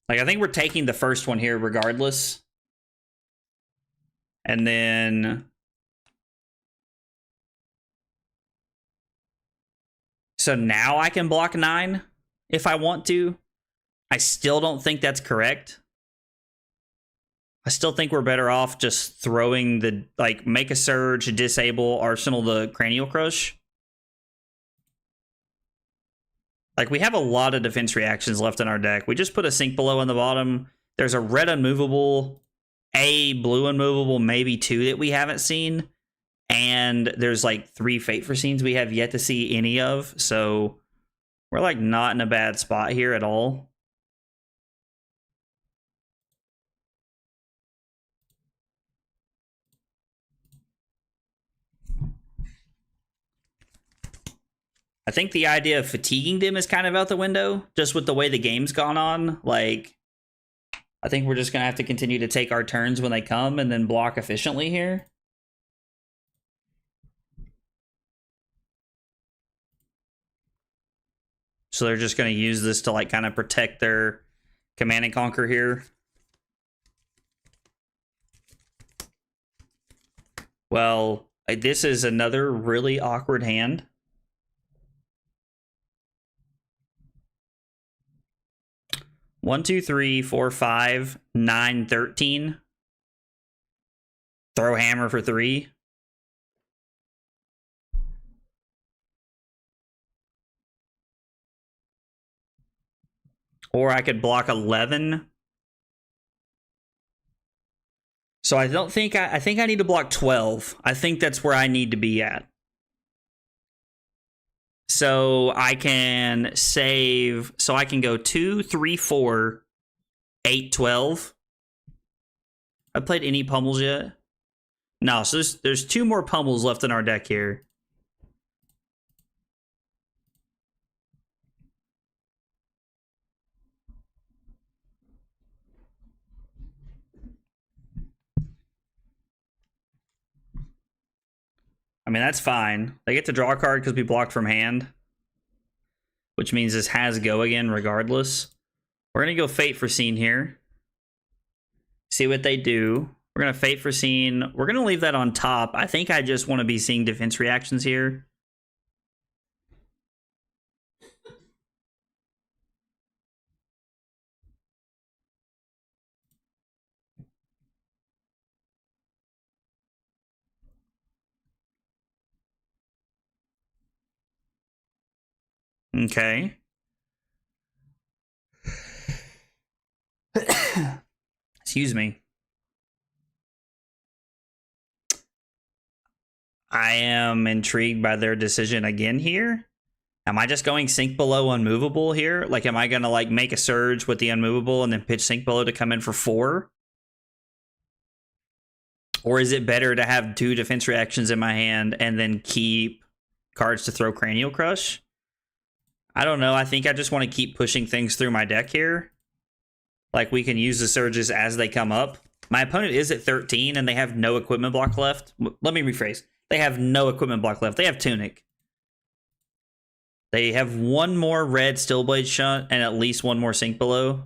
S1: Like, I think we're taking the first one here regardless. And then... so now I can block 9 if I want to. I still don't think that's correct. I still think we're better off just throwing the, like, make a surge, disable, Arsenal the Cranial Crush. Like, we have a lot of defense reactions left in our deck. We just put a Sink Below on the bottom. There's a red Unmovable, a blue Unmovable, maybe 2 that we haven't seen. And there's, like, 3 Fate Foreseens we have yet to see any of. So we're, like, not in a bad spot here at all. I think the idea of fatiguing them is kind of out the window, just with the way the game's gone on. Like, I think we're just going to have to continue to take our turns when they come and then block efficiently here. So they're just going to use this to like kind of protect their Command and Conquer here. Well, this is another really awkward hand. One, two, three, four, 5, 9, 13. Throw hammer for 3. Or I could block 11. So I don't think I think I need to block 12. I think that's where I need to be at. So I can save. So I can go 2, 3, 4, 8, 12. I played any pummels yet? No, so there's 2 more pummels left in our deck here. I mean, that's fine. They get to draw a card because we blocked from hand, which means this has go again regardless. We're going to go Fate Foreseen here. See what they do. We're going to Fate Foreseen. We're going to leave that on top. I think I just want to be seeing defense reactions here. Okay. Excuse me. I am intrigued by their decision again here. Am I just going Sink Below Unmovable here? Like, am I going to like make a surge with the Unmovable and then pitch Sink Below to come in for 4? Or is it better to have 2 defense reactions in my hand and then keep cards to throw Cranial Crush? I don't know. I think I just want to keep pushing things through my deck here. Like, we can use the surges as they come up. My opponent is at 13, and they have no equipment block left. Let me rephrase. They have no equipment block left. They have Tunic. They have 1 more red Stillblade Shunt and at least 1 more Sink Below. I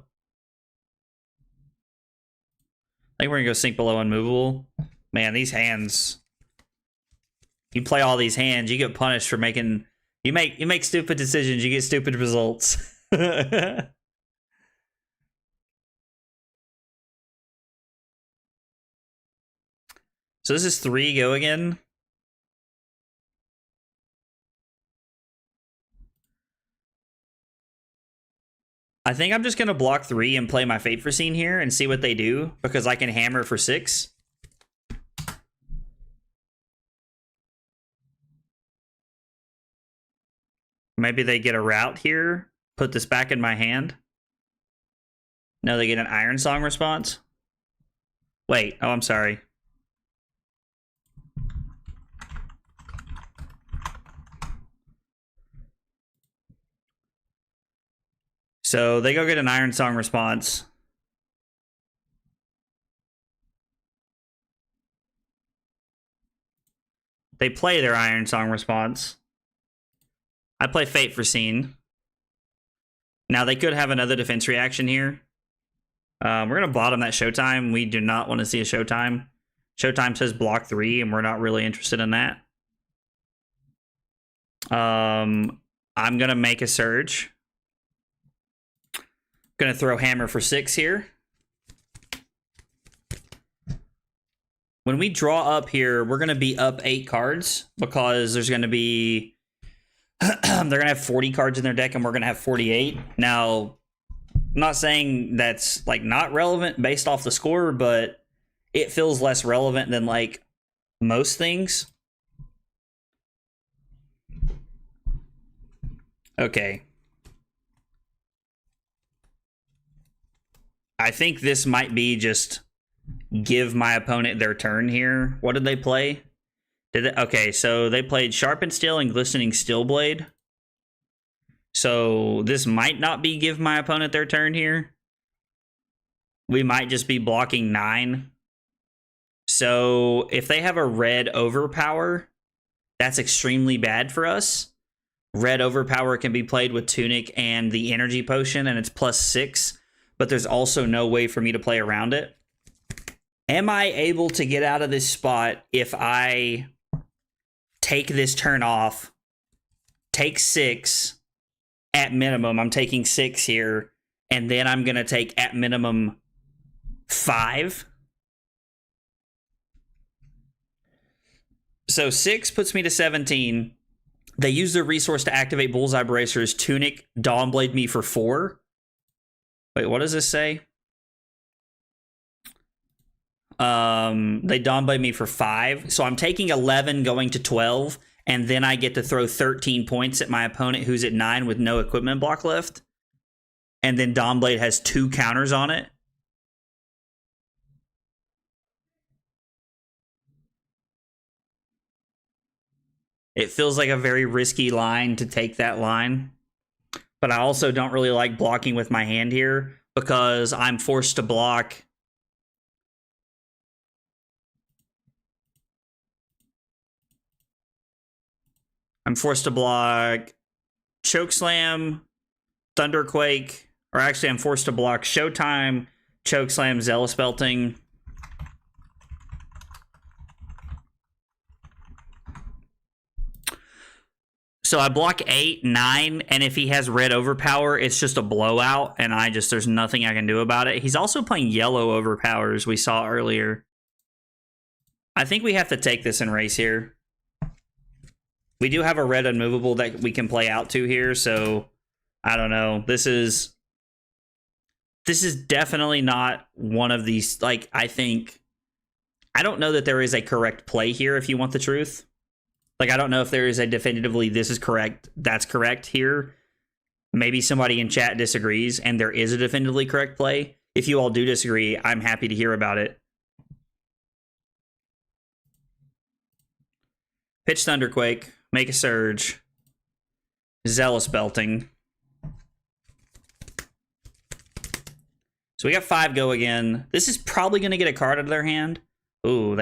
S1: think we're going to go Sink Below Unmovable. Man, these hands... You play all these hands, you get punished for making... You make stupid decisions, you get stupid results. So this is 3 go again. I think I'm just going to block 3 and play my Fate Foreseen here and see what they do, because I can hammer for 6. Maybe they get a route here. Put this back in my hand. No, they get an Iron Song response. Wait, oh, I'm sorry. So they go get an Iron Song response. They play their Iron Song response. I play Fate Foreseen. Now they could have another defense reaction here. We're going to bottom that Showtime. We do not want to see a Showtime. Showtime says block 3, and we're not really interested in that. I'm going to make a Surge. Going to throw Hammer for 6 here. When we draw up here, we're going to be up 8 cards because there's going to be... they're going to have 40 cards in their deck and we're going to have 48. Now, I'm not saying that's like not relevant based off the score, but it feels less relevant than like most things. Okay. I think this might be just give my opponent their turn here. What did they play? Okay, so they played Sharpened Steel and Glistening Steelblade. So this might not be give my opponent their turn here. we might just be blocking 9. So if they have a red overpower, that's extremely bad for us. Red overpower can be played with Tunic and the energy potion, and it's +6, but there's also no way for me to play around it. Am I able to get out of this spot if I take this turn off, take 6 at minimum? I'm taking 6 here, and then I'm going to take at minimum 5. So 6 puts me to 17. They use their resource to activate Bullseye Bracers. Tunic Dawnblade me for 4. Wait, what does this say? They Dawnblade me for 5. So I'm taking 11 going to 12, and then I get to throw 13 points at my opponent who's at 9 with no equipment block left. And then Dawnblade has 2 counters on it. It feels like a very risky line to take that line. But I also don't really like blocking with my hand here because I'm forced to block. I'm forced to block Chokeslam, Thunderquake, or actually I'm forced to block Showtime, Chokeslam, Zealous Belting. So I block 8, 9, and if he has red overpower, it's just a blowout, and there's nothing I can do about it. He's also playing yellow overpowers, we saw earlier. I think we have to take this in race here. We do have a red unmovable that we can play out to here, so I don't know. This is definitely not one of these, like, I don't know that there is a correct play here if you want the truth. Like, I don't know if there is a definitively this is correct, that's correct here. Maybe somebody in chat disagrees and there is a definitively correct play. If you all do disagree, I'm happy to hear about it. Pitch Thunderquake, make a Surge, Zealous Belting. So we got 5 go again. This is probably going to get a card out of their hand. Ooh,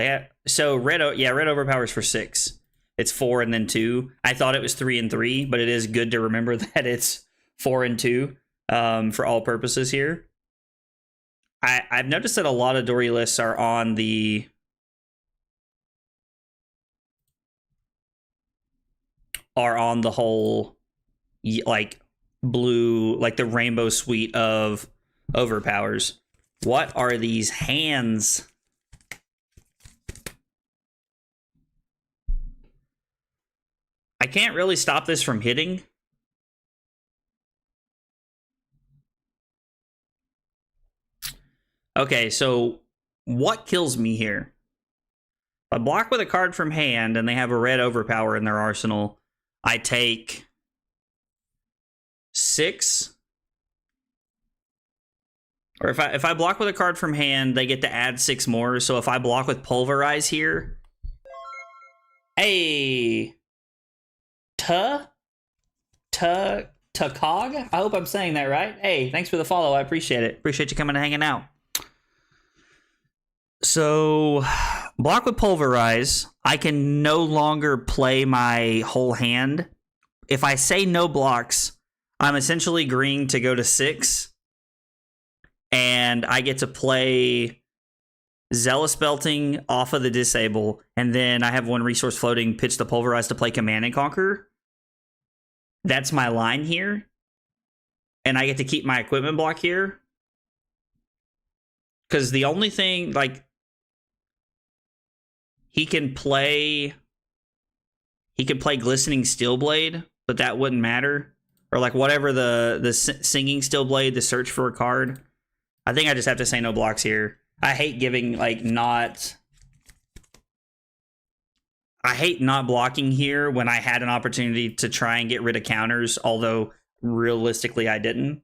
S1: so red overpowers for 6. It's 4 and then 2. I thought it was 3 and 3, but it is good to remember that it's 4 and 2 for all purposes here. I've noticed that a lot of Dory lists are on the whole like blue, like the rainbow suite of overpowers. What are these hands? I can't really stop this from hitting. Okay, so what kills me here? If I block with a card from hand and they have a red overpower in their arsenal, I take 6. Or if I block with a card from hand, they get to add 6 more. So if I block with Pulverize here, hey, Takog? I hope I'm saying that right. Hey, thanks for the follow. I appreciate it. Appreciate you coming and hanging out. So, block with Pulverize. I can no longer play my whole hand. If I say no blocks, I'm essentially agreeing to go to 6. And I get to play Zealous Belting off of the disable. And then I have 1 resource floating, pitch the Pulverize to play Command and Conquer. That's my line here. And I get to keep my equipment block here. Because the only thing, like, he can play Glistening Steelblade, but that wouldn't matter. Or like whatever the Singing Steelblade, the search for a card. I think I just have to say no blocks here. I hate giving, like, not... I hate not blocking here when I had an opportunity to try and get rid of counters, although realistically I didn't.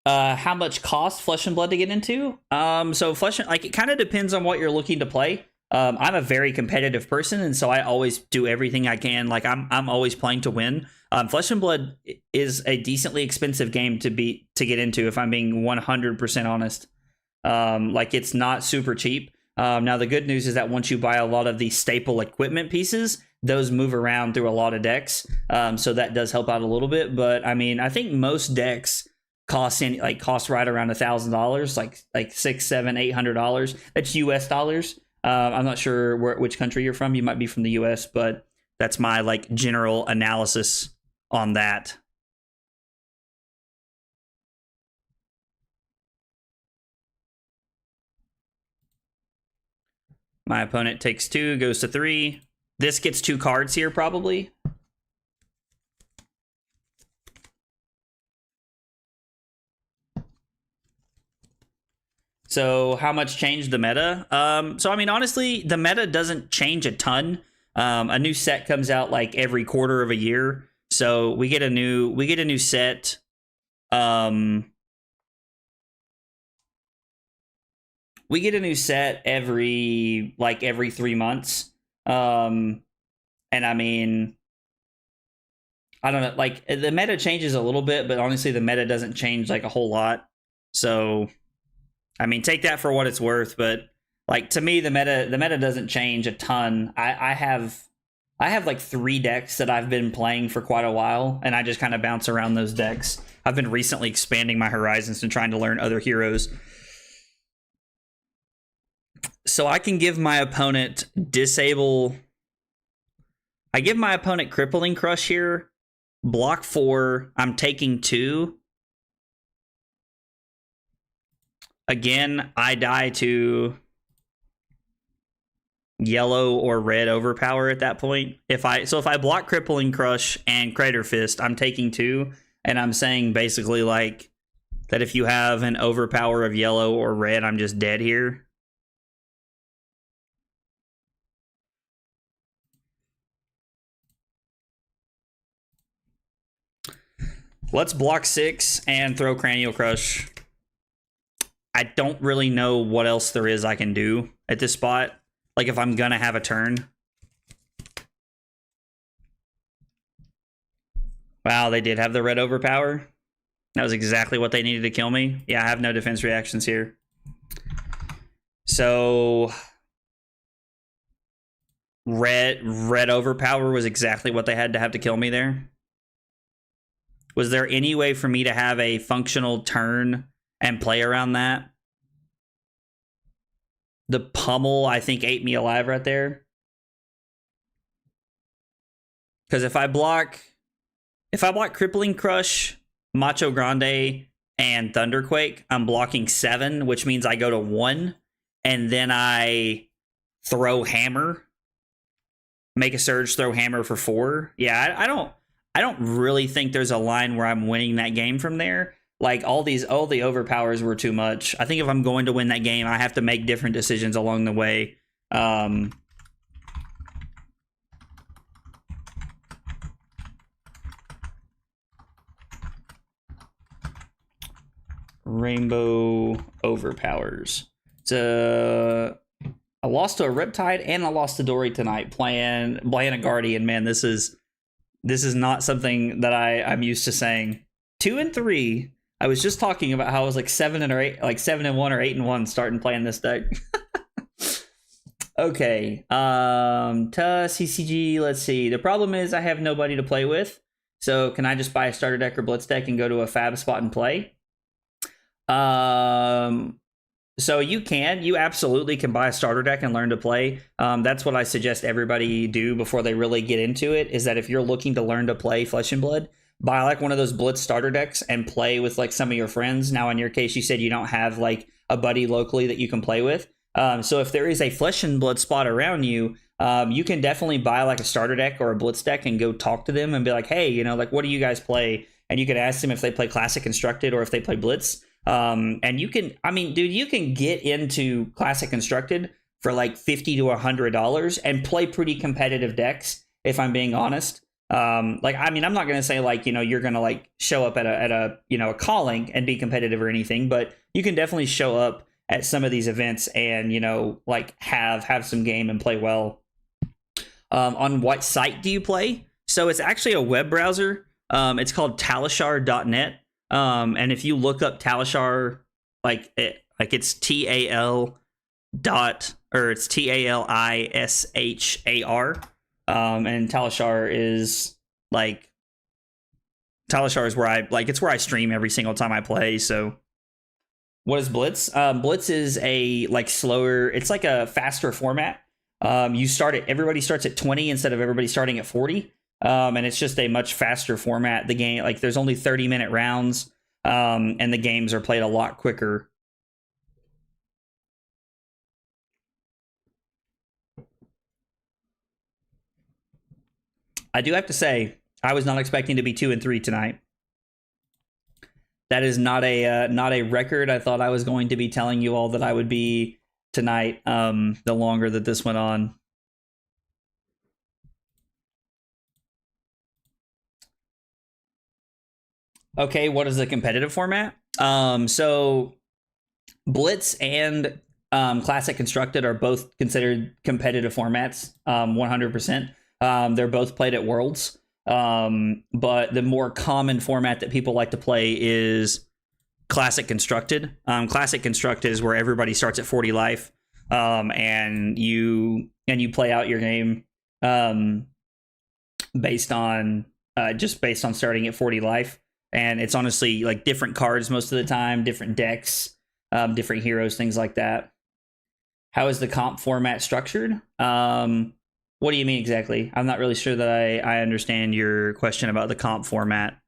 S1: How much cost Flesh and Blood to get into? So it kind of depends on what you're looking to play. I'm a very competitive person, and so I always do everything I can. Like, I'm always playing to win. Flesh and Blood is a decently expensive game to get into, if I'm being 100% honest. Like, it's not super cheap. Now, the good news is that once you buy a lot of the staple equipment pieces, those move around through a lot of decks. So that does help out a little bit. But I mean, I think most decks cost right around $1,000, like $600, $700, $800. That's US dollars. I'm not sure which country you're from. You might be from the US, but that's my like general analysis on that. My opponent takes 2, goes to 3. This gets 2 cards here, probably. So how much changed the meta? So I mean, honestly, the meta doesn't change a ton. A new set comes out like every quarter of a year. So we get a new set. We get a new set every 3 months. And I mean, I don't know, like the meta changes a little bit, but honestly the meta doesn't change like a whole lot. So I mean, take that for what it's worth, but like to me the meta doesn't change a ton. I have like 3 decks that I've been playing for quite a while, and I just kind of bounce around those decks. I've been recently expanding my horizons and trying to learn other heroes. So I can give my opponent disable. I give my opponent Crippling Crush here. Block 4. I'm taking 2. Again, I die to yellow or red overpower at that point. If I block Crippling Crush and Crater Fist, I'm taking 2, and I'm saying basically like that if you have an overpower of yellow or red, I'm just dead here. Let's block 6 and throw Cranial Crush. I don't really know what else there is I can do at this spot. Like if I'm gonna have a turn. Wow, they did have the red overpower. That was exactly what they needed to kill me. Yeah, I have no defense reactions here. So red overpower was exactly what they had to have to kill me there. Was there any way for me to have a functional turn and play around that? The pummel, I think, ate me alive right there. Because if I block Crippling Crush, Macho Grande, and Thunderquake, I'm blocking 7, which means I go to 1, and then I throw Hammer. Make a Surge, throw Hammer for 4. Yeah, I don't really think there's a line where I'm winning that game from there. Like all the overpowers were too much. I think if I'm going to win that game, I have to make different decisions along the way. Rainbow overpowers. I lost to a Riptide and I lost to Dory tonight playing a Guardian. Man, this is not something that I'm used to saying. 2 and 3. I was just talking about how I was like 7 and 1 or 8 and 1 starting playing this deck. Okay. CCG, let's see. The problem is I have nobody to play with. So can I just buy a starter deck or blitz deck and go to a fab spot and play? So you absolutely can buy a starter deck and learn to play. That's what I suggest everybody do before they really get into it, is that if you're looking to learn to play Flesh and Blood, buy like one of those blitz starter decks and play with like some of your friends. Now, in your case, you said you don't have like a buddy locally that you can play with. So if there is a Flesh and Blood spot around you, you can definitely buy like a starter deck or a blitz deck and go talk to them and be like, hey, like, what do you guys play? And you can ask them if they play Classic Constructed or if they play Blitz. And you can, you can get into Classic Constructed for like $50 to $100 and play pretty competitive decks, if I'm being honest. I'm not going to say like, you're going to like show up at a calling and be competitive or anything, but you can definitely show up at some of these events and, like have some game and play well. On what site do you play? So it's actually a web browser. It's called Talishar.net. And if you look up Talishar, it's TAL dot, or it's TALISHAR. And Talishar is where I stream every single time I play. So what is Blitz? Blitz is a slower, it's like a faster format. Everybody starts at 20 instead of everybody starting at 40. And it's just a much faster format. The game, there's only 30-minute rounds, and the games are played a lot quicker. I do have to say, I was not expecting to be 2-3 tonight. That is not a record I thought I was going to be telling you all that I would be tonight. The longer that this went on. Okay, what is the competitive format? So Blitz and Classic Constructed are both considered competitive formats, 100%. They're both played at Worlds. But the more common format that people like to play is Classic Constructed. Classic Constructed is where everybody starts at 40 life, and you play out your game based on starting at 40 life. And it's honestly different cards most of the time, different decks, different heroes, things like that. How is the comp format structured? What do you mean exactly? I'm not really sure that I understand your question about the comp format.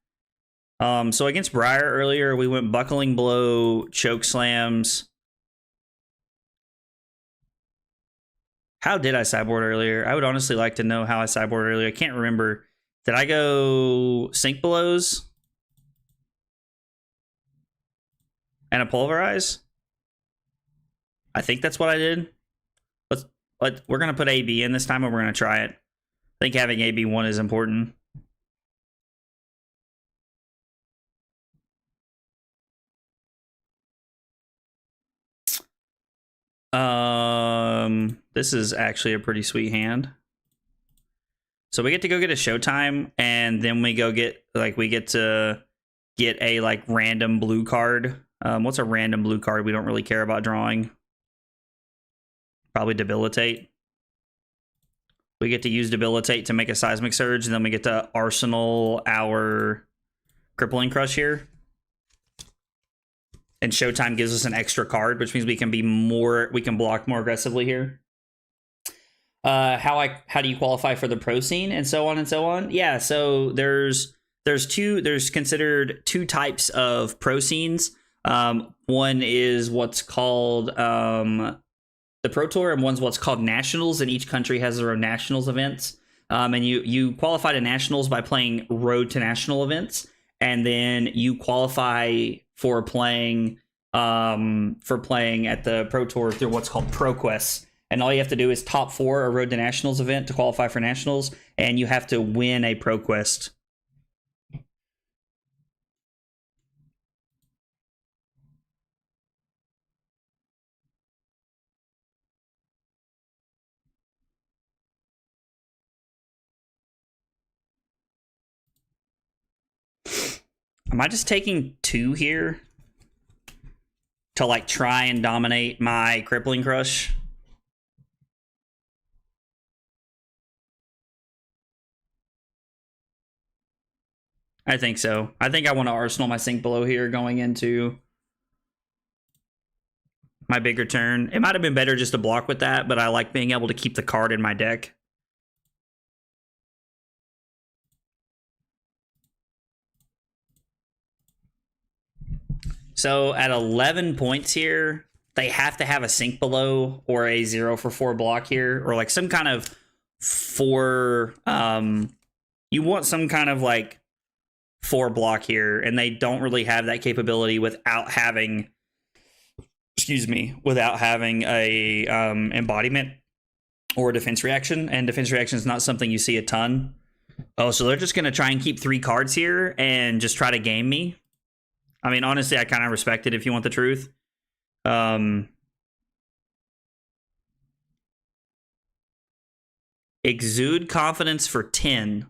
S1: So against Briar earlier, we went Buckling Blow, Choke Slams. How did I sideboard earlier? I would honestly like to know how I sideboarded earlier. I can't remember. Did I go Sink Blows and a Pulverize? I think that's what I did. We're going to put AB in this time, and we're going to try it. I think having AB1 is important. This is actually a pretty sweet hand. So we get to go get a Showtime, and then we go get we get to get a random blue card. What's a random blue card we don't really care about drawing? Probably Debilitate. We get to use Debilitate to make a Seismic Surge, and then we get to arsenal our Crippling Crush here. And Showtime gives us an extra card, which means we can block more aggressively here. How do you qualify for the pro scene and so on and so on? Yeah, so there's considered two types of pro scenes. One is what's called the Pro Tour, and one's what's called Nationals, and each country has their own Nationals events. And you qualify to Nationals by playing Road to National events, and then you qualify for playing at the Pro Tour through what's called Pro Quests. And all you have to do is top 4 a Road to Nationals event to qualify for Nationals, and you have to win a Pro Quest. Am I just taking 2 here to try and dominate my Crippling Crush? I think so. I think I want to arsenal my Sink Below here going into my bigger turn. It might have been better just to block with that, but I like being able to keep the card in my deck. So at 11 points here, they have to have a Sink Below or a 0 for 4 block here, or some kind of 4. You want some kind of 4 block here, and they don't really have that capability without having a embodiment or a defense reaction, and defense reaction is not something you see a ton. Oh, so they're just going to try and keep 3 cards here and just try to game me. I mean, honestly, I kind of respect it if you want the truth. Exude Confidence for 10.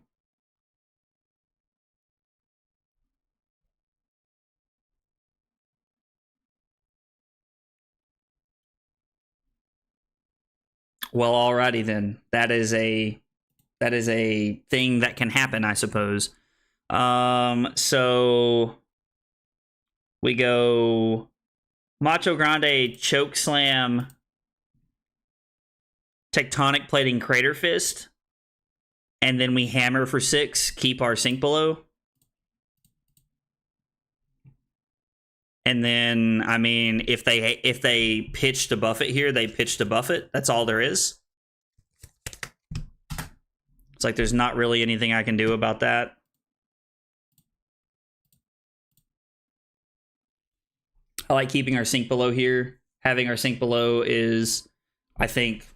S1: Well, alrighty then. That is a thing that can happen, I suppose. So we go Macho Grande, Choke Slam, Tectonic Plating, Crater Fist, and then we hammer for 6, keep our Sink Below. And then, I mean, if they pitch to buff it here, they pitch to buff it. That's all there is. It's like there's not really anything I can do about that. I like keeping our Sink Below here. Having our Sink Below is, I think,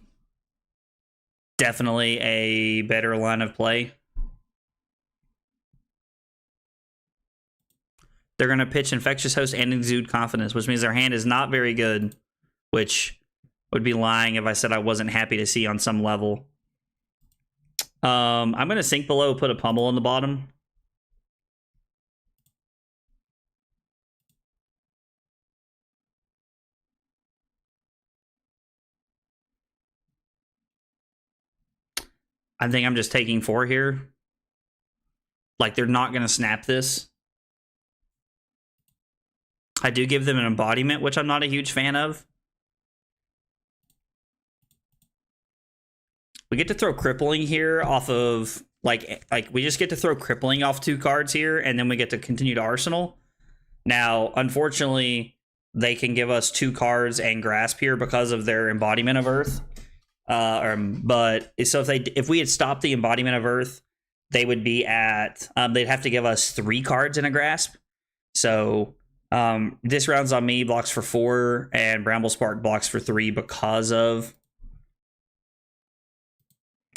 S1: definitely a better line of play. They're going to pitch Infectious Host and Exude Confidence, which means their hand is not very good, which would be lying if I said I wasn't happy to see on some level. I'm going to Sink Below, put a Pummel on the bottom. I think I'm just taking 4 here. Like, they're not going to snap this. I do give them an embodiment, which I'm not a huge fan of. We get to throw Crippling here off of, like we just get to throw Crippling off 2 cards here, and then we get to continue to Arsenal. Now, unfortunately, they can give us 2 cards and Grasp here because of their Embodiment of Earth. But so if we had stopped the Embodiment of Earth, they would be at, they'd have to give us 3 cards in a Grasp. So this Rounds on Me blocks for 4, and Bramble Spark blocks for 3 because of...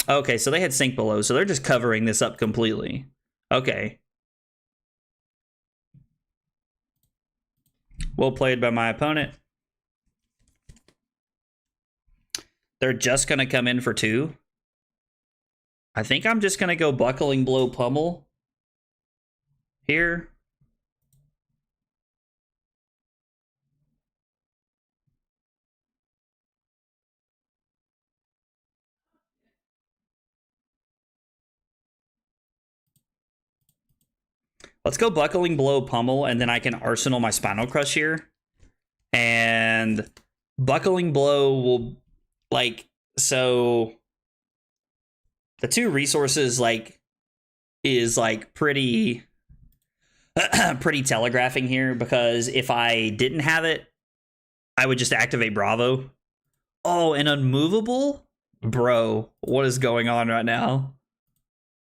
S1: Okay, so they had Sink Below, so they're just covering this up completely. Okay. Well played by my opponent. They're just going to come in for 2. I think I'm just going to go Buckling Blow Pummel here. Let's go Buckling Blow Pummel, and then I can Arsenal my Spinal Crush here. And Buckling Blow will, like, so the 2 resources, like, is, like, pretty telegraphing here, because if I didn't have it, I would just activate Bravo. Oh, and Unmovable? Bro, what is going on right now?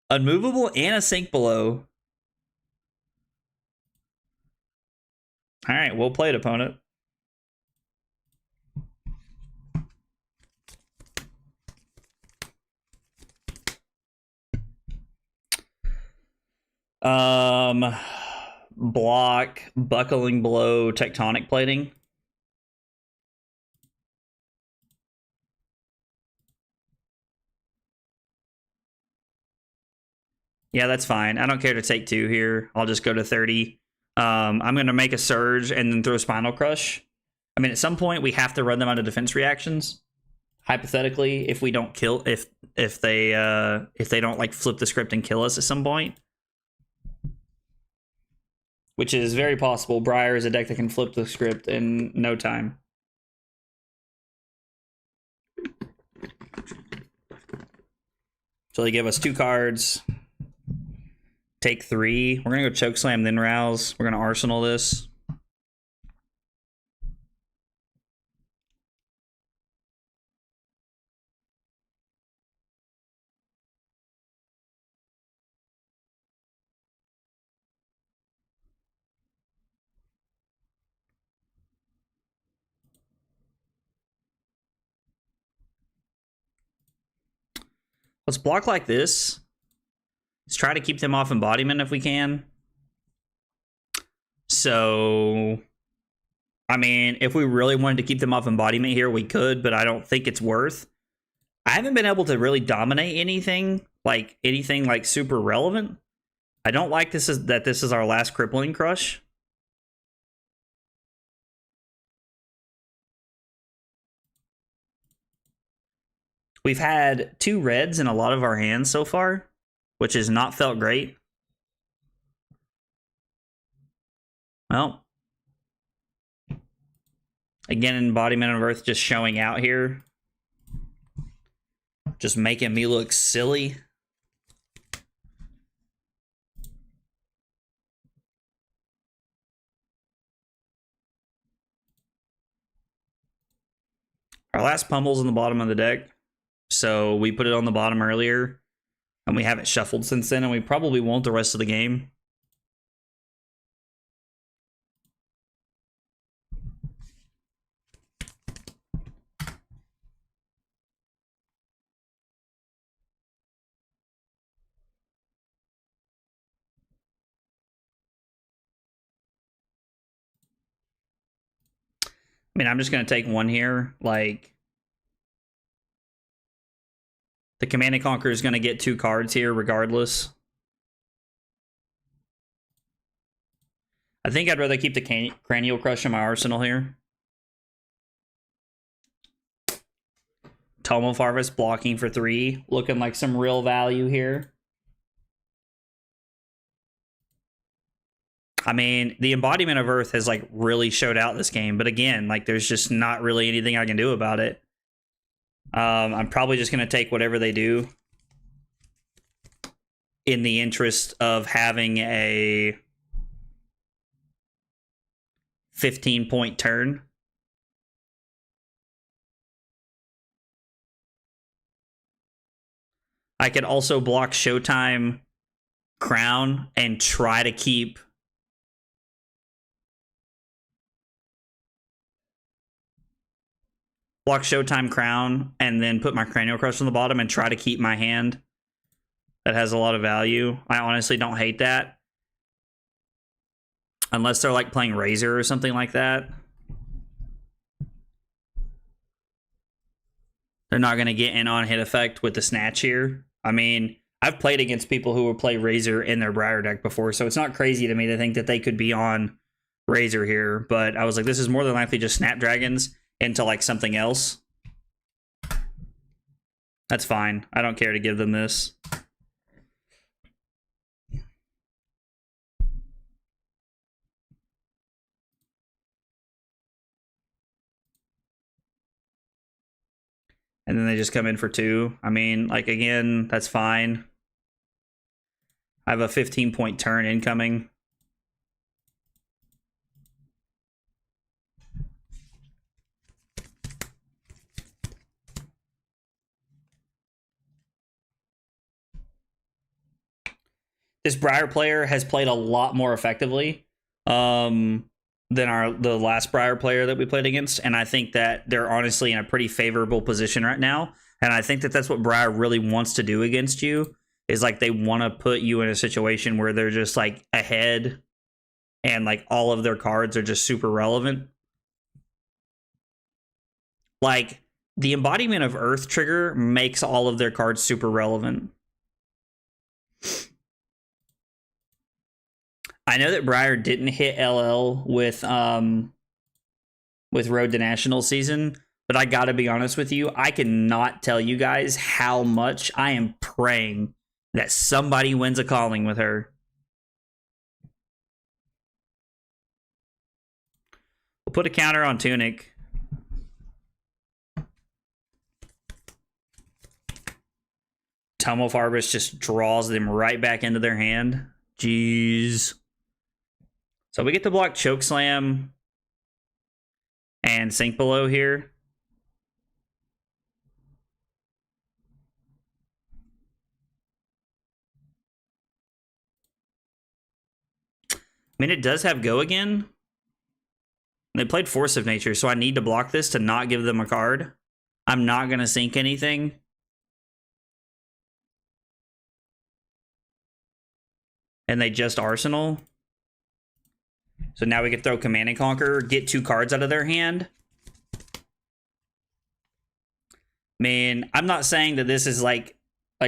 S1: Unmovable and a Sink Below. All right, well played, opponent. Block, Buckling Blow, Tectonic Plating. Yeah, that's fine. I don't care to take 2 here. I'll just go to 30. I'm going to make a Surge and then throw Spinal Crush. I mean, at some point, we have to run them out of defense reactions. Hypothetically, if we don't kill... If they don't, like, flip the script and kill us at some point. Which is very possible. Briar is a deck that can flip the script in no time. So they give us 2 cards. Take 3. We're going to go Choke Slam, then Rouse. We're going to Arsenal this. Let's block like this. Let's try to keep them off Embodiment if we can. So, I mean, if we really wanted to keep them off Embodiment here, we could, but I don't think it's worth. I haven't been able to really dominate anything like super relevant. I don't like this is our last Crippling Crush. We've had 2 reds in a lot of our hands so far, which has not felt great. Well, again, Embodiment of Earth just showing out here. Just making me look silly. Our last pummel's in the bottom of the deck. So we put it on the bottom earlier. And we haven't shuffled since then. And we probably won't the rest of the game. I mean, I'm just going to take one here. Like, the Command and Conquer is going to get 2 cards here regardless. I think I'd rather keep the Cranial Crush in my arsenal here. Tome of Harvest blocking for 3. Looking like some real value here. I mean, the Embodiment of Earth has, like, really showed out this game. But again, like, there's just not really anything I can do about it. I'm probably just going to take whatever they do in the interest of having a 15-point turn. I could also block Showtime Crown and try to keep Showtime Crown and then put my Cranial Crush on the bottom and try to keep my hand that has a lot of value. I honestly don't hate that. Unless they're like playing Razor or something like that. They're not going to get an on-hit effect with the Snatch here. I mean, I've played against people who would play Razor in their Briar deck before, so it's not crazy to me to think that they could be on Razor here. But I was like, this is more than likely just Snapdragons into like something else. That's fine. I don't care to give them this. And then they just come in for 2. I mean, like, again, that's fine. I have a 15-point turn incoming. This Briar player has played a lot more effectively than the last Briar player that we played against, and I think that they're honestly in a pretty favorable position right now. And I think that that's what Briar really wants to do against you, is like they want to put you in a situation where they're just like ahead and like all of their cards are just super relevant. Like the Embodiment of Earth trigger makes all of their cards super relevant. I know that Briar didn't hit LL with Road to National season, but I gotta be honest with you, I cannot tell you guys how much I am praying that somebody wins a calling with her. We'll put a counter on Tunic. Tome of Harvest just draws them right back into their hand. Jeez. So we get to block Chokeslam and Sink Below here. I mean, it does have Go again. They played Force of Nature, so I need to block this to not give them a card. I'm not going to sink anything. And they just Arsenal. So now we can throw Command and Conquer, get 2 cards out of their hand. Man, I'm not saying that this is like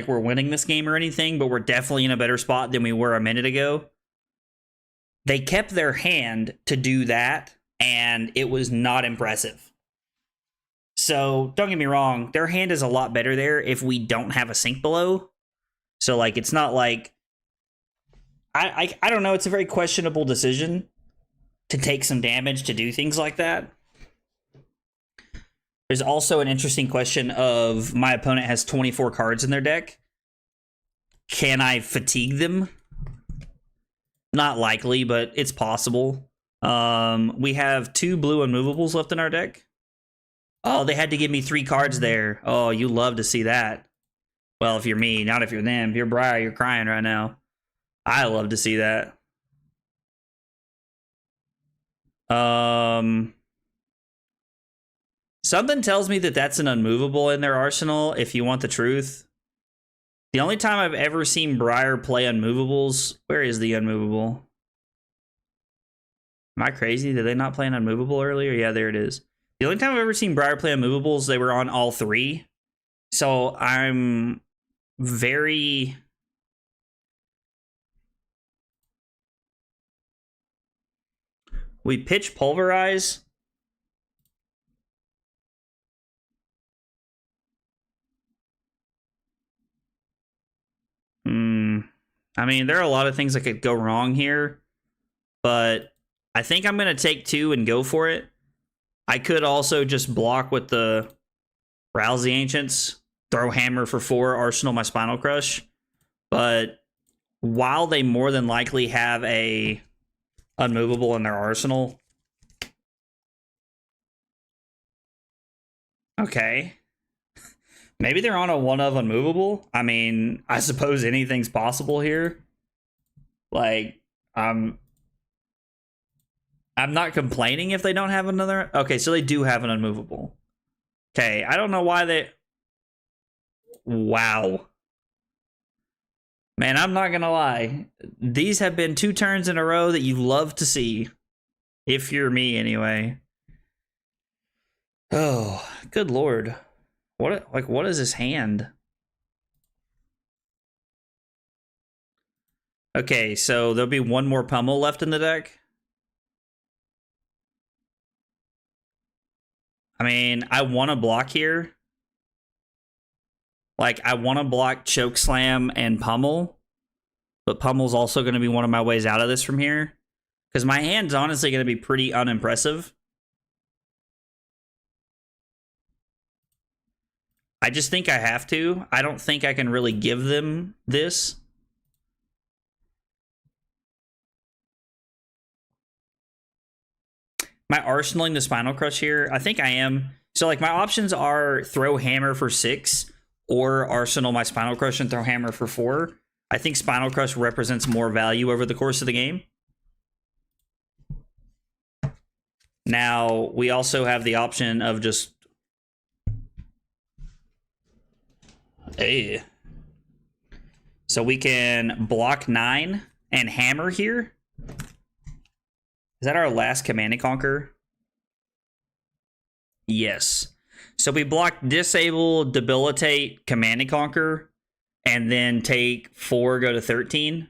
S1: we're winning this game or anything, but we're definitely in a better spot than we were a minute ago. They kept their hand to do that, and it was not impressive. So don't get me wrong, their hand is a lot better there if we don't have a Sink Below. So like it's not like I don't know, it's a very questionable decision to take some damage to do things like that. There's also an interesting question of my opponent has 24 cards in their deck. Can I fatigue them? Not likely, but it's possible. We have 2 blue unmovables left in our deck. Oh, they had to give me 3 cards there. Oh, you love to see that. Well, if you're me, not if you're them. If you're Briar, you're crying right now. I love to see that. Something tells me that that's an unmovable in their arsenal, if you want the truth. The only time I've ever seen Briar play unmovables... Where is the unmovable? Am I crazy? Did they not play an unmovable earlier? Yeah, there it is. The only time I've ever seen Briar play unmovables, they were on all 3. So I'm very... We pitch Pulverize. I mean, there are a lot of things that could go wrong here, but I think I'm going to take 2 and go for it. I could also just block with the Rouse the Ancients, throw Hammer for 4, Arsenal my Spinal Crush, but while they more than likely have a unmovable in their arsenal... Okay. Maybe they're on a 1-of unmovable. I mean, I suppose anything's possible here. Like, I'm not complaining if they don't have another... Okay, so they do have an unmovable. Okay, I don't know why they... Wow. Man, I'm not gonna lie. These have been 2 turns in a row that you love to see. If you're me, anyway. Oh, good lord. What is his hand? Okay, so there'll be 1 more Pummel left in the deck. I mean, I want to block here. Like, I want to block Chokeslam and Pummel. But Pummel's also going to be one of my ways out of this from here. Because my hand's honestly going to be pretty unimpressive. I just think I have to. I don't think I can really give them this. Am I arsenaling the Spinal Crush here? I think I am. So, like, my options are throw Hammer for 6 or arsenal my Spinal Crush and throw Hammer for 4. I think Spinal Crush represents more value over the course of the game. Now, we also have the option of just... Hey. So we can block 9 and Hammer here. Is that our last Command and Conquer? Yes. So we block Disable, Debilitate, Command and Conquer, and then take 4, go to 13.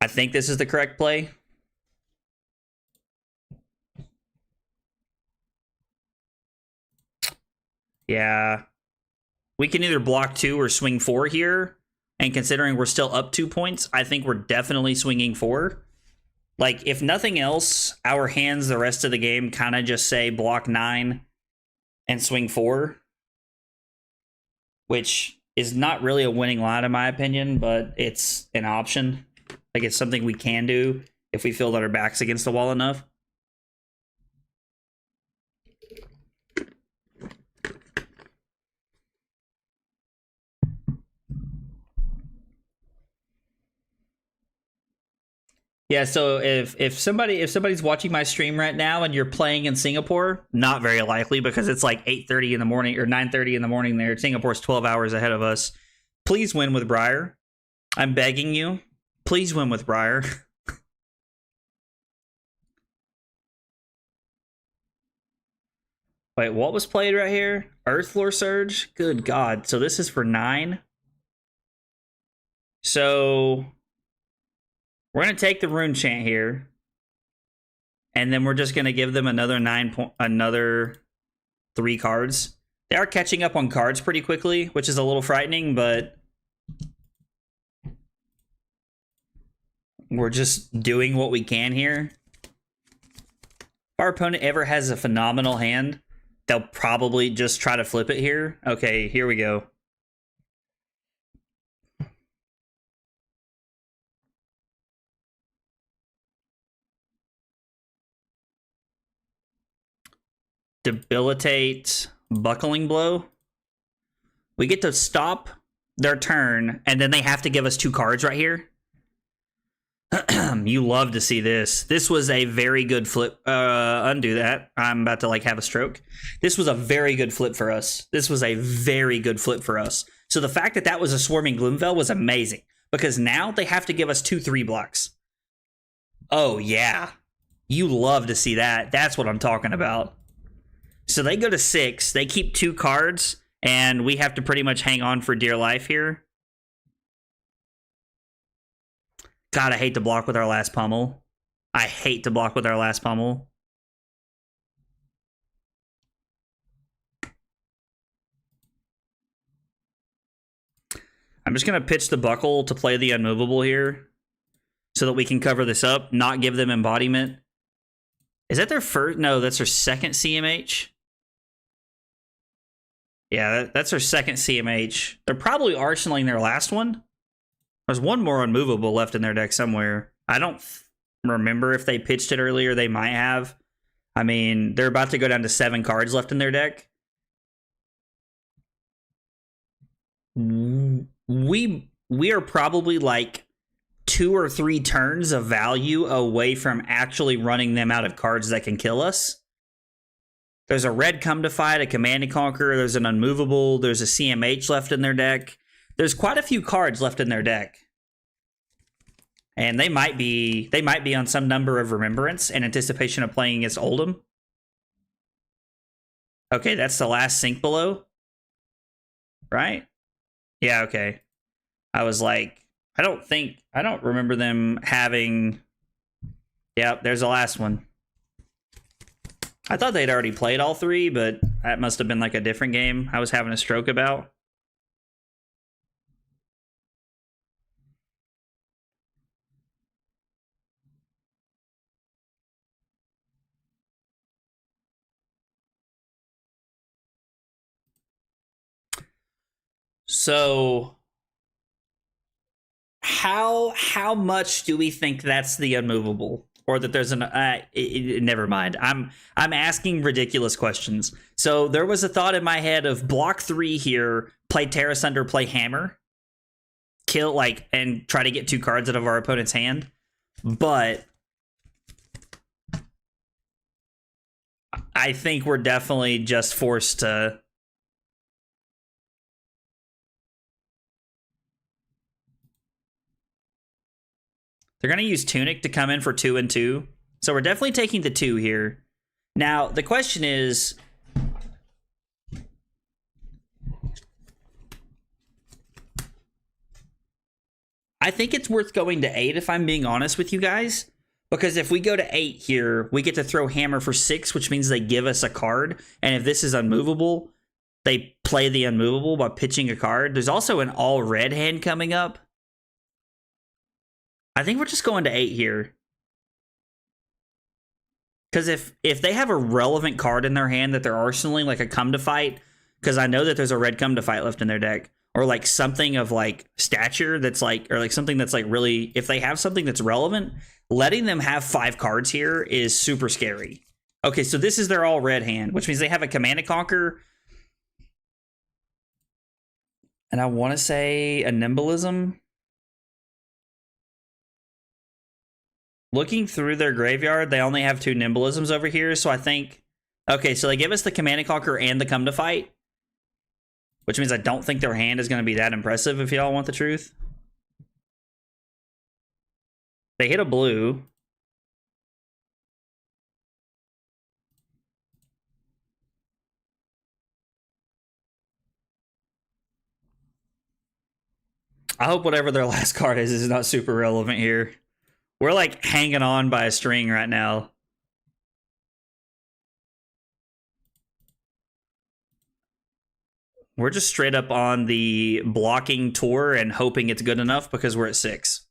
S1: I think this is the correct play. Yeah. We can either block 2 or swing 4 here. And considering we're still up 2 points, I think we're definitely swinging 4. Like, if nothing else, our hands the rest of the game kind of just say block 9 and swing 4. Which is not really a winning line in my opinion, but it's an option. Like, it's something we can do if we feel that our back's against the wall enough. Yeah, so if somebody's watching my stream right now and you're playing in Singapore, not very likely because it's like 8:30 in the morning or 9:30 in the morning there. Singapore's 12 hours ahead of us. Please win with Briar. I'm begging you. Please win with Briar. Wait, what was played right here? Earthlore Surge? Good God. So this is for 9. So... we're going to take the Rune Chant here. and then we're just going to give them another 3 cards. They are catching up on cards pretty quickly, which is a little frightening, but we're just doing what we can here. If our opponent ever has a phenomenal hand, they'll probably just try to flip it here. Okay, here we go. Debilitate Buckling Blow. We get to stop their turn, and then they have to give us 2 cards right here. You love to see this. This was a very good flip. Undo that. I'm about to like have a stroke. This was a very good flip for us. This was a very good flip for us. So the fact that that was a Swarming Gloomveil was amazing, because now they have to give us 2/3 blocks. Oh yeah. You love to see that. That's what I'm talking about. So they go to 6, they keep 2 cards, and we have to pretty much hang on for dear life here. God, I hate to block with our last pummel. I hate to block with our last pummel. I'm just going to pitch the Buckle to play the Unmovable here so that we can cover this up, not give them embodiment. Is that their first? No, that's their second CMH. Yeah, that's their second CMH. They're probably arsenaling their last one. There's one more Unmovable left in their deck somewhere. I don't remember if they pitched it earlier. They might have. I mean, they're about to go down to 7 cards left in their deck. We are probably like 2 or 3 turns of value away from actually running them out of cards that can kill us. There's a red Come to Fight, a Command and Conquer, there's an Unmovable, there's a CMH left in their deck. There's quite a few cards left in their deck. And they might be on some number of Remembrance in anticipation of playing against Oldhim. Okay, that's the last Sink Below. Right? Yeah, okay. I was like, I don't remember them having... Yep, there's the last one. I thought they'd already played all 3, but that must have been like a different game I was having a stroke about. So how much do we think that's the Unmovable? Or that there's an never mind. I'm asking ridiculous questions. So there was a thought in my head of block 3 here, play Terra Sunder, play Hammer, kill like and try to get 2 cards out of our opponent's hand. But I think we're definitely just forced to. They're going to use Tunic to come in for 2 and 2. So we're definitely taking the 2 here. Now, the question is... I think it's worth going to 8 if I'm being honest with you guys. Because if we go to 8 here, we get to throw Hammer for 6, which means they give us a card. And if this is Unmovable, they play the Unmovable by pitching a card. There's also an all-red hand coming up. I think we're just going to 8 here. Because if they have a relevant card in their hand that they're arsenaling, like a Come to Fight, because I know that there's a red Come to Fight left in their deck, or like something of like stature that's like, or like something that's like really, if they have something that's relevant, letting them have 5 cards here is super scary. Okay, so this is their all red hand, which means they have a Command and Conquer. And I want to say a Nimbalism. Looking through their graveyard, they only have 2 Nimbalisms over here, so I think... Okay, so they give us the Command and Conquer and the Come to Fight. Which means I don't think their hand is going to be that impressive, if y'all want the truth. They hit a blue. I hope whatever their last card is not super relevant here. We're like hanging on by a string right now. We're just straight up on the blocking tour and hoping it's good enough because we're at 6.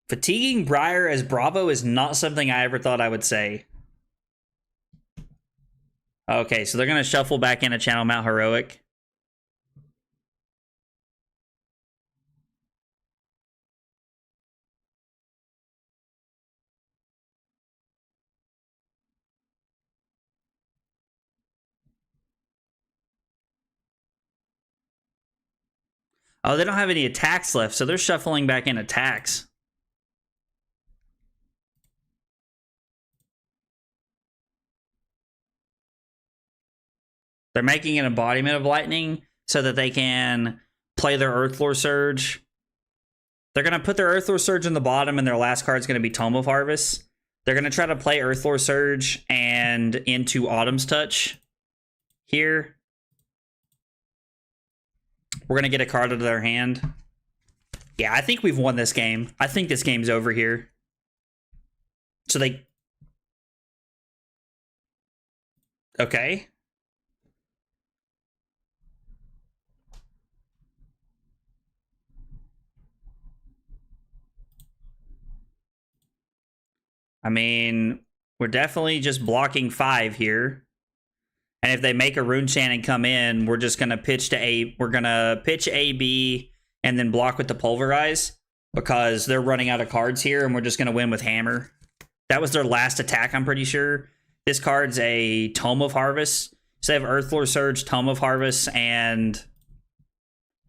S1: Fatiguing Briar as Bravo is not something I ever thought I would say. Okay, so they're going to shuffle back in a Channel Mount Heroic. Oh, they don't have any attacks left, so they're shuffling back in attacks. They're making an embodiment of lightning so that they can play their Earthlore Surge. They're going to put their Earthlore Surge in the bottom, and their last card is going to be Tome of Harvest. They're going to try to play Earthlore Surge and into Autumn's Touch here. We're going to get a card out of their hand. Yeah, I think we've won this game. I think this game's over here. So they... Okay. I mean, we're definitely just blocking 5 here. And if they make a Rune Chant and come in, we're just gonna pitch to A. We're gonna pitch A, B, and then block with the Pulverize because they're running out of cards here, and we're just gonna win with Hammer. That was their last attack, I'm pretty sure. This card's a Tome of Harvest. So they have Earthlore Surge, Tome of Harvest, and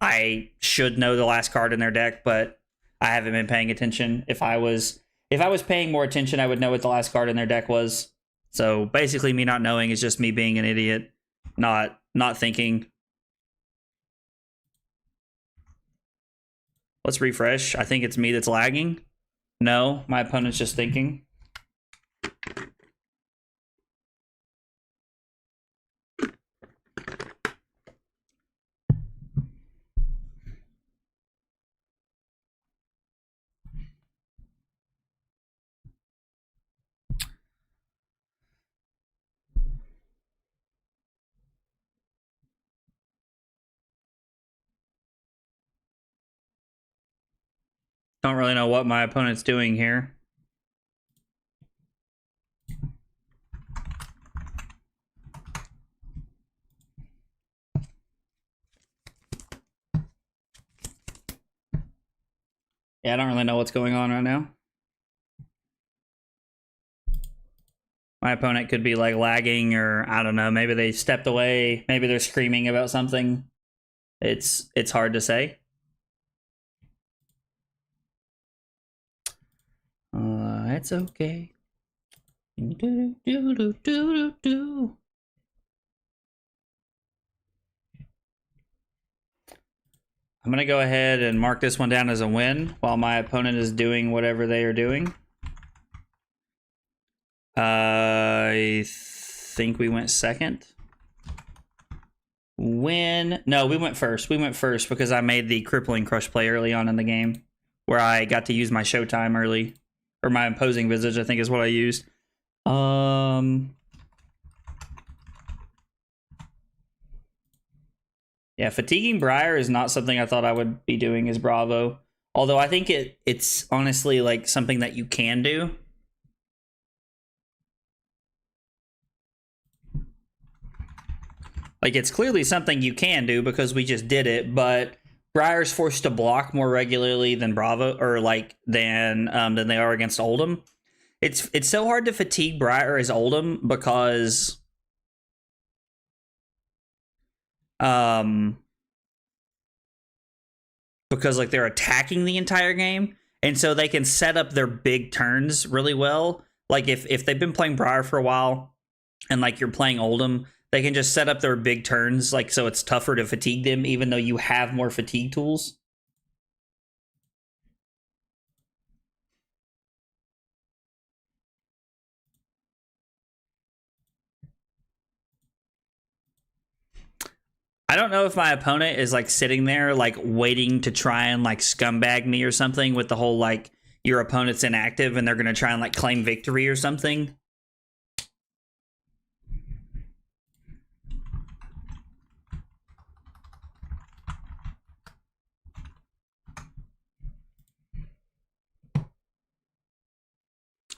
S1: I should know the last card in their deck, but I haven't been paying attention. If I was paying more attention, I would know what the last card in their deck was. So basically me not knowing is just me being an idiot, not thinking. Let's refresh. I think it's me that's lagging. No, my opponent's just thinking. Don't really know what my opponent's doing here. Yeah, I don't really know what's going on right now. My opponent could be like lagging, or I don't know, maybe they stepped away, maybe they're screaming about something. It's hard to say. It's okay. I'm gonna go ahead and mark this one down as a win while my opponent is doing whatever they are doing. I think we went second. Win. No, we went first. We went first because I made the Crippling Crush play early on in the game, where I got to use my Showtime early. Or my Imposing Visage, I think is what I used. Yeah, Fatiguing Briar is not something I thought I would be doing as Bravo. Although I think it's honestly like something that you can do. Like, it's clearly something you can do because we just did it, but Briar's forced to block more regularly than Bravo, or like than they are against Oldhim. It's so hard to fatigue Briar as Oldhim because like they're attacking the entire game, and so they can set up their big turns really well. Like if they've been playing Briar for a while and like you're playing Oldhim, they can just set up their big turns, like, so it's tougher to fatigue them, even though you have more fatigue tools. I don't know if my opponent is, like, sitting there, like, waiting to try and, like, scumbag me or something with the whole, like, your opponent's inactive and they're going to try and, like, claim victory or something.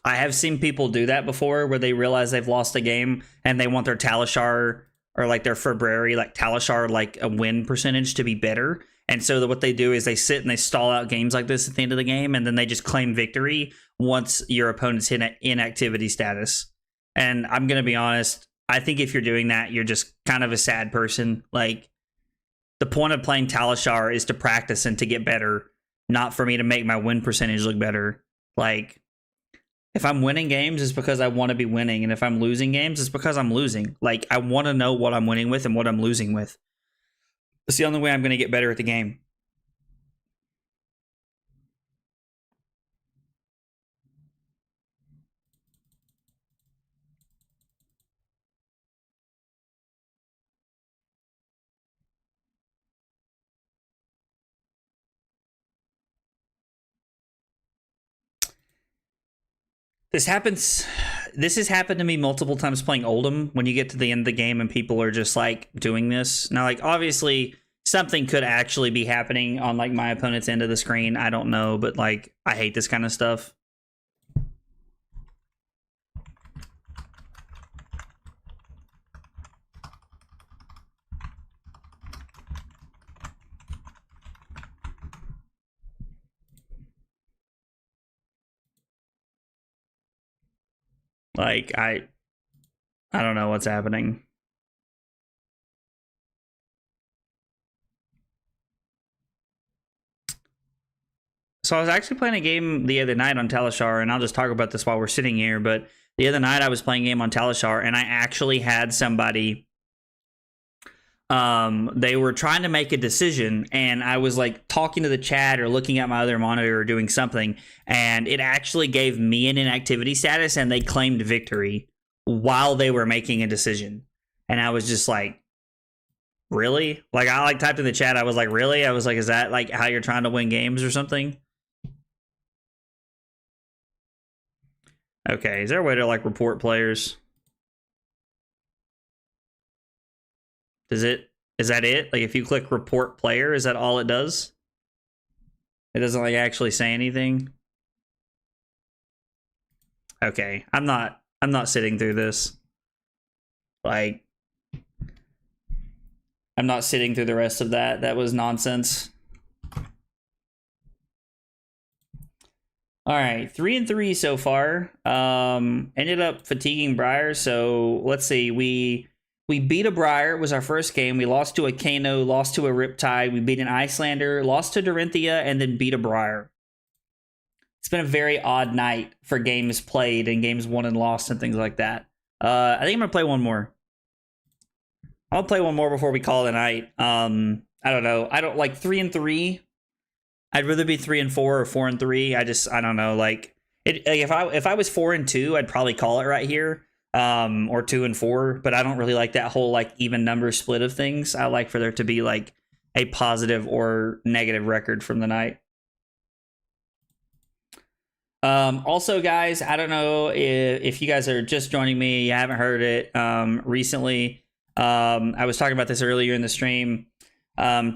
S1: I have seen people do that before where they realize they've lost a game and they want their Talishar or like their February, like Talishar, like a win percentage to be better. And so what they do is they sit and they stall out games like this at the end of the game, and then they just claim victory once your opponent's hit inactivity status. And I'm going to be honest, I think if you're doing that, you're just kind of a sad person. Like, the point of playing Talishar is to practice and to get better, not for me to make my win percentage look better. Like, if I'm winning games, it's because I want to be winning. And if I'm losing games, it's because I'm losing. Like, I want to know what I'm winning with and what I'm losing with. It's the only way I'm going to get better at the game. This has happened to me multiple times playing Oldhim, when you get to the end of the game and people are just like doing this. Now, like, obviously something could actually be happening on like my opponent's end of the screen. I don't know, but like, I hate this kind of stuff. Like, I don't know what's happening. So I was actually playing a game the other night on Talishar, and I'll just talk about this while we're sitting here, but the other night I was playing a game on Talishar, and I actually had somebody, they were trying to make a decision, and I was like talking to the chat or looking at my other monitor or doing something, and it actually gave me an inactivity status, and they claimed victory while they were making a decision. And I was just like, really? Like, I like typed in the chat, I was like, really? I was like, is that like how you're trying to win games or something? Okay, is there a way to like report players? Is that it? Like, if you click report player, is that all it does? It doesn't like actually say anything. Okay, I'm not sitting through this. Like, I'm not sitting through the rest of that. That was nonsense. All right, 3-3 so far. Ended up fatiguing Briar. So let's see. We beat a Briar. It was our first game. We lost to a Kano, lost to a Riptide. We beat an Icelander, lost to Dorinthia, and then beat a Briar. It's been a very odd night for games played and games won and lost and things like that. I think I'm gonna play one more. I'll play one more before we call it a night. I don't know. I don't like 3-3. I'd rather be 3-4 or 4-3. I don't know. Like, if I was 4-2, I'd probably call it right here. Or 2-4. But I don't really like that whole like even number split of things. I like for there to be like a positive or negative record from the night. Also, guys, I don't know if you guys are just joining me, you haven't heard it. Recently, I was talking about this earlier in the stream.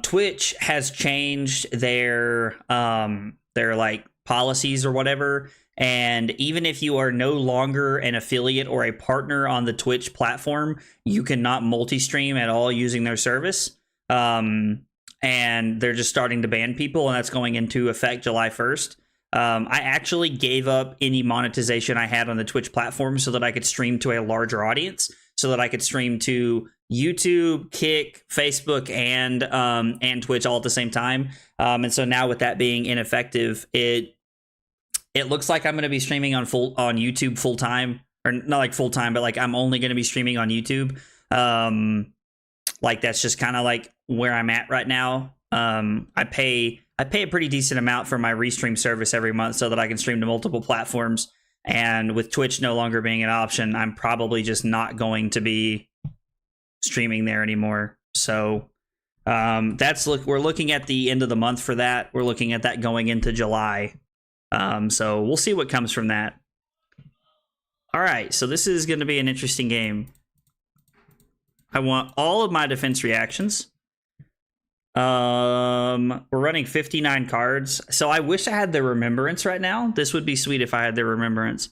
S1: Twitch has changed their like policies or whatever, and even if you are no longer an affiliate or a partner on the Twitch platform, you cannot multi-stream at all using their service. And they're just starting to ban people, and that's going into effect July 1st. I actually gave up any monetization I had on the Twitch platform so that I could stream to a larger audience, so that I could stream to YouTube, Kick, Facebook, and Twitch all at the same time. And so now with that being ineffective, it looks like I'm going to be streaming on YouTube full time, or not like full time, but like I'm only going to be streaming on YouTube. Like, that's just kind of like where I'm at right now. I pay a pretty decent amount for my restream service every month so that I can stream to multiple platforms. And with Twitch no longer being an option, I'm probably just not going to be streaming there anymore. So we're looking at the end of the month for that. We're looking at that going into July. So we'll see what comes from that. All right, so this is going to be an interesting game. I want all of my defense reactions. We're running 59 cards. So I wish I had the Remembrance right now. This would be sweet if I had the Remembrance.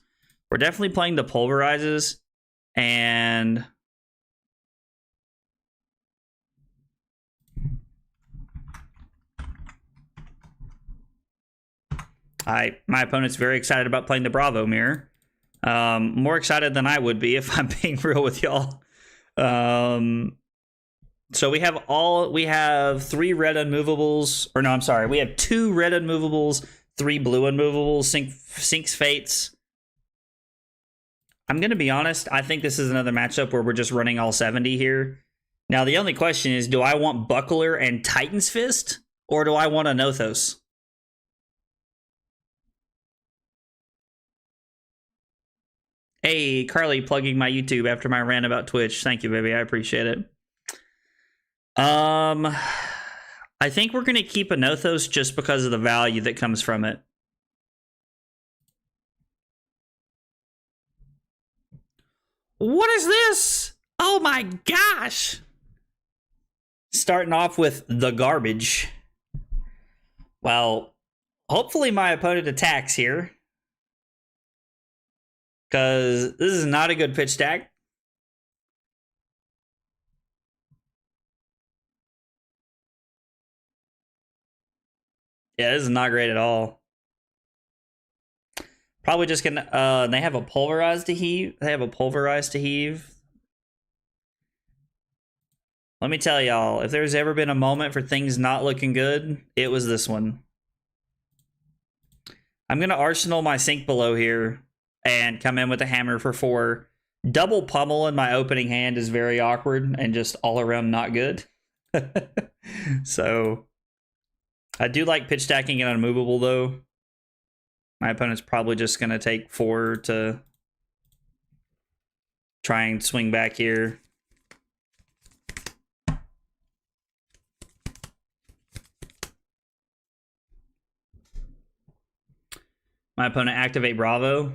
S1: We're definitely playing the pulverizes, and my opponent's very excited about playing the Bravo mirror. More excited than I would be if I'm being real with y'all. So we have 3 red unmovables, or no, I'm sorry, we have 2 red unmovables, 3 blue unmovables, Sinks Fates. I'm gonna be honest, I think this is another matchup where we're just running all 70 here. Now the only question is, do I want Buckler and Titan's Fist, or do I want a Nothos? Hey, Carly, plugging my YouTube after my rant about Twitch. Thank you, baby. I appreciate it. I think we're going to keep a Nothos just because of the value that comes from it. What is this? Oh my gosh! Starting off with the garbage. Well, hopefully my opponent attacks here, because this is not a good pitch stack. Yeah, this is not great at all. Probably just gonna they have a pulverized to heave. Let me tell y'all, if there's ever been a moment for things not looking good, it was this one. I'm gonna arsenal my Sink Below here and come in with a hammer for 4. Double pummel in my opening hand is very awkward and just all around not good. So I do like pitch stacking and unmovable though. My opponent's probably just gonna take 4 to try and swing back here. My opponent activate Bravo.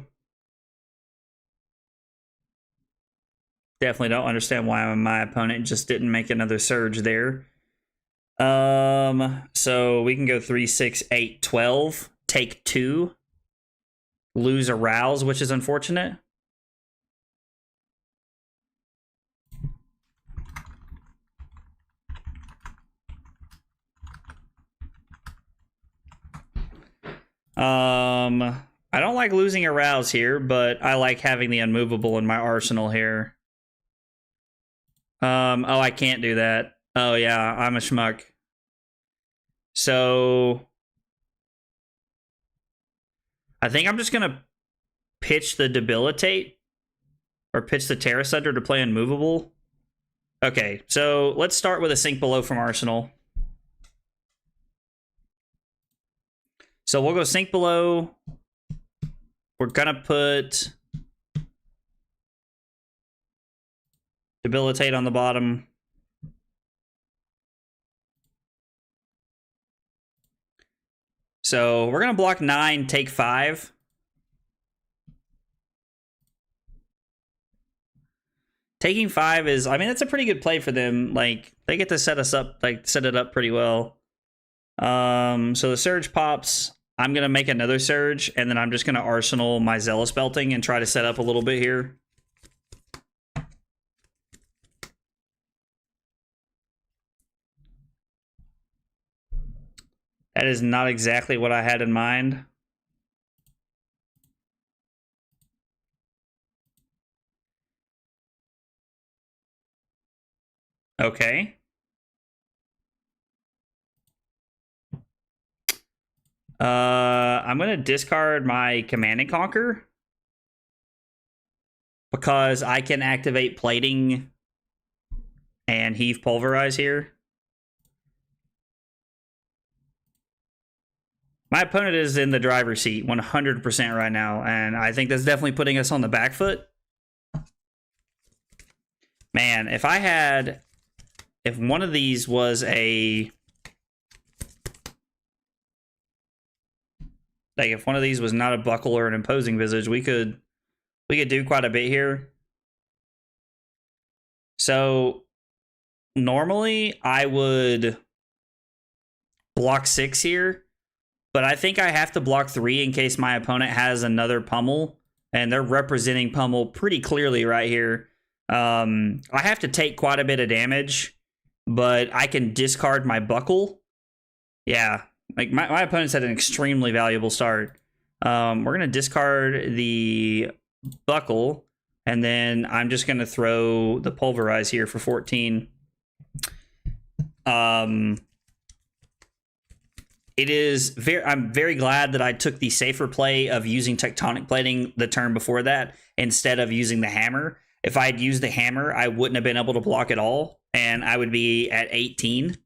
S1: Definitely don't understand why my opponent just didn't make another surge there. So we can go 3, 6, 8, 12. Take 2. Lose a Rouse, which is unfortunate. I don't like losing a Rouse here, but I like having the unmovable in my arsenal here. Oh, I can't do that. Oh yeah, I'm a schmuck. So I think I'm just gonna pitch the Debilitate or pitch the Terra Sunder to play unmovable. Okay, so let's start with a Sink Below from Arsenal. So we'll go Sink Below. We're gonna put Debilitate on the bottom. So we're gonna block 9, take 5. Taking 5 is, I mean, it's a pretty good play for them. Like, they get to set us up, like, set it up pretty well. So the Surge pops. I'm gonna make another Surge, and then I'm just gonna arsenal my Zealous Belting and try to set up a little bit here. That is not exactly what I had in mind. Okay. I'm gonna discard my Command and Conquer because I can activate Plating and Heave Pulverize here. My opponent is in the driver's seat 100% right now, and I think that's definitely putting us on the back foot. Man, if one of these was a... Like, if one of these was not a Buckle or an Imposing Visage, we could do quite a bit here. So, normally, I would block 6 here, but I think I have to block 3 in case my opponent has another pummel, and they're representing Pummel pretty clearly right here. I have to take quite a bit of damage, but I can discard my buckle. Yeah, like my opponent's had an extremely valuable start. We're going to discard the buckle, and then I'm just going to throw the pulverize here for 14. I'm very glad that I took the safer play of using tectonic plating the turn before that instead of using the hammer. If I had used the hammer, I wouldn't have been able to block at all, and I would be at 18.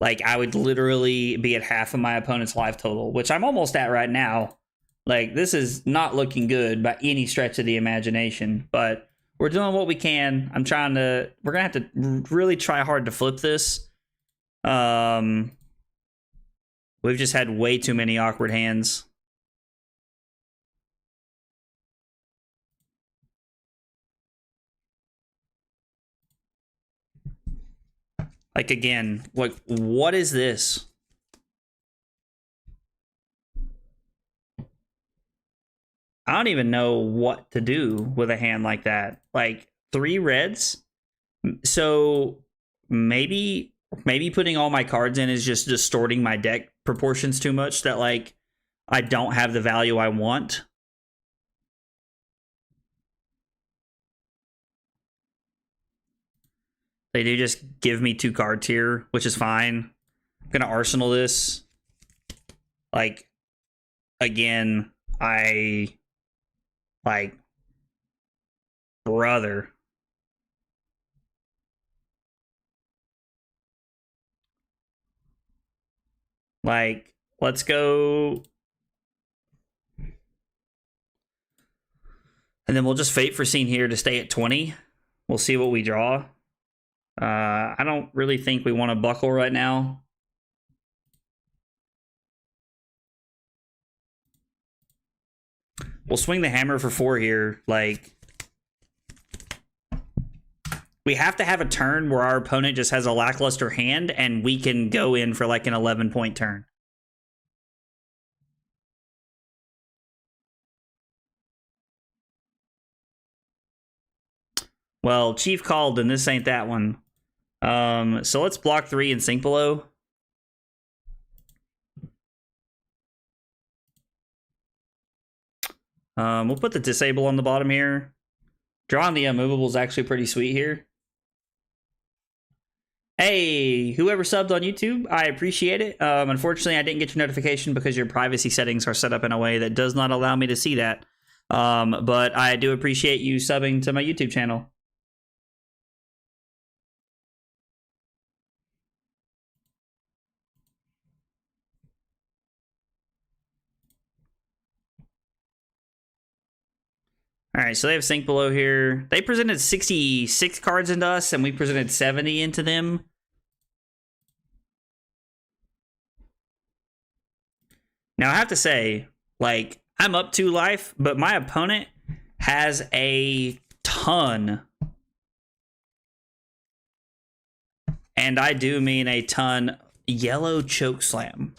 S1: Like, I would literally be at half of my opponent's life total, which I'm almost at right now. Like, this is not looking good by any stretch of the imagination, but we're doing what we can. We're going to have to really try hard to flip this. We've just had way too many awkward hands. Like, again, like, what is this? I don't even know what to do with a hand like that. Like, 3 reds? So maybe putting all my cards in is just distorting my deck proportions too much that, like, I don't have the value I want. They do just give me 2 cards here, which is fine. I'm gonna arsenal this. Like, again, brother. Like, let's go. And then we'll just Fate Foreseen here to stay at 20. We'll see what we draw. I don't really think we want to buckle right now. We'll swing the hammer for 4 here. Like, we have to have a turn where our opponent just has a lackluster hand and we can go in for like an 11-point turn. Well, Chief called and this ain't that one. So let's block 3 and sink below. We'll put the disable on the bottom here. Drawing the unmovable is actually pretty sweet here. Hey, whoever subbed on YouTube, I appreciate it. Unfortunately, I didn't get your notification because your privacy settings are set up in a way that does not allow me to see that. But I do appreciate you subbing to my YouTube channel. All right, so they have sink below here. They presented 66 cards into us, and we presented 70 into them. Now, I have to say, like, I'm up 2 life, but my opponent has a ton. And I do mean a ton. Yellow Chokeslam.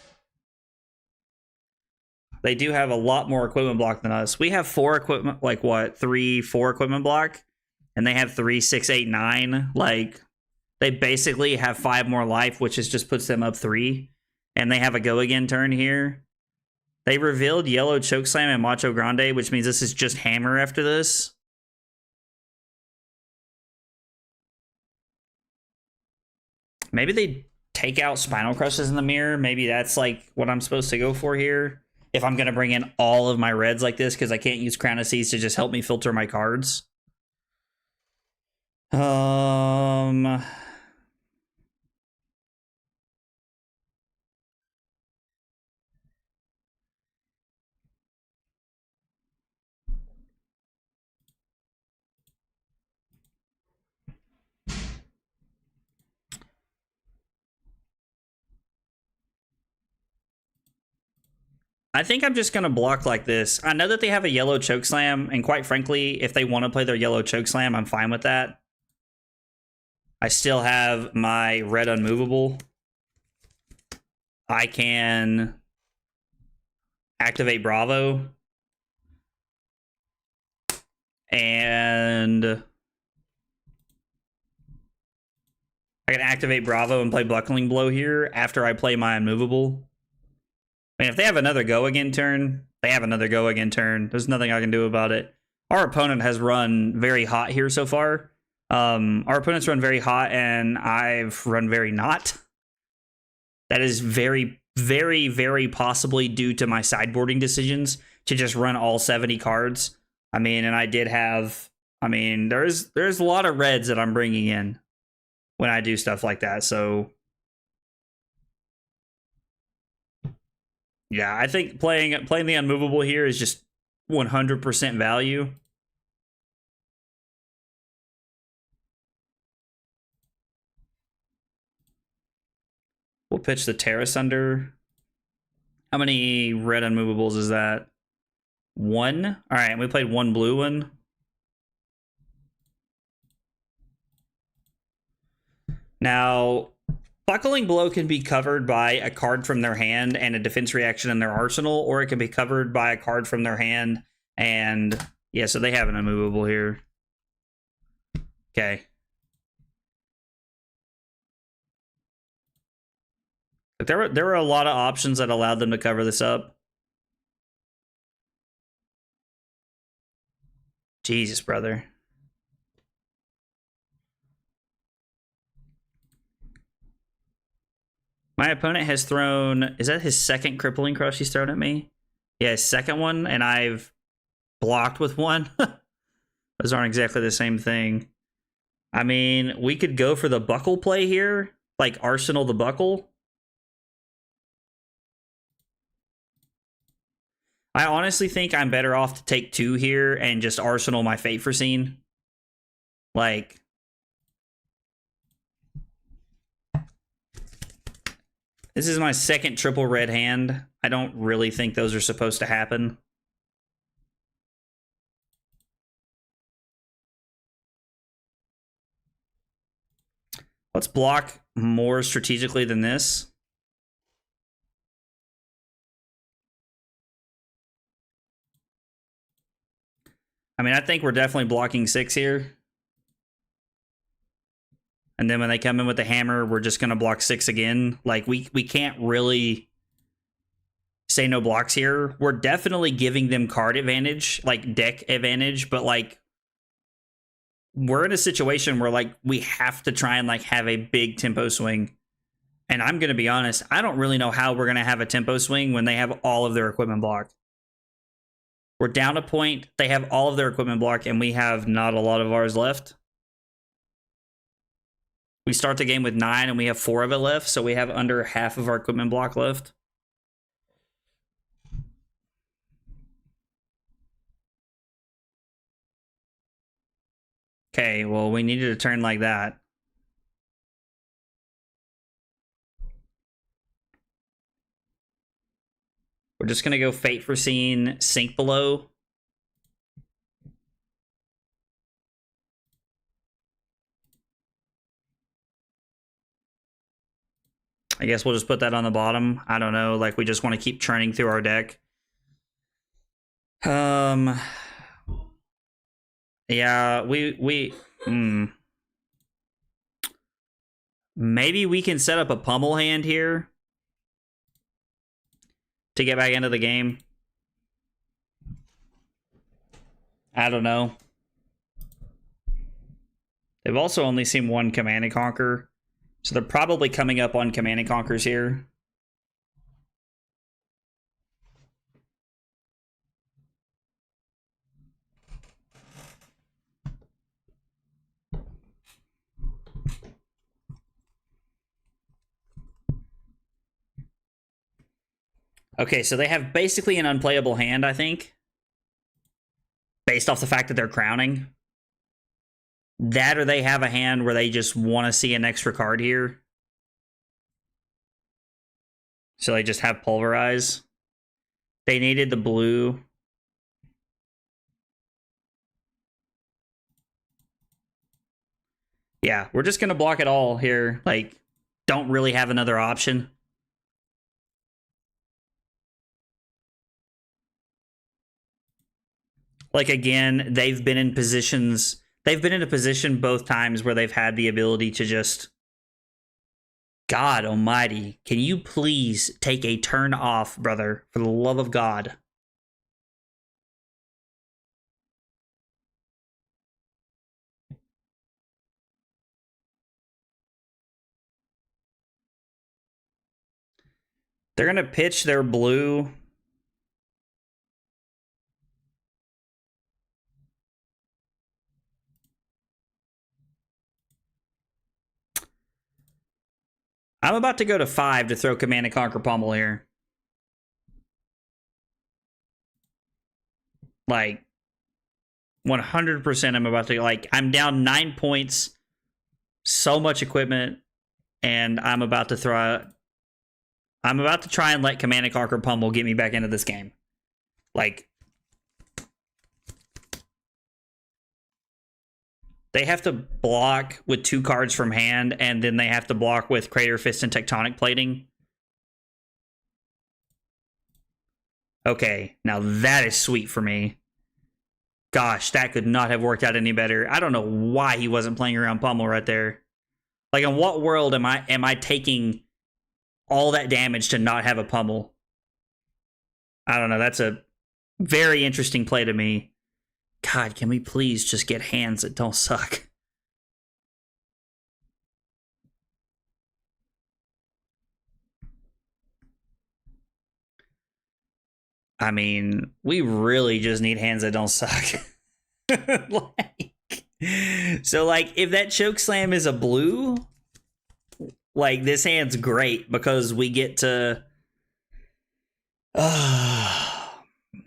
S1: They do have a lot more equipment block than us. We have 4 equipment, like what, 3, 4 equipment block, and they have 3, 6, 8, 9. Like, they basically have 5 more life, which just puts them up 3. And they have a go again turn here. They revealed Yellow Chokeslam and Macho Grande, which means this is just Hammer after this. Maybe they take out Spinal Crushes in the mirror. Maybe that's like what I'm supposed to go for here. If I'm going to bring in all of my reds like this, because I can't use Crown of Seas to just help me filter my cards. I think I'm just going to block like this. I know that they have a Yellow Chokeslam, and quite frankly, if they want to play their Yellow Chokeslam, I'm fine with that. I still have my red unmovable. I can activate Bravo. And I can activate Bravo and play Buckling Blow here after I play my Unmovable. I mean, if they have another go again turn, they have another go again turn. There's nothing I can do about it. Our opponent has run very hot here so far. Our opponent's run very hot, and I've run very not. That is very, very, very possibly due to my sideboarding decisions to just run all 70 cards. I mean, and I did have... I mean, there's a lot of reds that I'm bringing in when I do stuff like that, so... Yeah, I think playing the Unmovable here is just 100% value. We'll pitch the Terrace Under. How many red Unmovables is that? 1? All right, and we played 1 blue one. Now, Buckling Blow can be covered by a card from their hand and a defense reaction in their arsenal, or it can be covered by a card from their hand and... Yeah, so they have an Unmovable here. Okay. But there were a lot of options that allowed them to cover this up. Jesus, brother. My opponent has thrown... Is that his second Crippling Crush he's thrown at me? Yeah, his second one, and I've blocked with one. Those aren't exactly the same thing. I mean, we could go for the Buckle play here. Like, Arsenal the Buckle. I honestly think I'm better off to take 2 here and just Arsenal my Fate Foreseen. Like... This is my second triple red hand. I don't really think those are supposed to happen. Let's block more strategically than this. I mean, I think we're definitely blocking 6 here. And then when they come in with the hammer, we're just going to block 6 again. Like, we can't really say no blocks here. We're definitely giving them card advantage, like deck advantage, but, like, we're in a situation where, like, we have to try and, like, have a big tempo swing. And I'm going to be honest, I don't really know how we're going to have a tempo swing when they have all of their equipment blocked. We're down a point, they have all of their equipment blocked, and we have not a lot of ours left. We start the game with 9 and we have 4 of it left, so we have under half of our equipment block left. Okay, well, we needed a turn like that. We're just going to go Fate Foreseen, Sink Below. I guess we'll just put that on the bottom. I don't know, like we just want to keep churning through our deck. Yeah, maybe we can set up a pummel hand here to get back into the game. I don't know. They've also only seen 1 Command and Conquer. So they're probably coming up on Command and Conquers here. Okay, so they have basically an unplayable hand, I think. Based off the fact that they're crowning. That or they have a hand where they just want to see an extra card here. So they just have Pulverize. They needed the blue. Yeah, we're just going to block it all here. Like, don't really have another option. Like again, they've been in positions. They've been in a position both times where they've had the ability to just, God Almighty, can you please take a turn off, brother? For the love of God. They're gonna pitch their blue. I'm about to go to 5 to throw Command and Conquer Pummel here. Like 100%, I'm about to, like, I'm down 9 points, so much equipment, and I'm about to throw. I'm about to try and let Command and Conquer Pummel get me back into this game. Like, they have to block with 2 cards from hand, and then they have to block with Crater Fist and Tectonic Plating. Okay, now that is sweet for me. Gosh, that could not have worked out any better. I don't know why he wasn't playing around Pummel right there. Like, in what world am I taking all that damage to not have a Pummel? I don't know. That's a very interesting play to me. God, can we please just get hands that don't suck? I mean, we really just need hands that don't suck. So, like, if that Choke Slam is a blue, like, this hand's great because we get to.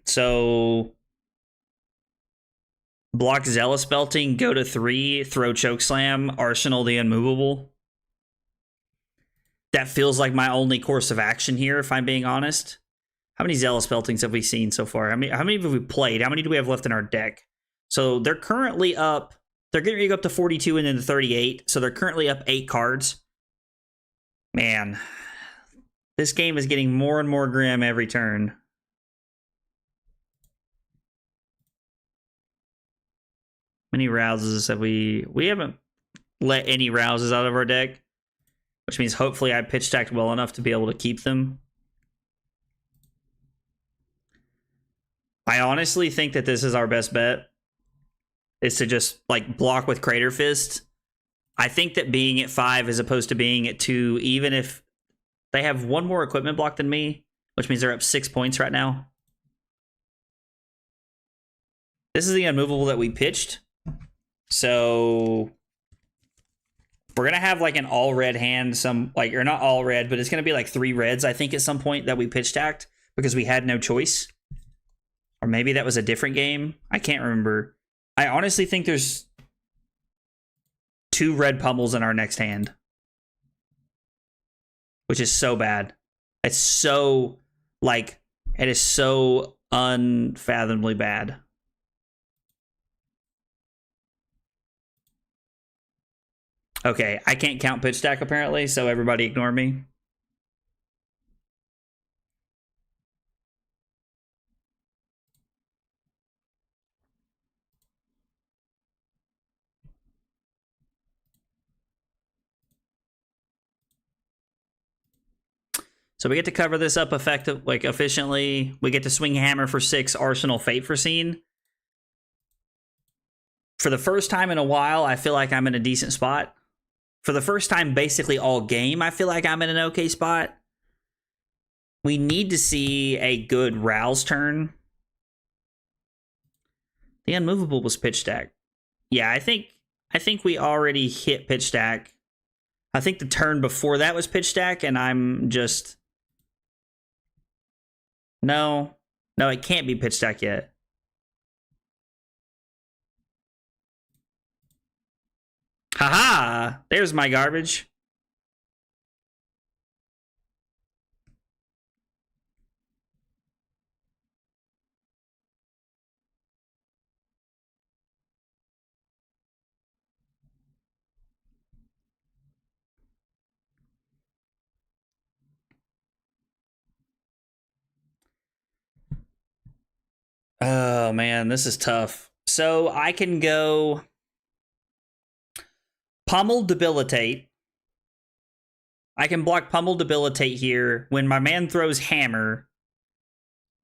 S1: So, block Zealous Belting, go to 3, throw Choke Slam, Arsenal the Unmovable. That feels like my only course of action here, if I'm being honest. How many Zealous Beltings have we seen so far? How many have we played? How many do we have left in our deck? So they're currently up. They're getting to go up to 42 and then to 38. So they're currently up 8 cards. Man, this game is getting more and more grim every turn. Many rouses have we haven't let any rouses out of our deck, which means hopefully I pitch stacked well enough to be able to keep them. I honestly think that this is our best bet, is to just, like, block with Crater Fist. I think that being at 5 as opposed to being at 2, even if they have 1 more equipment block than me, which means they're up 6 points right now. This is the Unmovable that we pitched. So we're going to have, like, an all red hand, or not all red, but it's going to be like 3 reds, I think, at some point that we pitch stacked because we had no choice. Or maybe that was a different game. I can't remember. I honestly think there's 2 red pummels in our next hand, which is so bad. It's so, like, it is so unfathomably bad. Okay, I can't count pitch stack apparently, so everybody ignore me. So we get to cover this up efficiently. We get to swing Hammer for 6, Arsenal Fate for Scene. For the first time in a while, I feel like I'm in a decent spot. For the first time basically all game, I feel like I'm in an okay spot. We need to see a good Rouse turn. The Unmovable was pitch stack. Yeah, I think we already hit pitch stack. I think the turn before that was pitch stack, and I'm just... No, it can't be pitch stack yet. Haha! There's my garbage. Oh Oh man, this is tough. So I can go Pummel Debilitate. I can block Pummel Debilitate here. When my man throws Hammer,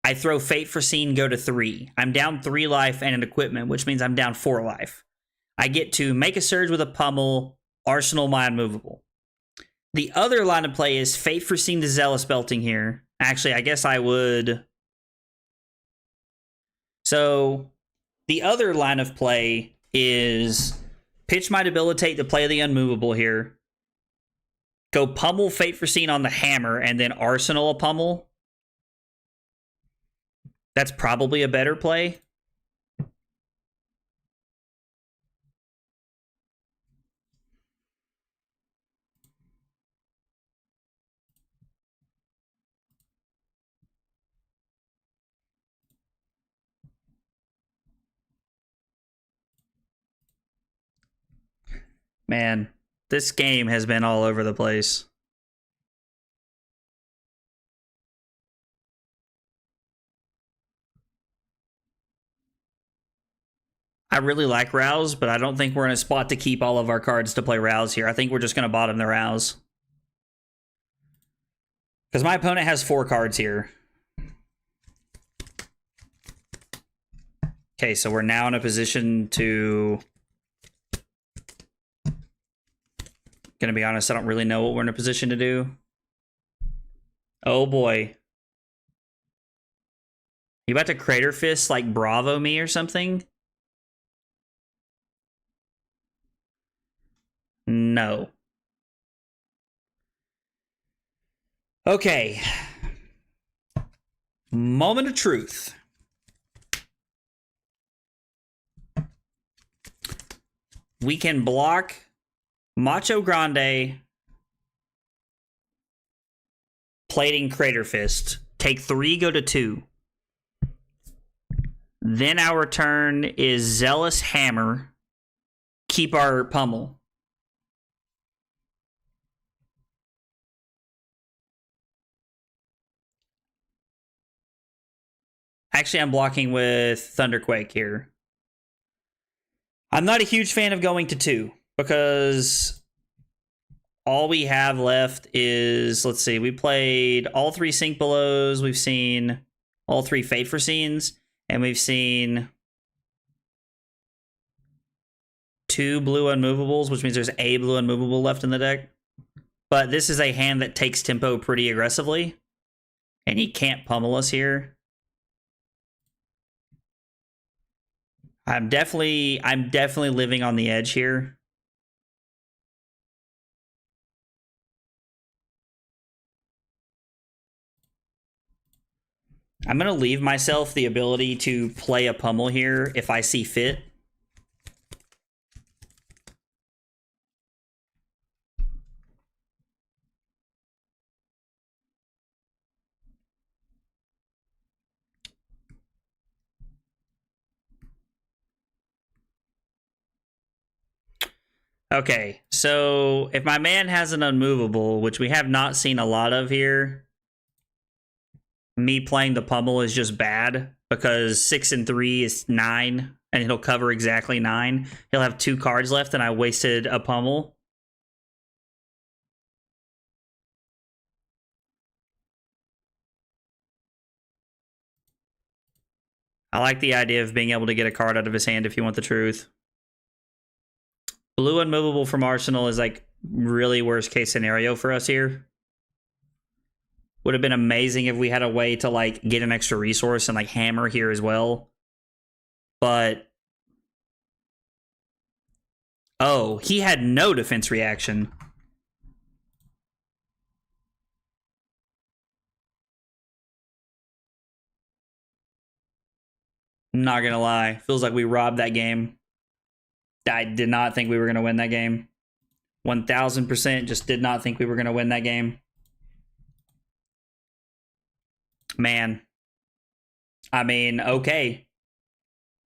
S1: I throw Fate Foreseen, go to 3. I'm down 3 life and an equipment, which means I'm down 4 life. I get to make a surge with a Pummel, Arsenal my Unmovable. The other line of play is Fate Foreseen to Zealous Belting here. Actually, I guess I would. So the other line of play is pitch my Debilitate to play the Unmovable here. Go Pummel Fate Foreseen on the Hammer and then Arsenal a Pummel. That's probably a better play. Man, this game has been all over the place. I really like Rouse, but I don't think we're in a spot to keep all of our cards to play Rouse here. I think we're just going to bottom the Rouse. Because my opponent has 4 cards here. Okay, so we're now in a position to... Gonna be honest, I don't really know what we're in a position to do. Oh boy. You about to Crater Fist like Bravo me or something? No. Okay. Moment of truth. We can block Macho Grande, plating Crater Fist. Take 3, go to 2. Then our turn is Zealous Hammer. Keep our Pummel. Actually, I'm blocking with Thunderquake here. I'm not a huge fan of going to 2 because all we have left is, let's see, we played all 3 Sink Belows, we've seen all 3 Fate Foreseens, and we've seen 2 blue unmovables, which means there's a blue unmovable left in the deck. But this is a hand that takes tempo pretty aggressively, and he can't pummel us here. I'm definitely living on the edge here. I'm going to leave myself the ability to play a pummel here if I see fit. Okay, so if my man has an unmovable, which we have not seen a lot of here, me playing the pummel is just bad because 6 and 3 is 9, and he'll cover exactly 9. He'll have 2 cards left, and I wasted a pummel. I like the idea of being able to get a card out of his hand if you want the truth. Blue unmovable from Arsenal is like really worst case scenario for us here. Would have been amazing if we had a way to like get an extra resource and like hammer here as well. But oh, he had no defense reaction. Not gonna lie, feels like we robbed that game. I did not think we were gonna win that game. 1000% just did not think we were gonna win that game. Man. I mean, okay.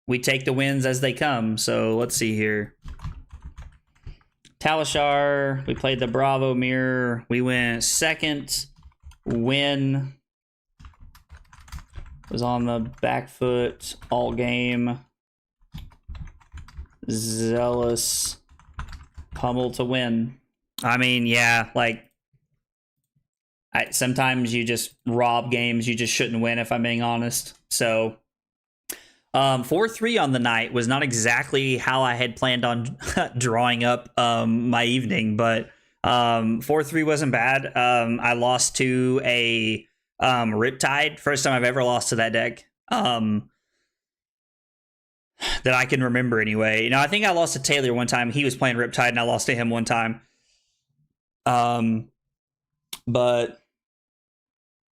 S1: We take the wins as they come, so let's see here. Talishar, we played the Bravo Mirror. We went second, win, Was on the back foot all game. Zealous. Pummel to win. I mean, yeah, like, sometimes you just rob games you just shouldn't win, if I'm being honest. So 4-3 on the night was not exactly how I had planned on drawing up my evening, but 4-3 wasn't bad. I lost to a Riptide, first time I've ever lost to that deck. That I can remember anyway. I think I lost to Taylor one time. He was playing Riptide and I lost to him one time. But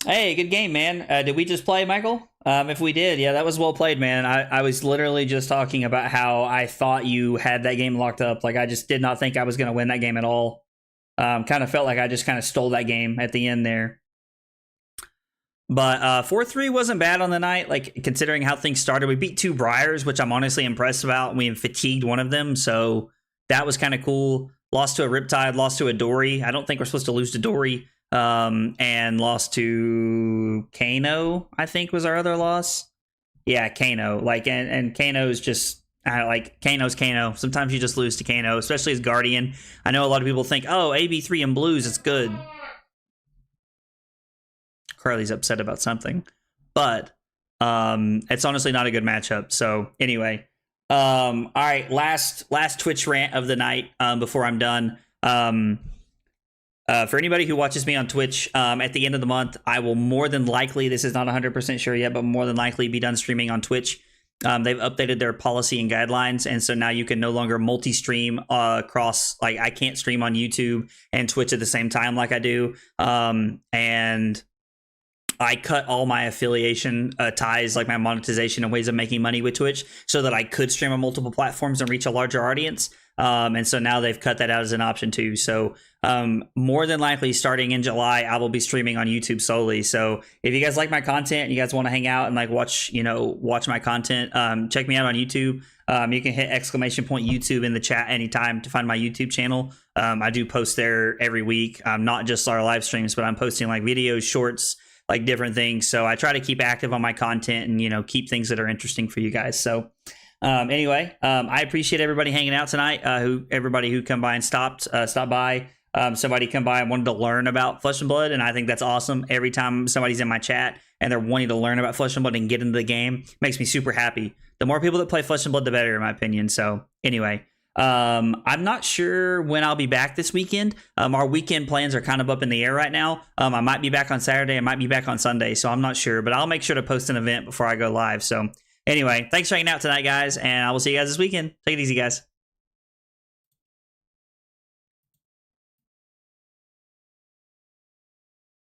S1: hey, good game, man. Did we just play, Michael? If we did, yeah, that was well played, man. I was literally just talking about how I thought you had that game locked up. Like, I just did not think I was going to win that game at all. Kind of felt like I just kind of stole that game at the end there. But 4-3 wasn't bad on the night, like, considering how things started. We beat 2 Briars, which I'm honestly impressed about. We fatigued one of them, so that was kind of cool. Lost to a Riptide, lost to a Dory. I don't think we're supposed to lose to Dory. And lost to Kano, I think was our other loss. Yeah, Kano. Like, and Kano's just, like, Kano's Kano. Sometimes you just lose to Kano, especially as Guardian. I know a lot of people think, oh, AB3 and blues, it's good. Carly's upset about something, but it's honestly not a good matchup. So anyway, all right, last Twitch rant of the night before I'm done. For anybody who watches me on Twitch, at the end of the month, I will more than likely, this is not 100% sure yet, but more than likely be done streaming on Twitch. They've updated their policy and guidelines, and so now you can no longer multi-stream across, like, I can't stream on YouTube and Twitch at the same time like I do. And I cut all my affiliation ties, like my monetization and ways of making money with Twitch, so that I could stream on multiple platforms and reach a larger audience. And so now they've cut that out as an option too. So more than likely, starting in July, I will be streaming on YouTube solely. So if you guys like my content and you guys want to hang out and like watch my content, check me out on YouTube. You can hit !YouTube in the chat anytime to find my YouTube channel. I do post there every week. Not just our live streams, but I'm posting like videos, shorts, like different things. So I try to keep active on my content and, keep things that are interesting for you guys. So anyway, I appreciate everybody hanging out tonight. Everybody who come by and stopped by. Somebody come by and wanted to learn about Flesh and Blood, and I think that's awesome. Every time somebody's in my chat and they're wanting to learn about Flesh and Blood and get into the game, makes me super happy. The more people that play Flesh and Blood, the better, in my opinion. So anyway, I'm not sure when I'll be back this weekend. Our weekend plans are kind of up in the air right now. I might be back on Saturday. I might be back on Sunday, so I'm not sure, but I'll make sure to post an event before I go live. So anyway, thanks for hanging out tonight, guys, and I will see you guys this weekend. Take it easy, guys.